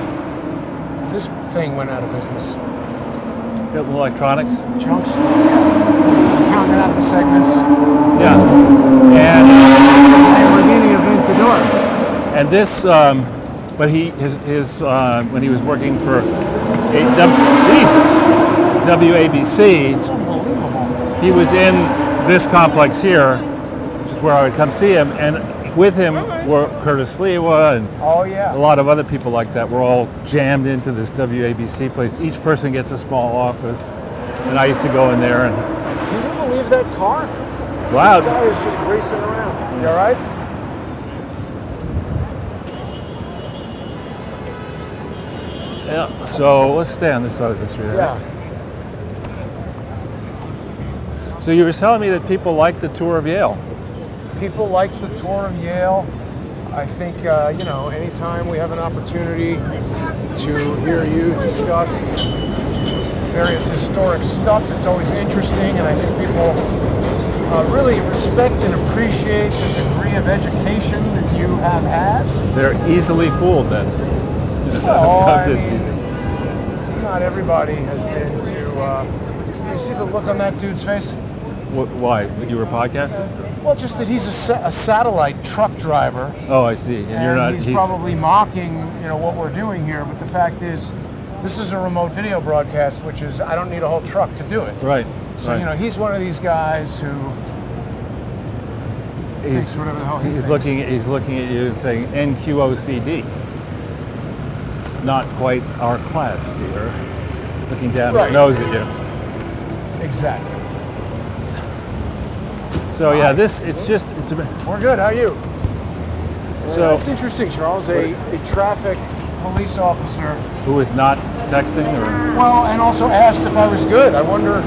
This thing went out of business. Got little electronics. Junk store. He's pounding out the segments. Yeah, and we're needing a vent to door. And this, but his when he was working for WABC, it's unbelievable. He was in this complex here, which is where I would come see him, and with him were Curtis Lewa and a lot of other people like that. We're all jammed into this WABC place. Each person gets a small office, and I used to go in there. And can you believe that car? It's loud. This guy is just racing around. You all right? Yeah, so let's stay on this side of the street. Yeah. So you were telling me that people like the tour of Yale. People like the tour of Yale. I think, anytime we have an opportunity to hear you discuss various historic stuff, it's always interesting, and I think people really respect and appreciate the degree of education that you have had. They're easily fooled then. Not everybody has been to. You see the look on that dude's face? Why? You were podcasting? Well, just that he's a satellite truck driver. Oh, I see. And you're not. He's probably mocking, what we're doing here. But the fact is, this is a remote video broadcast, which is I don't need a whole truck to do it. Right. So he's one of these guys who thinks whatever the hell he thinks. He's looking at you and saying NQOCD. Not quite our class, dear. Looking down his nose at you. Exactly. So yeah, we're good. How are you? So it's interesting, Charles. A traffic police officer who was not texting, and also asked if I was good. I wonder,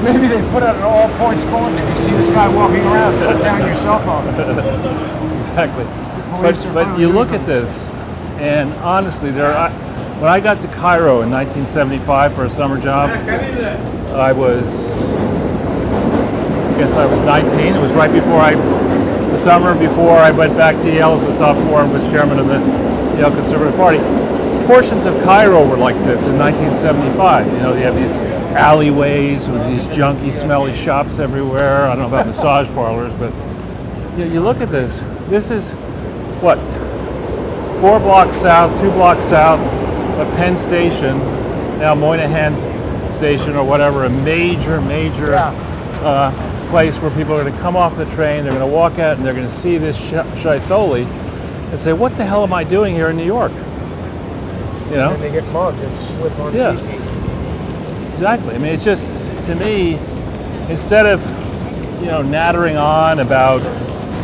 maybe they put out an all points bulletin. If you see this guy walking around, put down your cell phone. Exactly. But you look at this. And honestly, when I got to Cairo in 1975 for a summer job, I was 19. It was right before the summer before I went back to Yale as a sophomore and was chairman of the Yale Conservative Party. Portions of Cairo were like this in 1975. You have these alleyways with these junky, smelly shops everywhere. I don't know about massage parlors, but you look at this. This is what? 4 blocks south, 2 blocks south of Penn Station, now Moynihan Station or whatever, a major place where people are going to come off the train, they're going to walk out and they're going to see this Shaitoli and say, what the hell am I doing here in New York? And they get mugged and slip on feces. Exactly. I mean, it's just, to me, instead of, nattering on about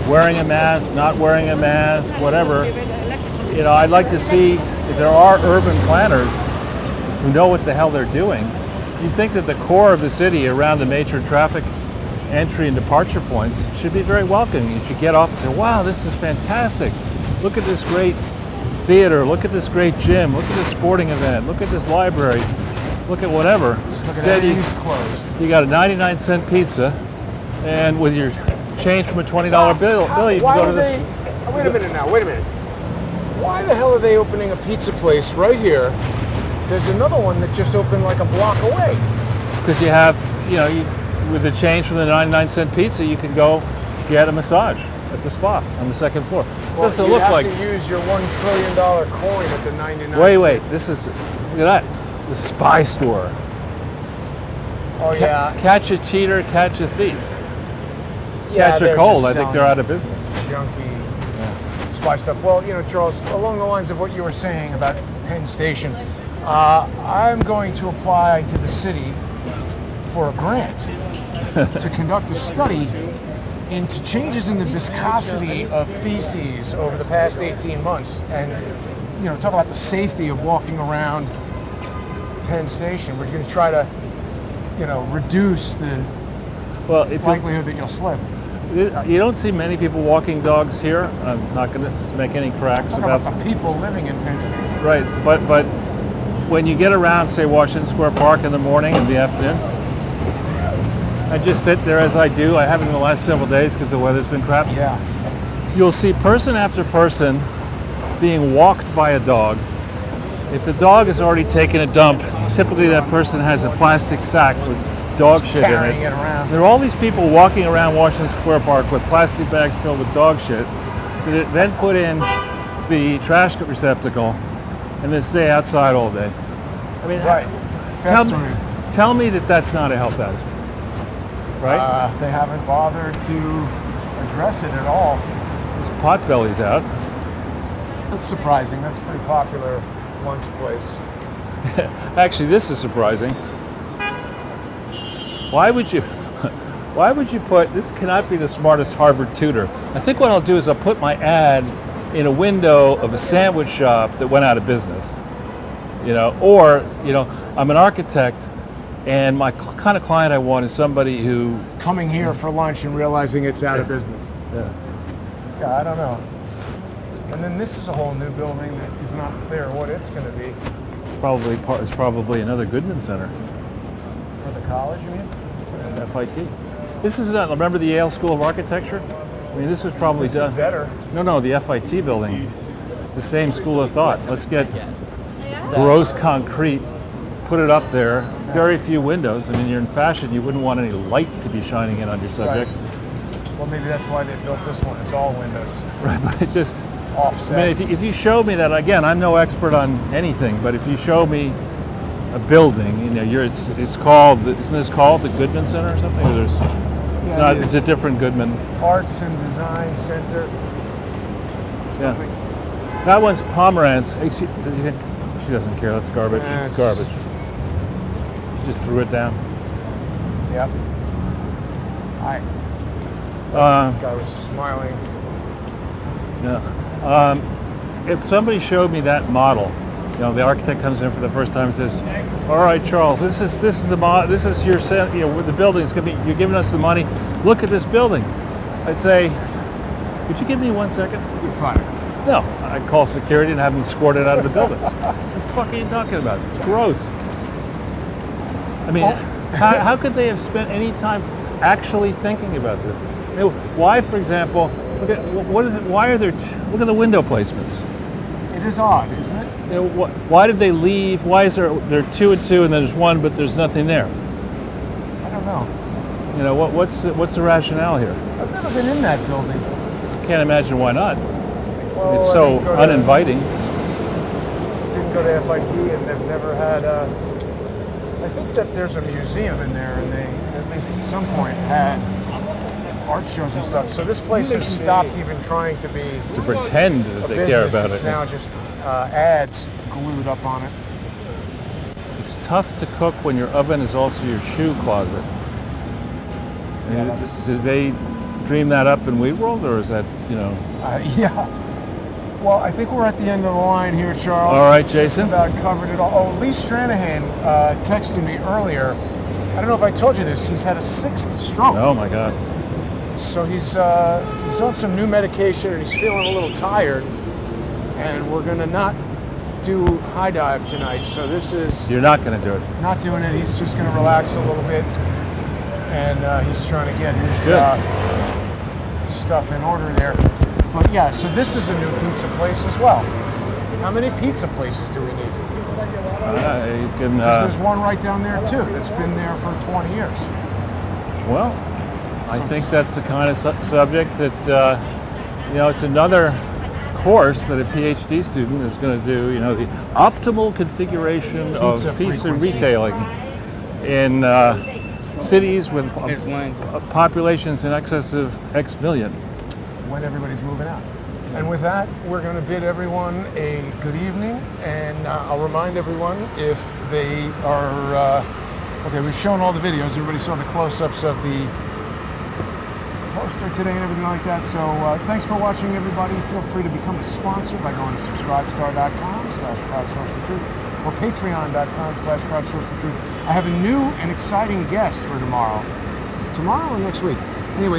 wearing a mask, not wearing a mask, whatever, I'd like to see if there are urban planners who know what the hell they're doing. You'd think that the core of the city around the major traffic entry and departure points should be very welcoming. You should get off and say, wow, this is fantastic. Look at this great theater. Look at this great gym. Look at this sporting event. Look at this library. Look at whatever. Instead, everything's closed. You got a 99-cent pizza, and with your change from a $20 bill, you can go to this. Wait a minute. Why the hell are they opening a pizza place right here? There's another one that just opened like a block away. Because you have, with the change from the 99-cent pizza, you can go get a massage at the spa on the second floor. Well, you have to use your $1 trillion coin at the 99 Wait. This is, look at that. The spy store. Oh, yeah. Catch a cheater, catch a thief. Yeah, catch a cold. I think they're out of business. Junky spy stuff. Well, Charles, along the lines of what you were saying about Penn Station, I'm going to apply to the city for a grant to conduct a study into changes in the viscosity of feces over the past 18 months, and talk about the safety of walking around Penn Station. We're going to try to, reduce the likelihood that you'll slip. You don't see many people walking dogs here. I'm not going to make any cracks about the people living in Penn Station. Right, but when you get around, say, Washington Square Park in the morning and the afternoon, I just sit there as I do. I haven't in the last several days because the weather's been crap. Yeah. You'll see person after person being walked by a dog. If the dog has already taken a dump, typically that person has a plastic sack with dog shit in it. Carrying it around. There are all these people walking around Washington Square Park with plastic bags filled with dog shit that then put in the trash receptacle and then stay outside all day. I mean, right. Tell me that that's not a health hazard. Right? They haven't bothered to address it at all. There's Potbelly's out. That's surprising. That's a pretty popular lunch place. Actually, this is surprising. Why would you put, this cannot be the smartest Harvard tutor. I think what I'll do is I'll put my ad in a window of a sandwich shop that went out of business. Or, I'm an architect, and my kind of client I want is somebody who's coming here for lunch and realizing it's out of business. Yeah, I don't know. And then this is a whole new building that is not clear what it's going to be. It's probably another Goodman Center. For the college, you mean? FIT. This is not, remember the Yale School of Architecture? I mean, this was probably this done. Is better. No, the FIT building. It's the same school of thought. Let's get gross concrete, put it up there, very few windows. I mean, you're in fashion, you wouldn't want any light to be shining in on your subject. Right. Well, maybe that's why they built this one. It's all windows. Right, but it just offset. I mean, if you show me that, again, I'm no expert on anything, but if you show me a building, it's called, isn't this called the Goodman Center or something? Or it's a different Goodman. Arts and Design Center. Something. Yeah. That one's Pomerantz. She doesn't care. That's garbage. It's garbage. She just threw it down. Yep. Guy was smiling. Yeah. If somebody showed me that model, the architect comes in for the first time and says, "All right, Charles, this is the model. This is your the building's gonna be. You're giving us the money. Look at this building." I'd say, "Would you give me 1 second?" You're fine. No, I'd call security and have them escorted out of the building. What the fuck are you talking about? It's gross. I mean, how could they have spent any time actually thinking about this? Why, for example, look at what is it? Why are there? Look at the window placements. It is odd, isn't it? Why did they leave? Why is there 2 and 2 and then there's 1, but there's nothing there? I don't know. What's the rationale here? I've never been in that building. Can't imagine why not. Well, it's so uninviting. Didn't go to FIT and they've never had. I think that there's a museum in there, and they at least at some point had art shows and stuff. So this place has stopped even trying to pretend that they care about it. It's now just ads glued up on it. It's tough to cook when your oven is also your shoe closet. Yeah, did they dream that up in WeWorld, or is that Yeah. Well, I think we're at the end of the line here, Charles. All right, Jason. Just about covered it all. Oh, Lee Stranahan texted me earlier. I don't know if I told you this. He's had a 6th stroke. Oh my God. So he's on some new medication and he's feeling a little tired. And we're gonna not do high dive tonight. So this is. You're not gonna do it. Not doing it. He's just gonna relax a little bit, and he's trying to get his stuff in order there. But yeah, so this is a new pizza place as well. How many pizza places do we need? Because there's one right down there too that's been there for 20 years. Well, I think that's the kind of subject that it's another course that a PhD student is going to do. The optimal configuration of pizza retailing in cities with populations in excess of X million. When everybody's moving out. And with that, we're going to bid everyone a good evening, and I'll remind everyone if they are, okay, we've shown all the videos. Everybody saw the close-ups of the poster today and everything like that. So thanks for watching, everybody. Feel free to become a sponsor by going to subscribestar.com/crowdsourcethetruth or patreon.com/crowdsourcethetruth. I have a new and exciting guest for tomorrow. Tomorrow or next week? Anyway,